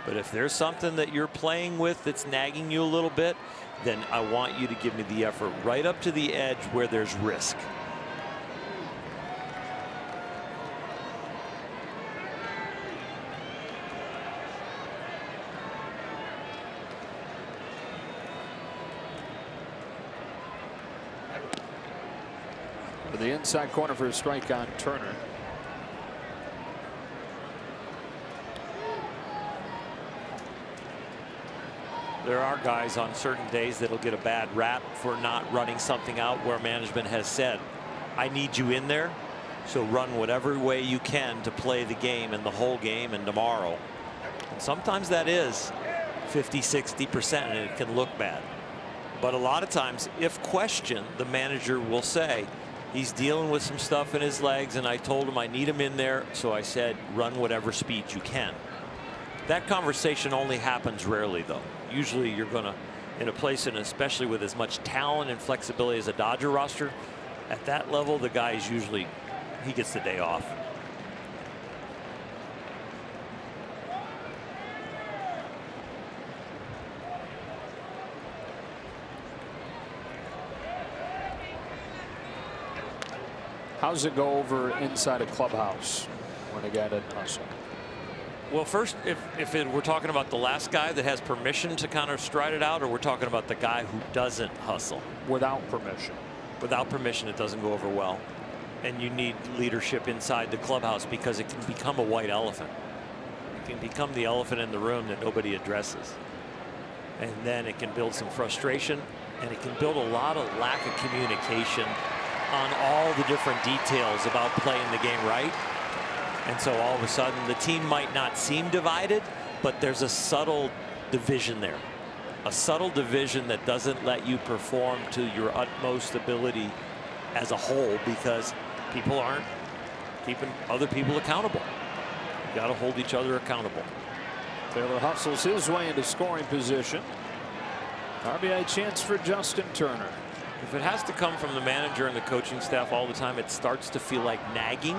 But if there's something that you're playing with that's nagging you a little bit, then I want you to give me the effort right up to the edge where there's risk. the inside corner for a strike on Turner. There are guys on certain days that'll get a bad rap for not running something out where management has said, I need you in there, so run whatever way you can to play the game and the whole game and tomorrow. And sometimes that is 50–60% and it can look bad. But a lot of times, if questioned, the manager will say he's dealing with some stuff in his legs and I told him I need him in there, so I said run whatever speed you can. That conversation only happens rarely, though. Usually you're going to, in a place, and especially with as much talent and flexibility as a Dodger roster, at that level, the guy is usually, he gets the day off. How's it go over inside a clubhouse when a guy doesn't hustle? Well, first, if we're talking about the last guy that has permission to kind of stride it out, or we're talking about the guy who doesn't hustle. Without permission. Without permission, it doesn't go over well. And you need leadership inside the clubhouse because it can become a white elephant. It can become the elephant in the room that nobody addresses. And then it can build some frustration, and it can build a lot of lack of communication on all the different details about playing the game right. And so all of a sudden the team might not seem divided, but there's a subtle division there. A subtle division that doesn't let you perform to your utmost ability as a whole because people aren't keeping other people accountable. You got to hold each other accountable. Taylor hustles his way into scoring position. RBI chance for Justin Turner. If it has to come from the manager and the coaching staff all the time, it starts to feel like nagging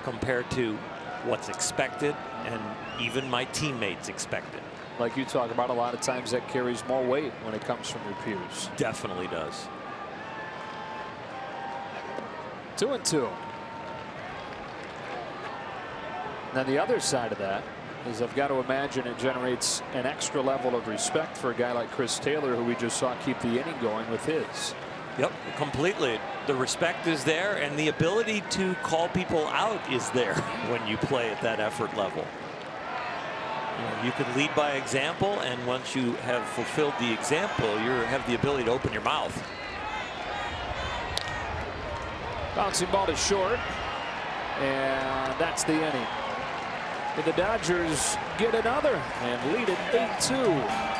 compared to what's expected and even my teammates expect it. Like you talk about, a lot of times that carries more weight when it comes from your peers. Definitely does. 2-2. Now the other side of that is I've got to imagine it generates an extra level of respect for a guy like Chris Taylor, who we just saw keep the inning going with his. Yep, completely. The respect is there, and the ability to call people out is there when you play at that effort level. You can lead by example, and once you have fulfilled the example, you have the ability to open your mouth. Bouncing ball to short, and that's the inning. And the Dodgers get another and lead it 8-2.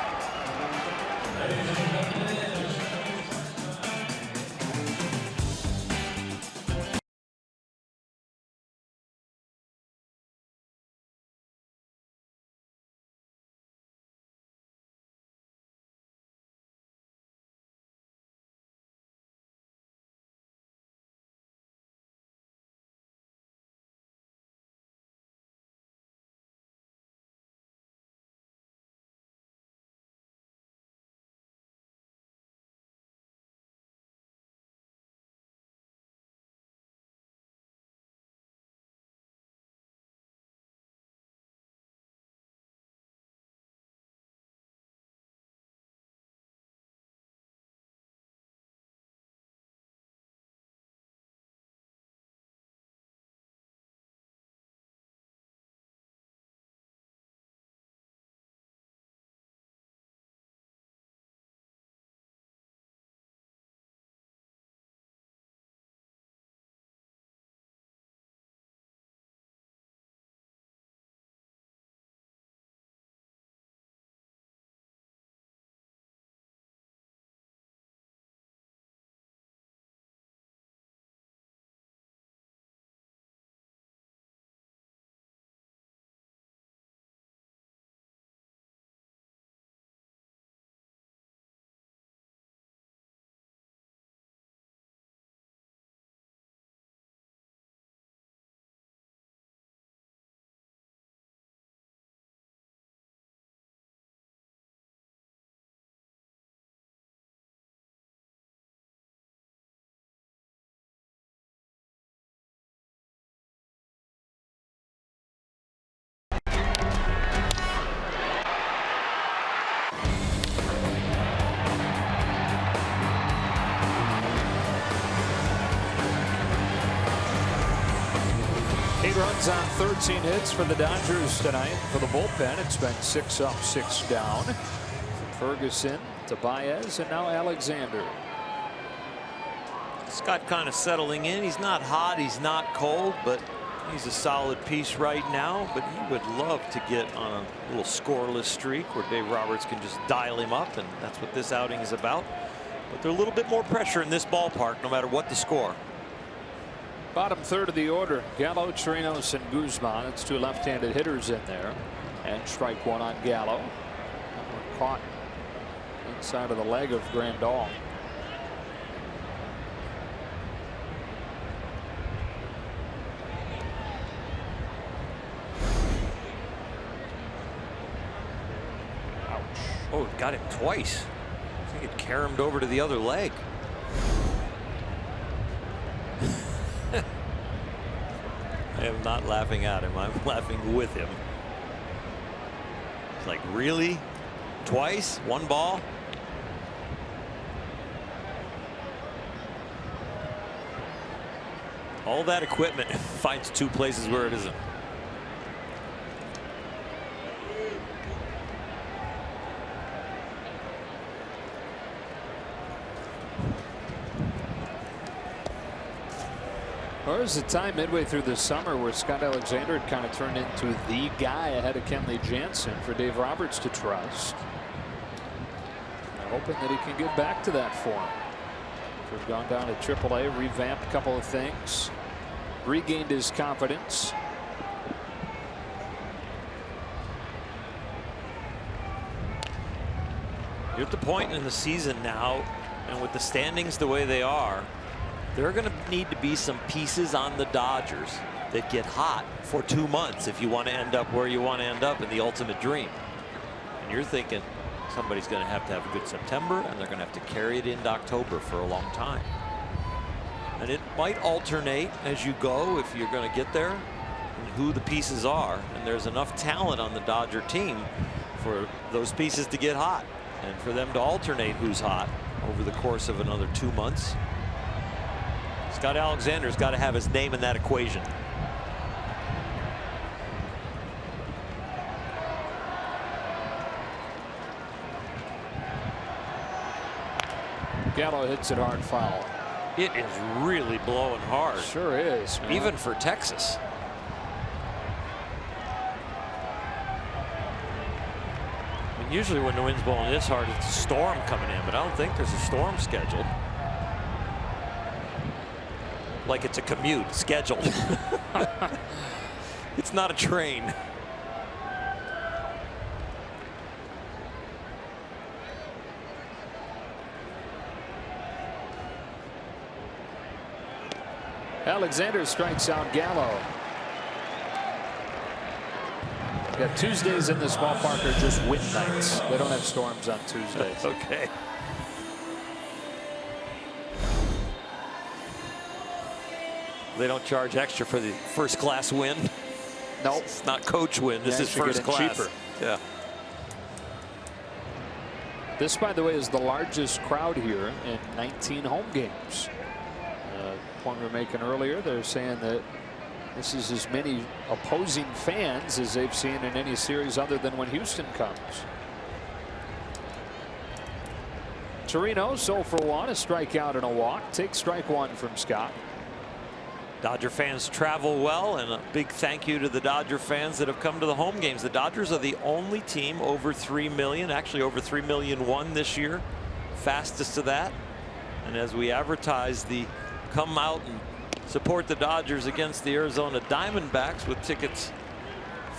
14 hits for the Dodgers tonight. For the bullpen, it's been 6 up, 6 down. From Ferguson to Baez, and now Alexander. Scott kind of settling in. He's not hot, he's not cold, but he's a solid piece right now. But he would love to get on a little scoreless streak where Dave Roberts can just dial him up, and that's what this outing is about. But there's a little bit more pressure in this ballpark, no matter what the score. Bottom third of the order, Gallo, Chirinos, and Guzman. It's 2 left-handed hitters in there. And strike 1 on Gallo. That one caught inside of the leg of Grandal. Oh, got him twice. I think it caromed over to the other leg. I am not laughing at him. I'm laughing with him. It's like, really? Twice? 1 ball? All that equipment finds 2 places where it isn't. There was a time midway through the summer where Scott Alexander had kind of turned into the guy ahead of Kenley Jansen for Dave Roberts to trust. I'm hoping that he can get back to that form. He's gone down to AAA, revamped a couple of things, regained his confidence. You're at the point in the season now, and with the standings the way they are, there are going to need to be some pieces on the Dodgers that get hot for 2 months if you want to end up where you want to end up in the ultimate dream. And you're thinking somebody's going to have a good September, and they're going to have to carry it into October for a long time. And it might alternate as you go if you're going to get there and who the pieces are. And there's enough talent on the Dodger team for those pieces to get hot and for them to alternate who's hot over the course of another 2 months. Scott Alexander's got to have his name in that equation. Gallo hits it hard foul. It is really blowing hard. Sure is, man. Even for Texas. I mean, usually when the wind's blowing this hard, it's a storm coming in, but I don't think there's a storm scheduled. Like it's a commute scheduled. It's not a train. Alexander strikes out Gallo. Yeah, Tuesdays in this ballpark are just wind nights. They don't have storms on Tuesdays. Okay. They don't charge extra for the first class win. Nope. It's not coach win. This is first class. Cheaper. Yeah. This, by the way, is the largest crowd here in 19 home games. Point we were making earlier, they're saying that this is as many opposing fans as they've seen in any series other than when Houston comes. Torino, 0 for 1, a strikeout and a walk. Take strike 1 from Scott. Dodger fans travel well, and a big thank you to the Dodger fans that have come to the home games. The Dodgers are the only team over 3 million, actually over 3.1 million this year, fastest to that. And as we advertise the come out and support the Dodgers against the Arizona Diamondbacks with tickets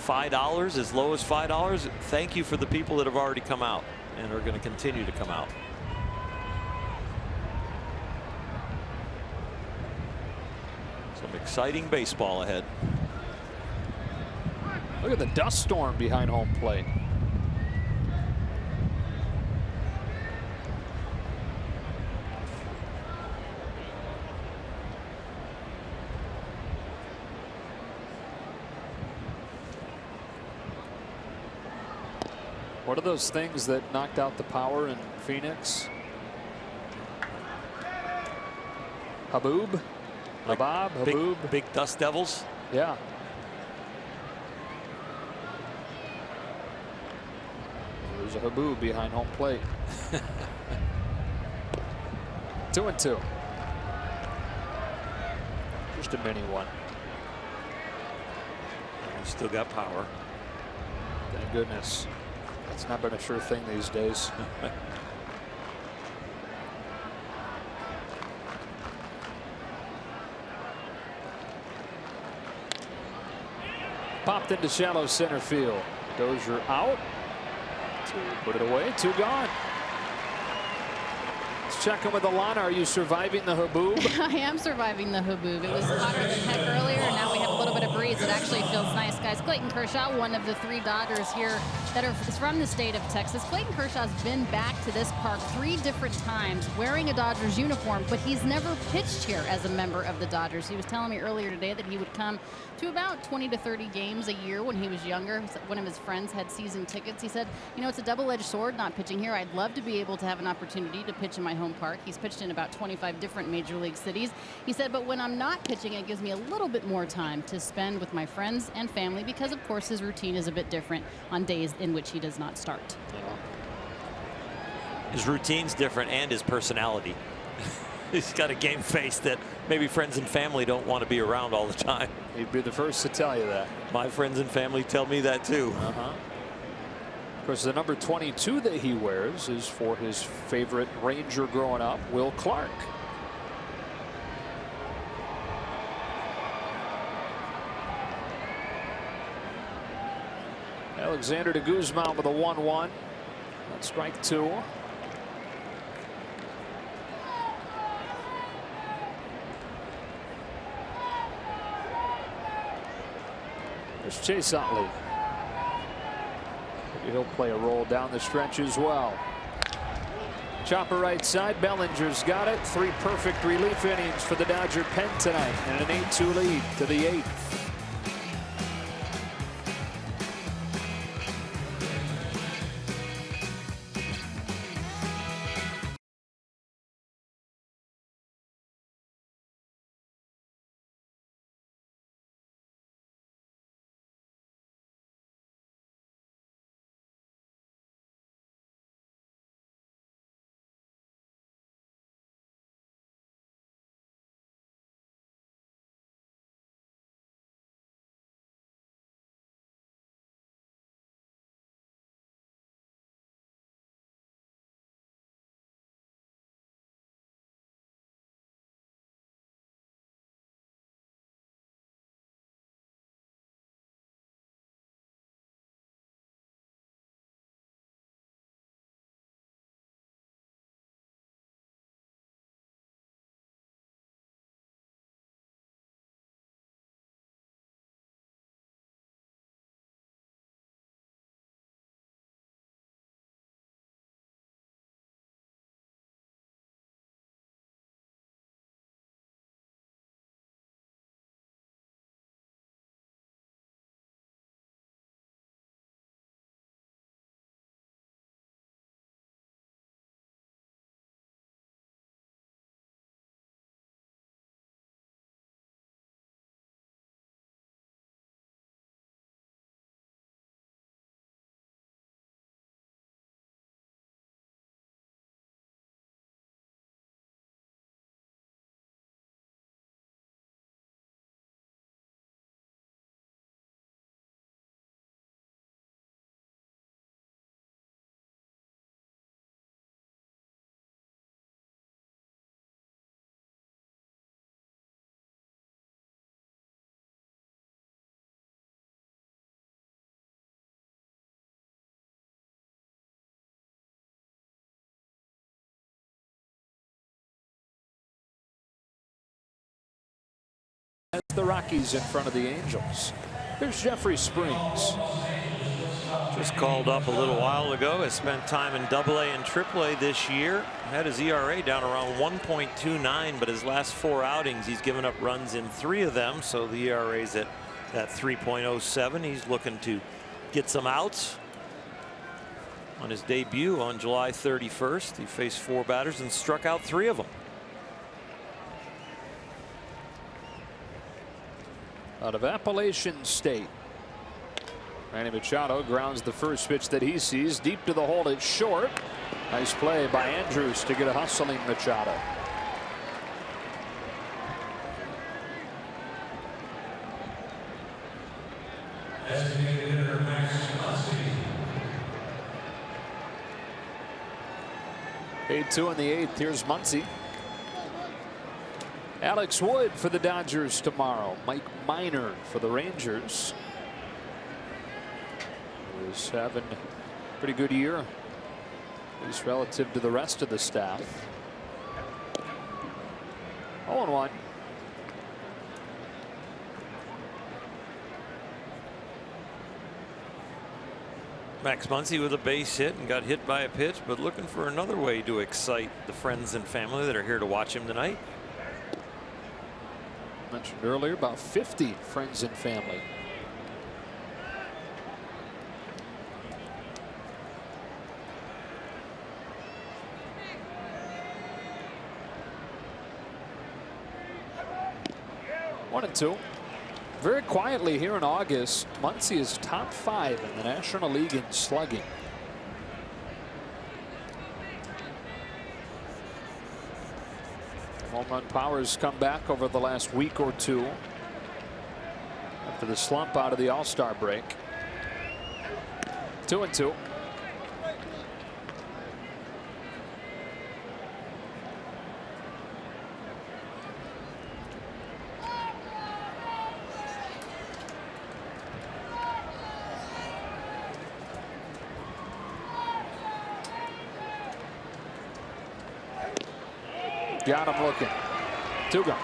$5, as low as $5, thank you for the people that have already come out and are going to continue to come out. Some exciting baseball ahead. Look at the dust storm behind home plate. What are those things that knocked out the power in Phoenix? Haboob? Like Habab? Haboob? Big dust devils. Yeah. There's a Haboob behind home plate. 2-2. Just a mini one. He's still got power. Thank goodness. That's not been a sure thing these days. Popped into shallow center field. Dozier out. Put it away. 2 gone. Let's check in with Alana. Are you surviving the Haboob? I am surviving the Haboob. It was hotter than heck earlier, and now we have a little bit of breeze. It actually feels nice, guys. Clayton Kershaw, one of the 3 Dodgers here that are from the state of Texas. Clayton Kershaw's been back to this park 3 different times wearing a Dodgers uniform, but he's never pitched here as a member of the Dodgers. He was telling me earlier today that he would come to about 20 to 30 games a year when he was younger. One of his friends had season tickets. He said, you know, it's a double-edged sword not pitching here. I'd love to be able to have an opportunity to pitch in my home park. He's pitched in about 25 different major league cities. He said, but when I'm not pitching, it gives me a little bit more time to spend with my friends and family because, of course, his routine is a bit different on days in which he does not start. His routine's different and his personality. He's got a game face that maybe friends and family don't want to be around all the time. He'd be the first to tell you that. My friends and family tell me that too. Of course, the number 22 that he wears is for his favorite Ranger growing up, Will Clark. Alexander de Guzman with a 1-1. That's strike 2. There's Chase Utley. He'll play a role down the stretch as well. Chopper right side. Bellinger's got it. 3 perfect relief innings for the Dodger pen tonight, and an 8-2 lead to the 8th. That's the Rockies in front of the Angels. Here's Jeffrey Springs. Just called up a little while ago. Has spent time in AA and AAA this year. Had his ERA down around 1.29, but his last 4 outings he's given up runs in 3 of them, so the ERA's at 3.07. He's looking to get some outs. On his debut on July 31st, he faced 4 batters and struck out 3 of them. Out of Appalachian State. Manny Machado grounds the first pitch that he sees deep to the hole. It's short. Nice play by Andrews to get a hustling Machado. Designated hitter Max Muncy. 8-2 in the 8th. Here's Muncy. Alex Wood for the Dodgers tomorrow. Mike Minor for the Rangers. Is having a pretty good year, at least relative to the rest of the staff. 0-1. Max Muncy with a base hit and got hit by a pitch, but looking for another way to excite the friends and family that are here to watch him tonight. Mentioned earlier about 50 friends and family. One and two. Very quietly here in August, Muncy is top 5 in the National League in slugging. Home run power has come back over the last week or two after the slump out of the All-Star break. 2-2. Got him looking. 2 gone.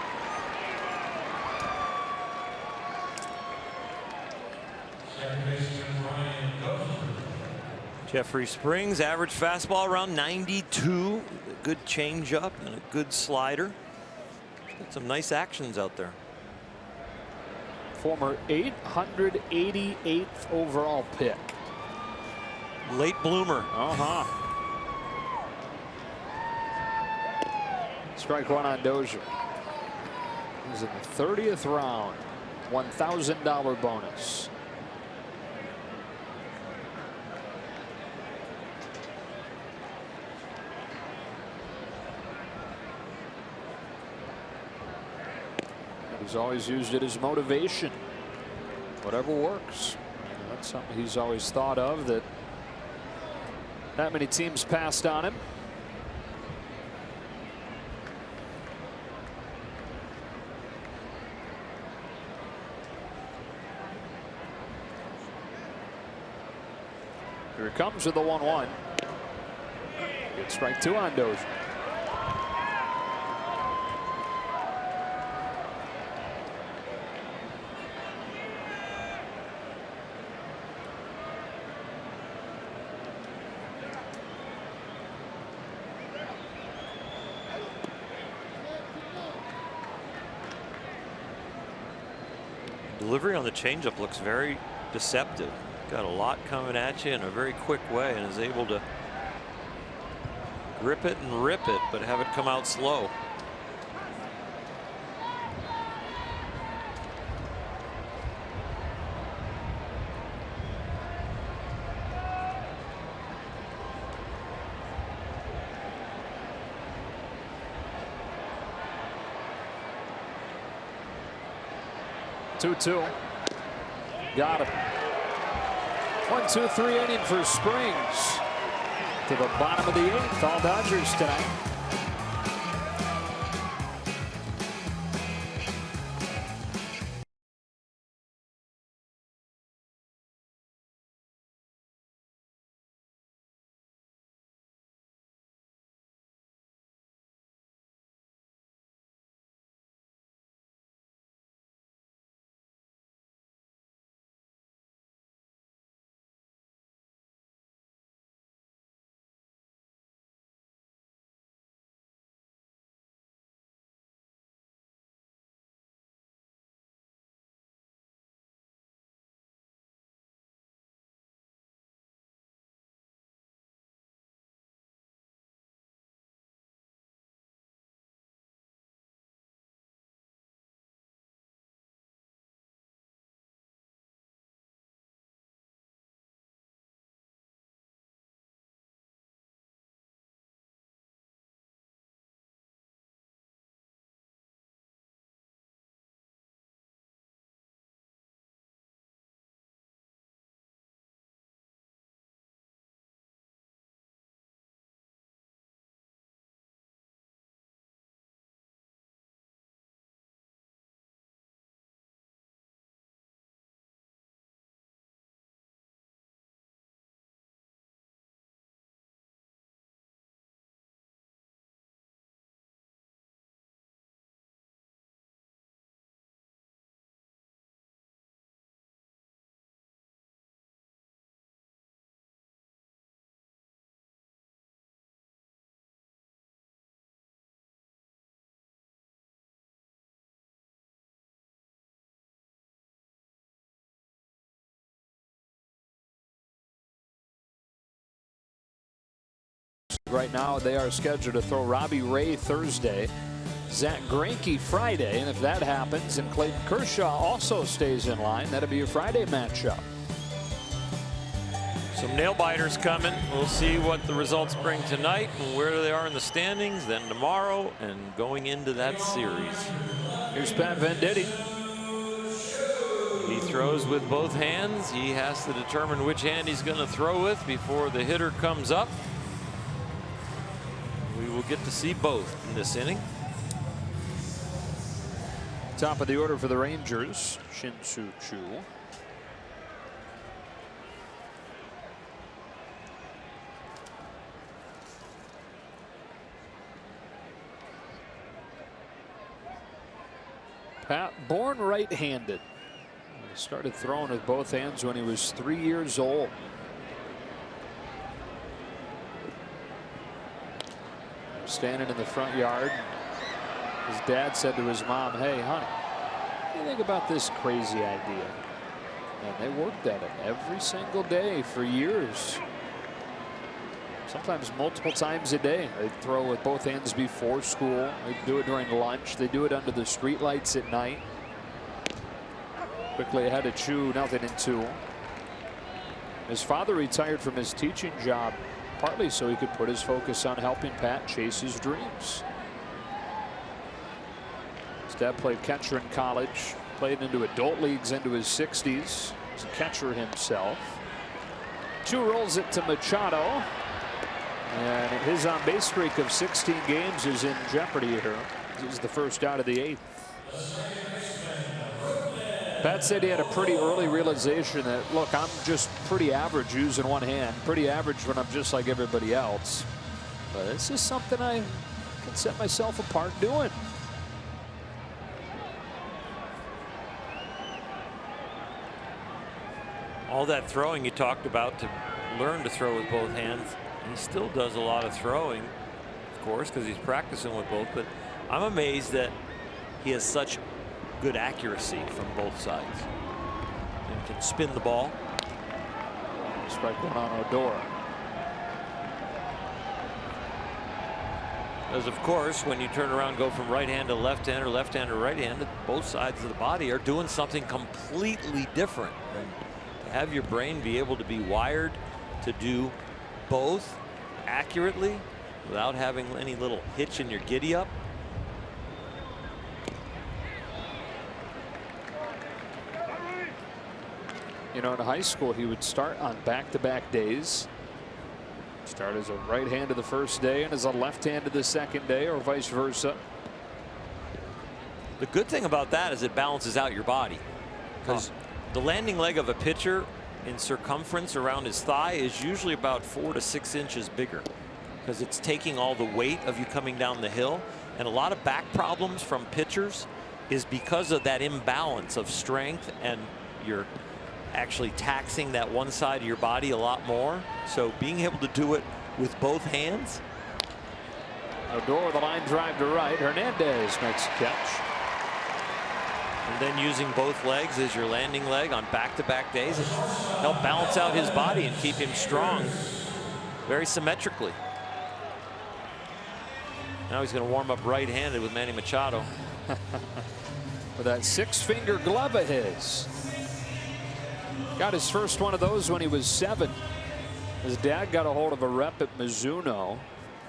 Jeffrey Springs, average fastball around 92. A good changeup and a good slider. Got some nice actions out there. Former 888th overall pick. Late bloomer. Strike one on Dozier. He's in the 30th round. $1,000 bonus. He's always used it as motivation. Whatever works. That's something he's always thought of, that many teams passed on him. Here it comes with the 1-1. Good strike 2 on Dozier. Delivery on the changeup looks very deceptive. Got a lot coming at you in a very quick way and is able to grip it and rip it, but have it come out slow. Two. Got him. 1-2-3 inning for Springs. To the bottom of the 8th. All Dodgers tonight. right now. They are scheduled to throw Robbie Ray Thursday, Zach Greinke Friday, and if that happens and Clayton Kershaw also stays in line, that'll be your Friday matchup. Some nail biters coming. We'll see what the results bring tonight and where they are in the standings, then tomorrow and going into that series. Here's Pat Venditti. He throws with both hands. He has to determine which hand he's going to throw with before the hitter comes up. We will get to see both in this inning. Top of the order for the Rangers, Shin-Soo Choo. Pat, born right-handed. He started throwing with both hands when he was 3 years old. Standing in the front yard. His dad said to his mom, "Hey, honey, what do you think about this crazy idea?" And they worked at it every single day for years. Sometimes multiple times a day. They throw with both hands before school. They do it during lunch. They do it under the street lights at night. Quickly ahead of Choo, 0-2. His father retired from his teaching job partly so he could put his focus on helping Pat chase his dreams. His dad played catcher in college, played into adult leagues into his 60s. He's a catcher himself. Choo rolls it to Machado. And his on-base streak of 16 games is in jeopardy here. This is the first out of the 8th. Pat said he had a pretty early realization that, look, I'm just pretty average using one hand. Pretty average when I'm just like everybody else. But this is something I can set myself apart doing. All that throwing you talked about to learn to throw with both hands. He still does a lot of throwing, of course, because he's practicing with both. But I'm amazed that he has such good accuracy from both sides and can spin the ball. Strike one on Odor. As of course, when you turn around and go from right hand to left hand or left hand to right hand, both sides of the body are doing something completely different. And to have your brain be able to be wired to do both accurately without having any little hitch in your giddy up. You know, in high school, he would start on back-to-back days. Start as a right hand to the first day and as a left hand to the second day, or vice versa. The good thing about that is it balances out your body, because the landing leg of a pitcher in circumference around his thigh is usually about 4 to 6 inches bigger, because it's taking all the weight of you coming down the hill. And a lot of back problems from pitchers is because of that imbalance of strength, and you're actually taxing that one side of your body a lot more. So being able to do it with both hands. Odor with a line drive to right. Hernandez makes a catch. And then using both legs as your landing leg on back-to-back days, it help balance out his body and keep him strong very symmetrically. Now he's going to warm up right-handed with Manny Machado. With that 6-finger glove of his. Got his first one of those when he was 7. His dad got a hold of a rep at Mizuno,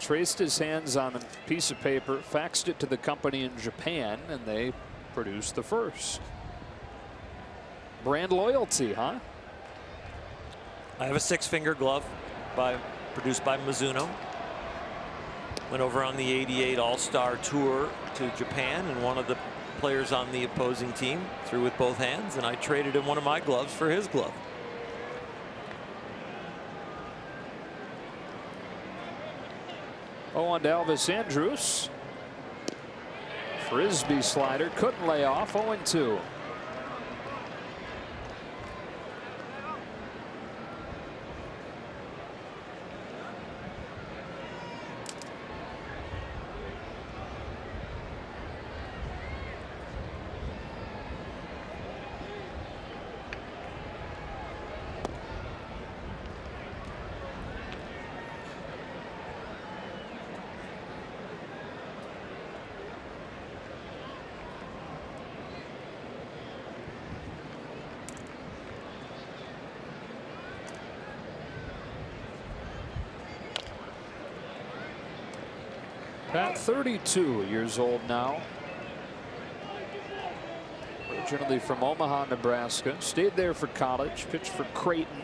traced his hands on a piece of paper, faxed it to the company in Japan, and they produced the first. Brand loyalty, huh? I have a 6-finger glove produced by Mizuno. Went over on the '88 All-Star Tour to Japan, and one of the players on the opposing team threw with both hands, and I traded him one of my gloves for his glove. Oh, on to Elvis Andrus. Frisbee slider, couldn't lay off. 0-2. Pat, 32 years old now. Originally from Omaha, Nebraska. Stayed there for college. Pitched for Creighton.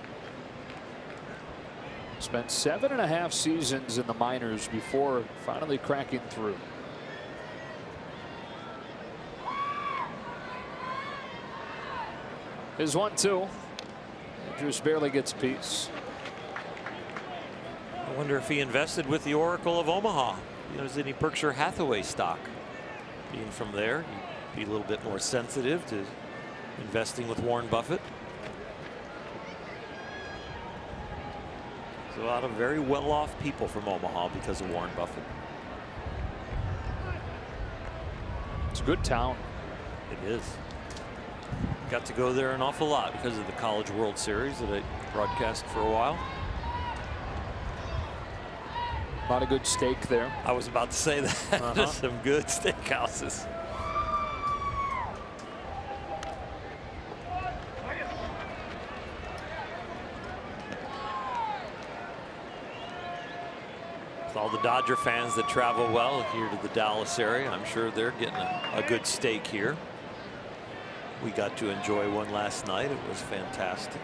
Spent 7.5 seasons in the minors before finally cracking through. His 1-2. Andrews barely gets a piece. I wonder if he invested with the Oracle of Omaha. Is any Berkshire Hathaway stock? Being from there, you'd be a little bit more sensitive to investing with Warren Buffett. There's a lot of very well-off people from Omaha because of Warren Buffett. It's a good town. It is. Got to go there an awful lot because of the College World Series that I broadcast for a while. A lot of good steak there. I was about to say that. Just some good steakhouses. With all the Dodger fans that travel well here to the Dallas area, I'm sure they're getting a good steak here. We got to enjoy one last night. It was fantastic.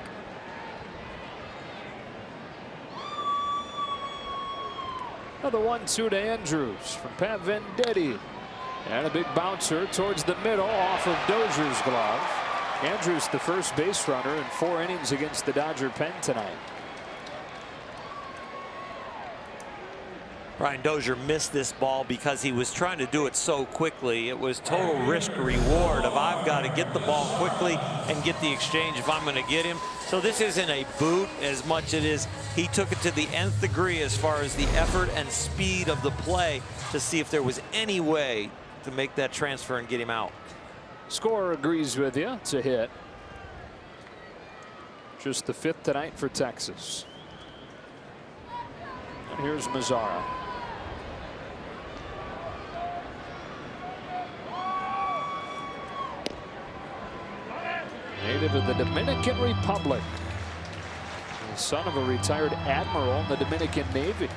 Another 1-2 to Andrews from Pat Venditti. And a big bouncer towards the middle off of Dozier's glove. Andrews, the first base runner in 4 innings against the Dodger pen tonight. Brian Dozier missed this ball because he was trying to do it so quickly. It was total risk reward of I've got to get the ball quickly and get the exchange if I'm going to get him. So this isn't a boot as much as it is he took it to the nth degree as far as the effort and speed of the play to see if there was any way to make that transfer and get him out. Scorer agrees with you. It's a hit. Just the 5th tonight for Texas. And here's Mazzara. Native of the Dominican Republic. The son of a retired admiral in the Dominican Navy.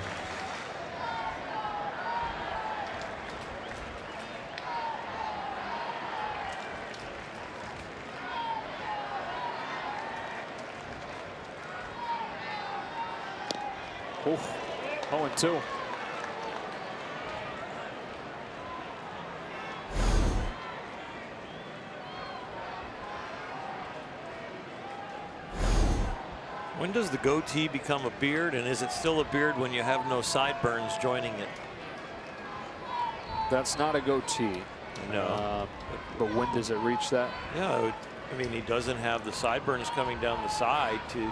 Oh, 0-2. When does the goatee become a beard, and is it still a beard when you have no sideburns joining it? That's not a goatee. No. But when does it reach that? Yeah, I mean, he doesn't have the sideburns coming down the side to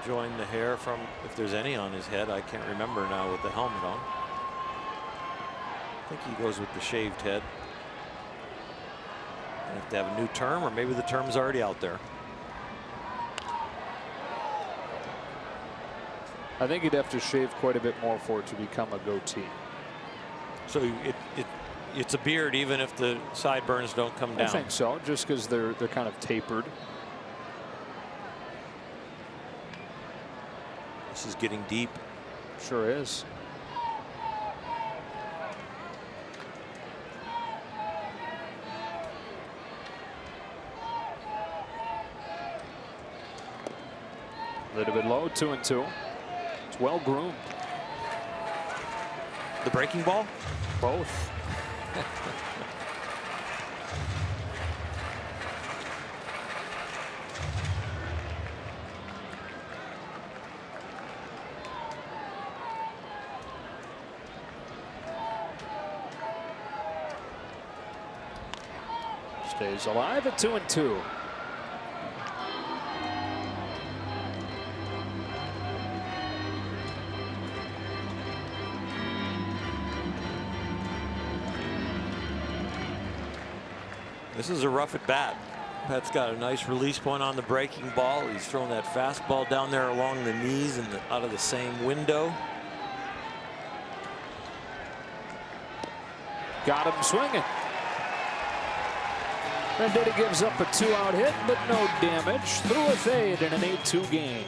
join the hair from, if there's any on his head. I can't remember now with the helmet on. I think he goes with the shaved head. You have to have a new term, or maybe the term's already out there. I think he'd have to shave quite a bit more for it to become a goatee. So it's a beard even if the sideburns don't come down. I think so, just because they're kind of tapered. This is getting deep. Sure is. A little bit low, 2-2. It's well groomed. The breaking ball? Both. Stays alive at 2-2. This is a rough at bat. Pat's got a nice release point on the breaking ball. He's throwing that fastball down there along the knees and out of the same window. Got him swinging. Venditti gives up a 2-out hit, but no damage. Through a fade in an 8-2 game.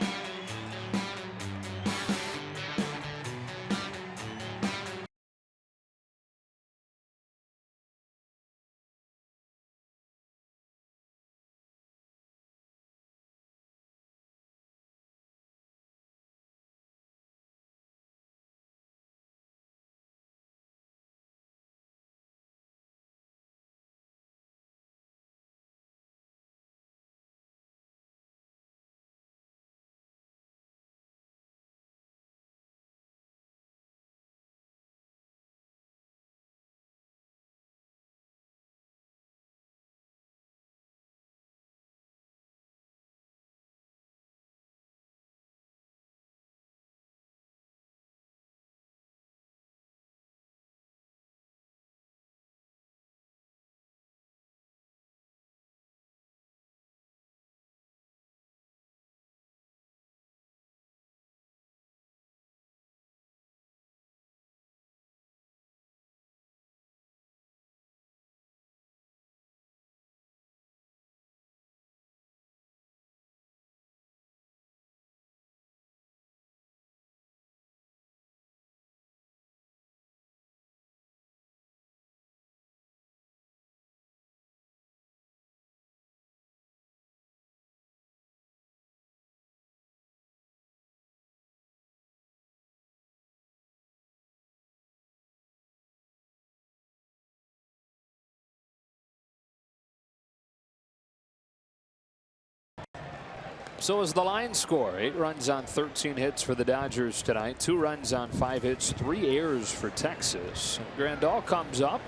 So is the line score. 8 runs on 13 hits for the Dodgers tonight. 2 runs on 5 hits, 3 errors for Texas. And Grandal comes up,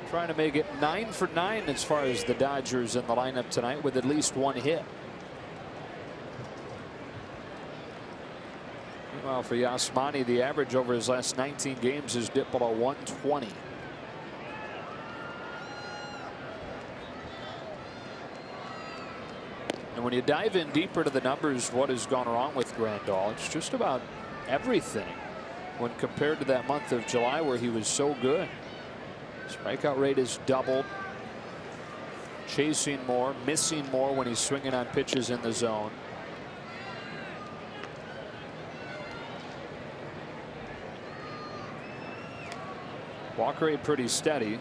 trying to make it 9 for 9 as far as the Dodgers in the lineup tonight, with at least 1 hit. Meanwhile, for Yasmani, the average over his last 19 games is dipped below 120. And when you dive in deeper to the numbers, what has gone wrong with Grandal, it's just about everything when compared to that month of July where he was so good. Strikeout rate is doubled, chasing more, missing more when he's swinging on pitches in the zone. Walk rate pretty steady,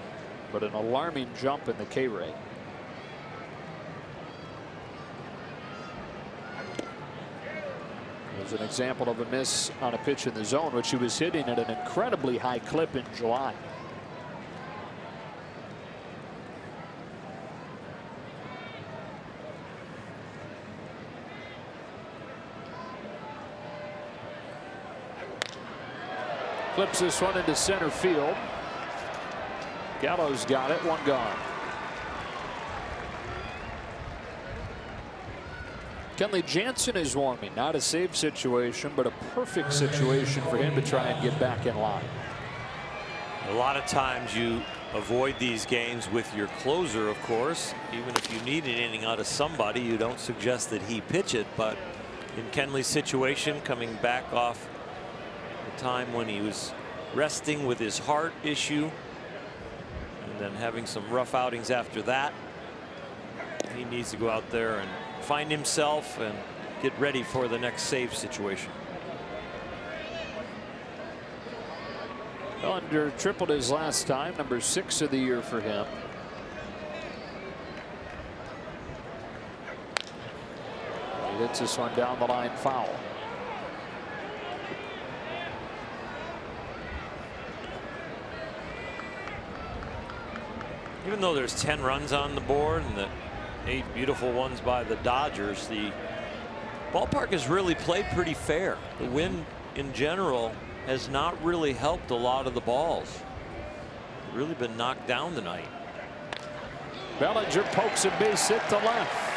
but an alarming jump in the K rate. There's an example of a miss on a pitch in the zone, which he was hitting at an incredibly high clip in July. Flips this one into center field. Gallows got it, 1 gone. Kenley Jansen is warming. Not a save situation, but a perfect situation for him to try and get back in line. A lot of times you avoid these games with your closer, of course. Even if you need an inning out of somebody, you don't suggest that he pitch it. But in Kenley's situation, coming back off the time when he was resting with his heart issue and then having some rough outings after that, he needs to go out there and find himself and get ready for the next save situation. Bellinger tripled his last time, number 6 of the year for him. He hits this one down the line, foul. Even though there's 10 runs on the board and the 8 beautiful ones by the Dodgers, the ballpark has really played pretty fair. The wind in general has not really helped a lot of the balls. Really been knocked down tonight. Bellinger pokes a base hit to left.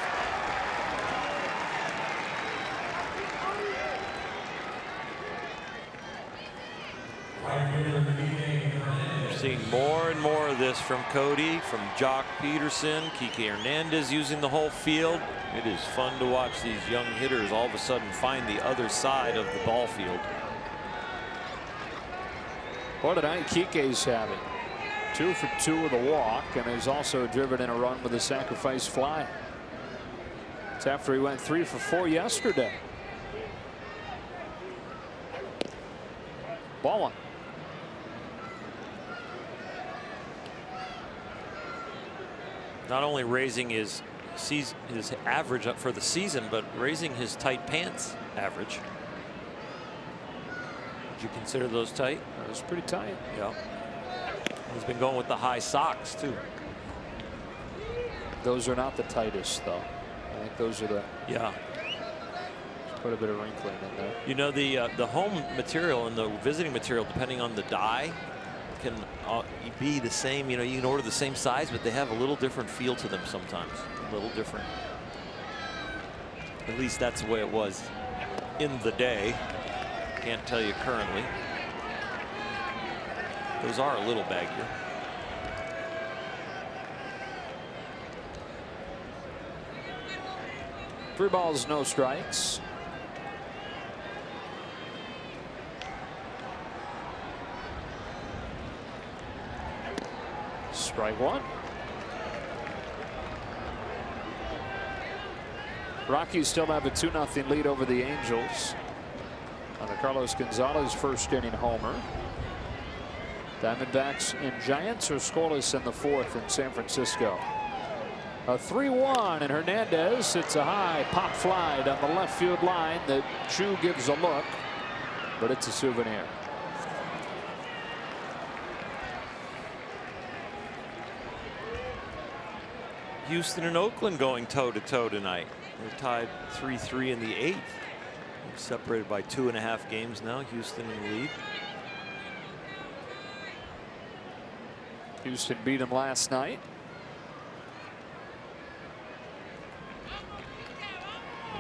We're seeing more and more of this from Cody, from Jock Peterson, Kike Hernandez using the whole field. It is fun to watch these young hitters all of a sudden find the other side of the ball field. What a night Kike's having. 2 for 2 with a walk, and has also driven in a run with a sacrifice fly. It's after he went 3 for 4 yesterday. Ball 1. Not only raising his average up for the season, but raising his tight pants average. Would you consider those tight? That was pretty tight. Yeah. He's been going with the high socks too. Those are not the tightest, though. I think those are the. Yeah. Put a bit of wrinkling in there. You know, the home material and the visiting material, depending on the dye, can be the same. You know, you can order the same size, but they have a little different feel to them sometimes. A little different. At least that's the way it was in the day. Can't tell you currently. Those are a little baggier. Three balls, no strikes. Strike 1. Rockies still have a 2-0 lead over the Angels on the Carlos Gonzalez first inning homer. Diamondbacks and Giants are scoreless in the 4th in San Francisco. A 3-1, and Hernandez hits a high pop fly down the left field line that Chu gives a look, but it's a souvenir. Houston and Oakland going toe-to-toe tonight. They're tied 3-3 in the 8th. They're separated by 2.5 games now. Houston in the lead. Houston beat them last night.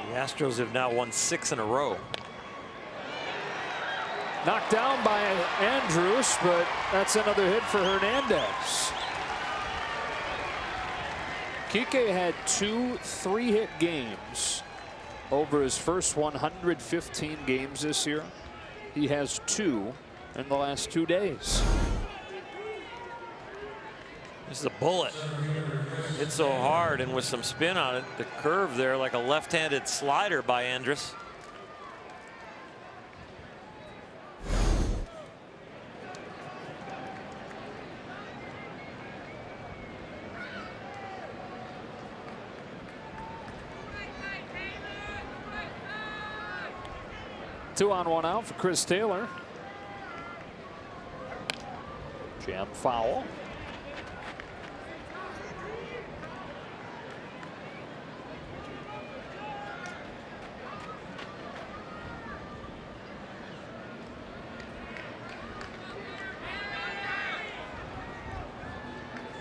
The Astros have now won 6 in a row. Knocked down by Andrews, but that's another hit for Hernandez. Kike had 2 3-hit games over his first 115 games this year. He has 2 in the last 2 days. This is a bullet. Hit so hard and with some spin on it. The curve there like a left-handed slider by Andrus. Two on, one out for Chris Taylor. Jam foul.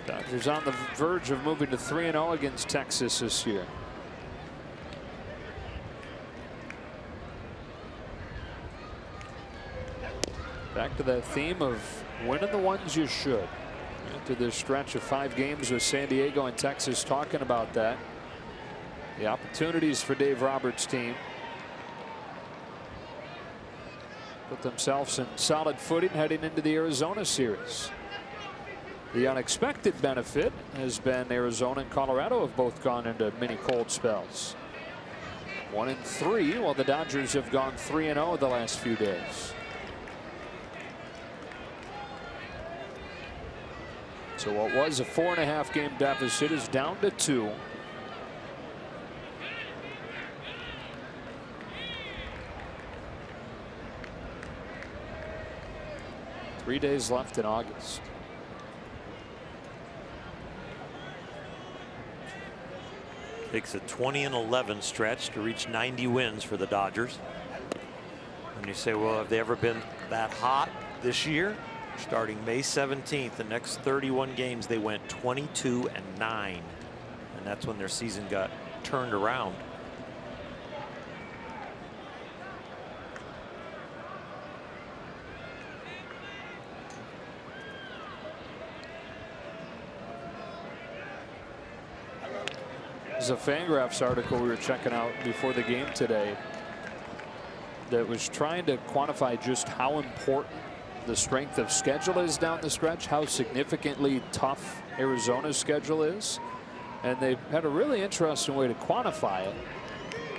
Dodgers on the verge of moving to 3-0 against Texas this year. Back to that theme of winning the ones you should. Into this stretch of 5 games with San Diego and Texas, talking about that. The opportunities for Dave Roberts' team put themselves in solid footing heading into the Arizona series. The unexpected benefit has been Arizona and Colorado have both gone into mini cold spells. 1-3, while the Dodgers have gone 3-0 the last few days. So what was a 4.5 game deficit is down to 2. Three days left in August. Takes a 20-11 stretch to reach 90 wins for the Dodgers. And you say, well, have they ever been that hot this year? Starting May 17th, the next 31 games, they went 22-9. And that's when their season got turned around. There's a Fangraphs article we were checking out before the game today that was trying to quantify just how important the strength of schedule is down the stretch, how significantly tough Arizona's schedule is. And they had a really interesting way to quantify it,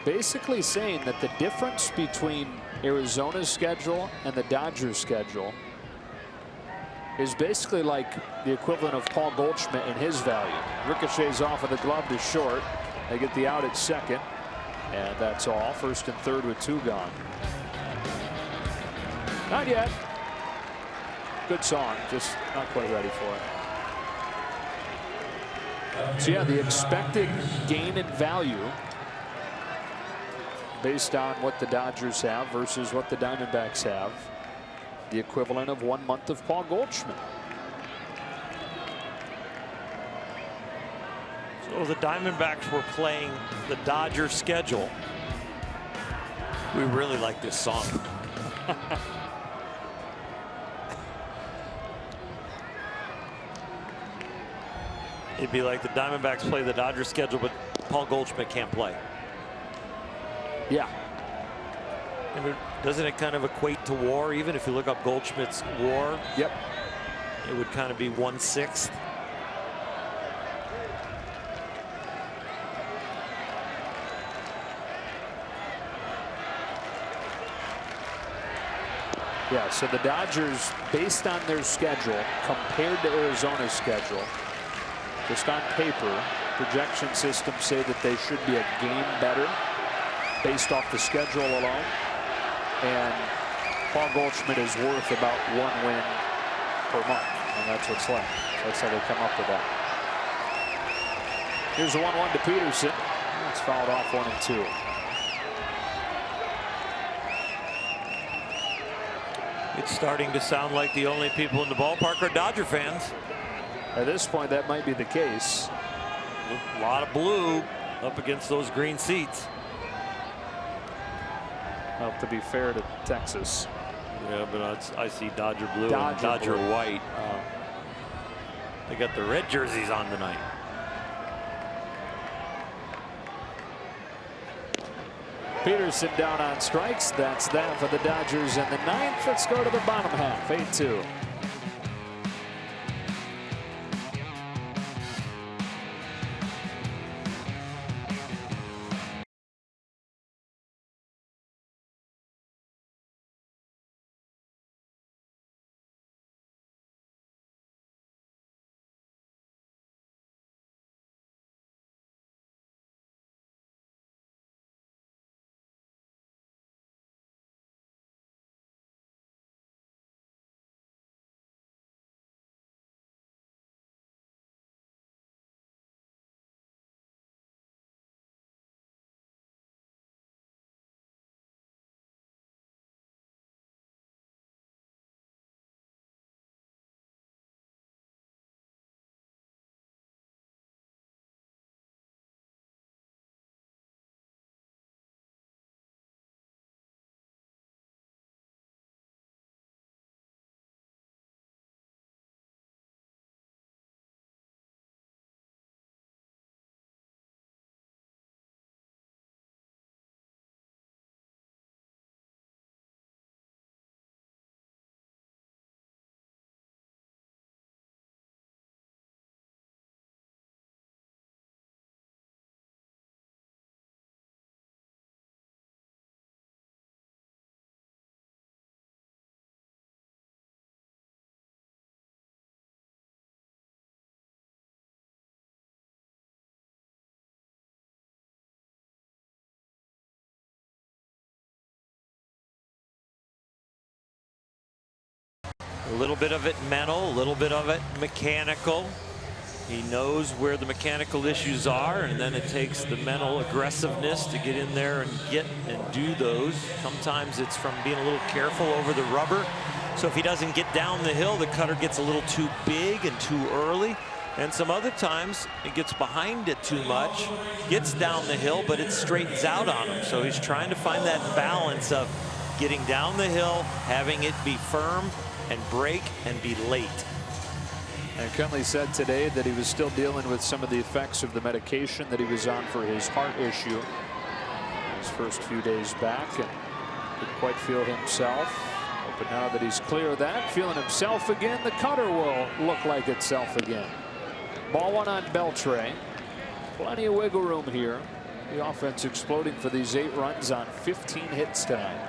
basically saying that the difference between Arizona's schedule and the Dodgers schedule is basically like the equivalent of Paul Goldschmidt and his value. Ricochets off of the glove to short. They get the out at second, and that's all. First and third with 2 gone. Not yet. Good song, just not quite ready for it. So yeah, the expected gain in value based on what the Dodgers have versus what the Diamondbacks have, the equivalent of 1 month of Paul Goldschmidt. So the Diamondbacks were playing the Dodgers schedule. We really like this song. It'd be like the Diamondbacks play the Dodgers schedule, but Paul Goldschmidt can't play. Yeah. And doesn't it kind of equate to WAR? Even if you look up Goldschmidt's WAR, Yep. it would kind of be 1/6. Yeah, so the Dodgers, based on their schedule compared to Arizona's schedule, just on paper, projection systems say that they should be a game better based off the schedule alone. And Paul Goldschmidt is worth about 1 win per month, and that's what's left. That's how they come up with that. Here's a 1-1 to Peterson. It's fouled off 1-2. It's starting to sound like the only people in the ballpark are Dodger fans. At this point, that might be the case. A lot of blue up against those green seats. Well, to be fair to Texas. Yeah, but I see Dodger blue and Dodger Dodger blue. white. They got the red jerseys on tonight. Peterson down on strikes. That's that for the Dodgers in the ninth. Let's go to the bottom half. 8-2. A little bit of it mental, a little bit of it mechanical. He knows where the mechanical issues are, and then it takes the mental aggressiveness to get in there and get and do those. Sometimes it's from being a little careful over the rubber. So if he doesn't get down the hill, the cutter gets a little too big and too early. And some other times it gets behind it too much, gets down the hill, but it straightens out on him. So he's trying to find that balance of getting down the hill, having it be firm and break and be late. And Cunley said today that he was still dealing with some of the effects of the medication that he was on for his heart issue his first few days back, and didn't quite feel himself. But now that he's clear of that, feeling himself again, the cutter will look like itself again. Ball one on Beltre. Plenty of wiggle room here. The offense exploding for these 8 runs on 15 hits tonight.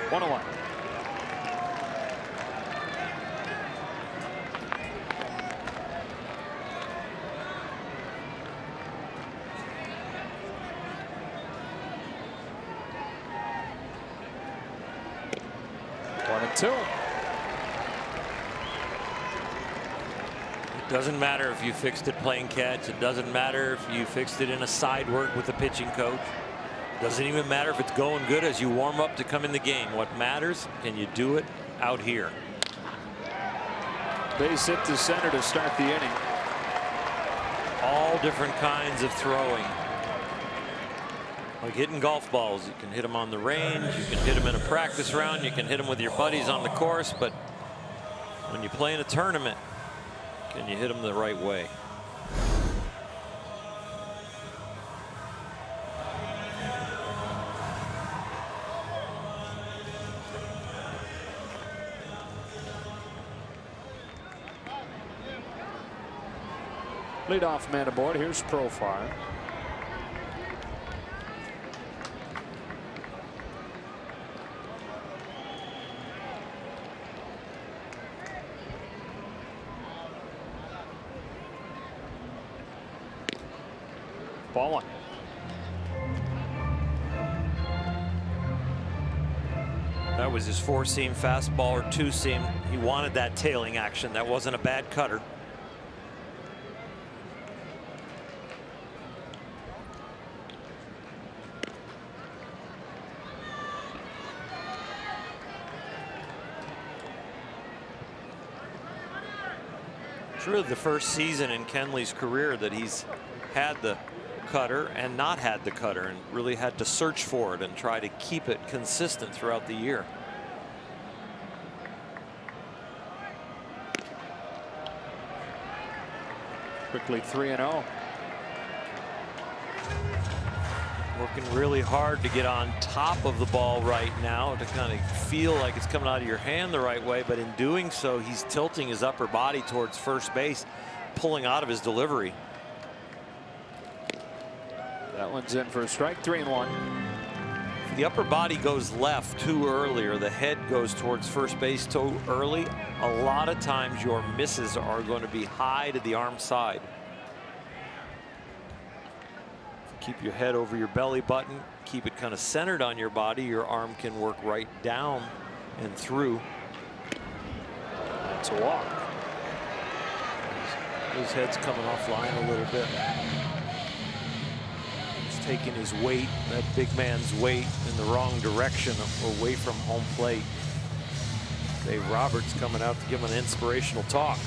One away. One and two. It doesn't matter if you fixed it playing catch. It doesn't matter if you fixed it in a side work with the pitching coach. Doesn't even matter if it's going good as you warm up to come in the game. What matters, can you do it out here? Base hit to center to start the inning. All different kinds of throwing. Like hitting golf balls. You can hit them on the range. You can hit them in a practice round. You can hit them with your buddies on the course. But when you play in a tournament, can you hit them the right way? Leadoff man aboard. Here's Profar. Ball one. That was his 4-seam fastball or 2-seam. He wanted that tailing action. That wasn't a bad cutter. It's really the first season in Kenley's career that he's had the cutter and not had the cutter, and really had to search for it and try to keep it consistent throughout the year. Quickly 3-0. Working really hard to get on top of the ball right now to kind of feel like it's coming out of your hand the right way, but in doing so he's tilting his upper body towards first base, pulling out of his delivery. That one's in for a strike. 3-1. The upper body goes left too early, or the head goes towards first base too early. A lot of times your misses are going to be high to the arm side. Keep your head over your belly button, keep it kind of centered on your body, your arm can work right down and through. That's a walk. His head's coming offline a little bit. He's taking his weight, that big man's weight, in the wrong direction, away from home plate. Dave Roberts coming out to give him an inspirational talk.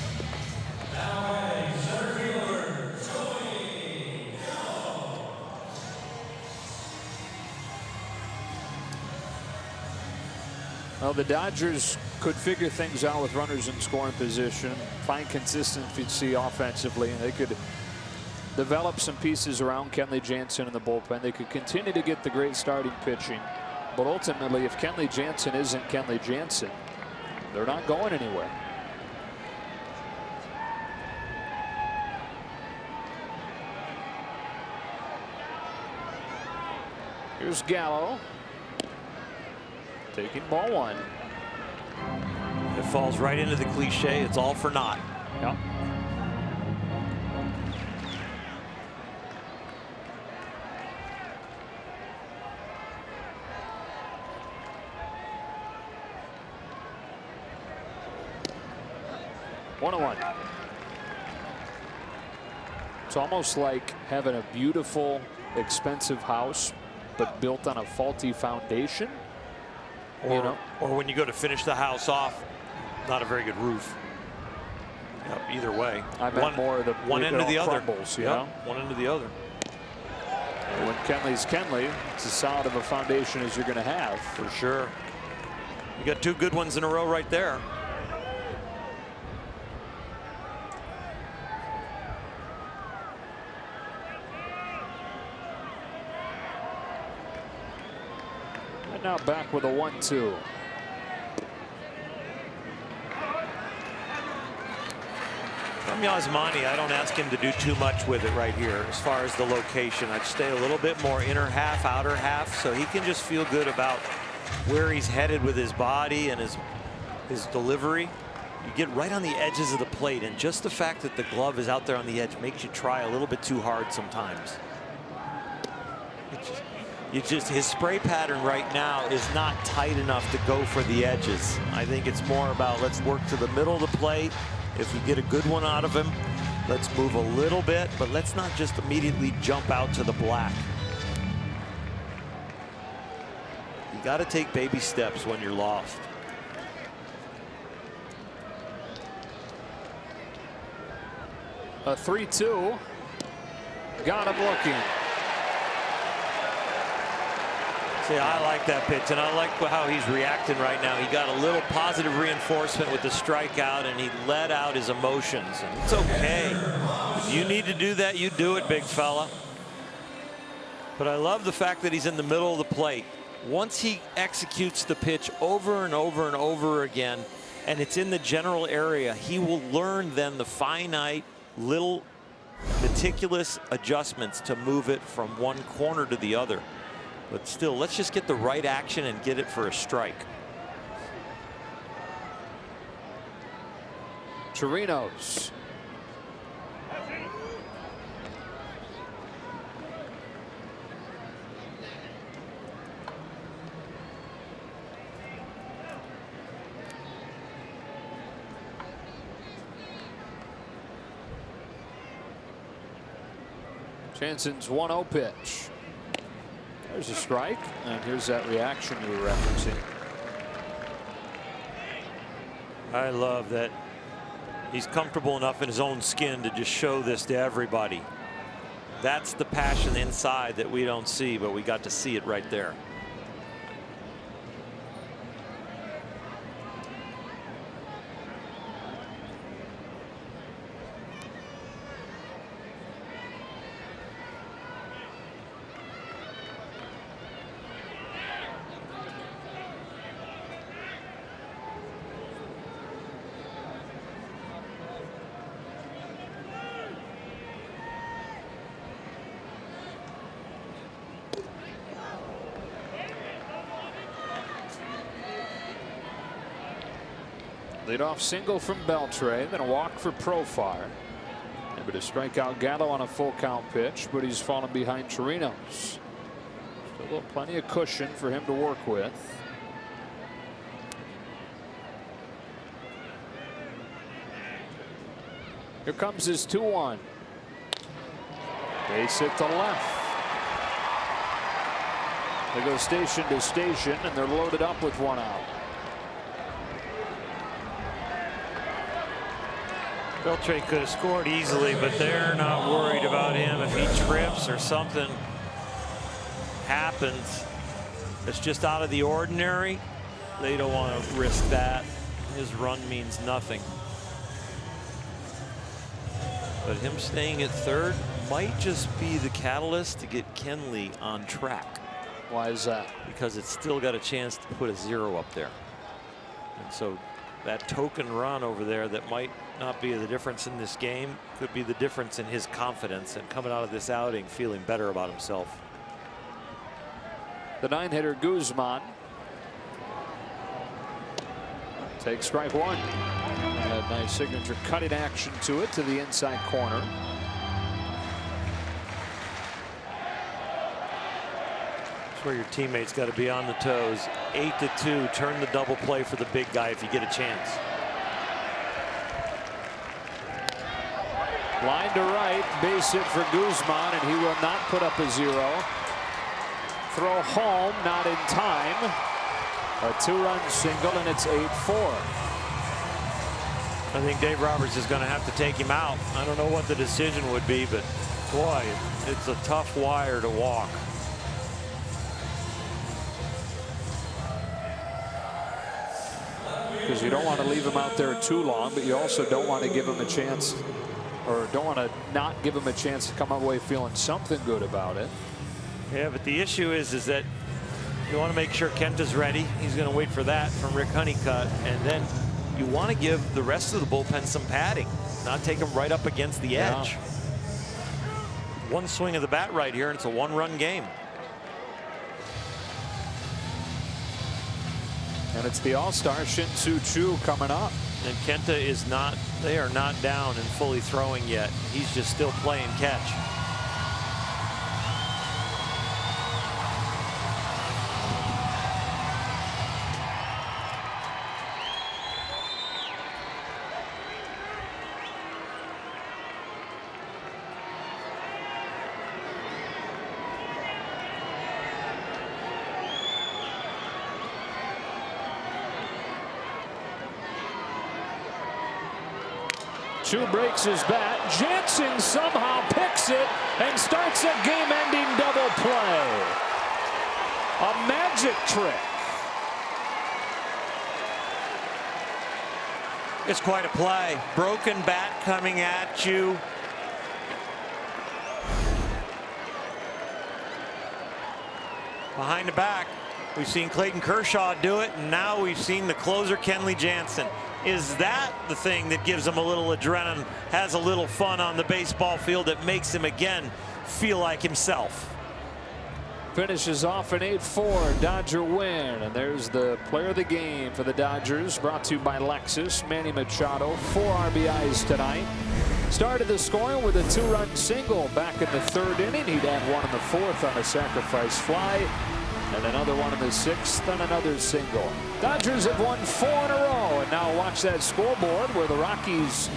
Well, the Dodgers could figure things out with runners in scoring position, find consistency offensively, and they could develop some pieces around Kenley Jansen in the bullpen. They could continue to get the great starting pitching, but ultimately, if Kenley Jansen isn't Kenley Jansen, they're not going anywhere. Here's Gallo. Taking ball one. It falls right into the cliche. It's all for naught. Yep. One on one. It's almost like having a beautiful, expensive house, but built on a faulty foundation. Or when you go to finish the house off, not a very good roof. Yep, either way. I meant more of the one end to the other. Crumbles, you yep, know? one end to the other. When Kenley's Kenley, it's as solid of a foundation as you're going to have. For sure. You got two good ones in a row right there. Now back with a 1-2. From Yasmani, I don't ask him to do too much with it right here as far as the location. I'd stay a little bit more inner half, outer half, so he can just feel good about where he's headed with his body and his delivery. You get right on the edges of the plate, and just the fact that the glove is out there on the edge makes you try a little bit too hard sometimes. His spray pattern right now is not tight enough to go for the edges. I think it's more about let's work to the middle of the plate. If we get a good one out of him, let's move a little bit, but let's not just immediately jump out to the black. You got to take baby steps when you're lost. A 3-2. Got him looking. See, I like that pitch, and I like how he's reacting right now. He got a little positive reinforcement with the strikeout, and he let out his emotions. And it's okay. If you need to do that, you do it, big fella. But I love the fact that he's in the middle of the plate. Once he executes the pitch over and over and over again, and it's in the general area, he will learn then the finite little meticulous adjustments to move it from one corner to the other. But still, let's just get the right action and get it for a strike. Chirinos. Jansen's 1-0 pitch. There's a strike, and here's that reaction you were referencing. I love that he's comfortable enough in his own skin to just show this to everybody. That's the passion inside that we don't see, but we got to see it right there. Leadoff single from Beltre, then a walk for Profar. Able to strike out Gallo on a full count pitch, but he's fallen behind Chirinos. Still plenty of cushion for him to work with. Here comes his 2-1. Base hit to left. They go station to station, and they're loaded up with 1 out. Beltre could have scored easily, but they're not worried about him. If he trips or something happens that's just out of the ordinary, they don't want to risk that. His run means nothing. But him staying at third might just be the catalyst to get Kenley on track. Why is that? Because it's still got a chance to put a 0 up there. And so that token run over there that might not be the difference in this game could be the difference in his confidence and coming out of this outing feeling better about himself. The 9-hitter Guzman takes strike 1. A nice signature cutting action to it to the inside corner. That's where your teammates got to be on the toes. 8-2. Turn the double play for the big guy if you get a chance. Line to right, base hit for Guzman, and he will not put up a 0. Throw home, not in time. A 2-run single, and it's 8-4. I think Dave Roberts is going to have to take him out. I don't know what the decision would be, but boy, it's a tough wire to walk. Because you don't want to leave him out there too long, but you also don't want to give him a chance, or don't want to not give him a chance to come away feeling something good about it. Yeah, but the issue is that you want to make sure Kenta's ready. He's going to wait for that from Rick Honeycutt, and then you want to give the rest of the bullpen some padding, not take them right up against the edge. One swing of the bat right here, and it's a 1-run game. And it's the all-star Shin-Soo Choo coming up. And Kenta is not, they are not down and fully throwing yet. He's just still playing catch. Choo breaks his bat. Jansen somehow picks it and starts a game-ending double play. A magic trick. It's quite a play. Broken bat coming at you. Behind the back, we've seen Clayton Kershaw do it, and now we've seen the closer Kenley Jansen. Is that the thing that gives him a little adrenaline, has a little fun on the baseball field, that makes him again feel like himself? Finishes off an 8-4 Dodger win, and there's the player of the game for the Dodgers, brought to you by Lexus. Manny Machado, 4 RBIs tonight. Started the scoring with a 2-run single back in the 3rd inning. He'd had one in the 4th on a sacrifice fly, and another one in the 6th, and another single. Dodgers have won 4 in a row, and now watch that scoreboard where the Rockies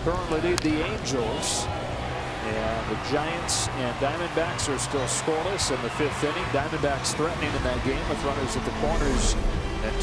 currently lead the Angels And the Giants and Diamondbacks are still scoreless in the 5th inning. Diamondbacks threatening in that game with runners at the corners. And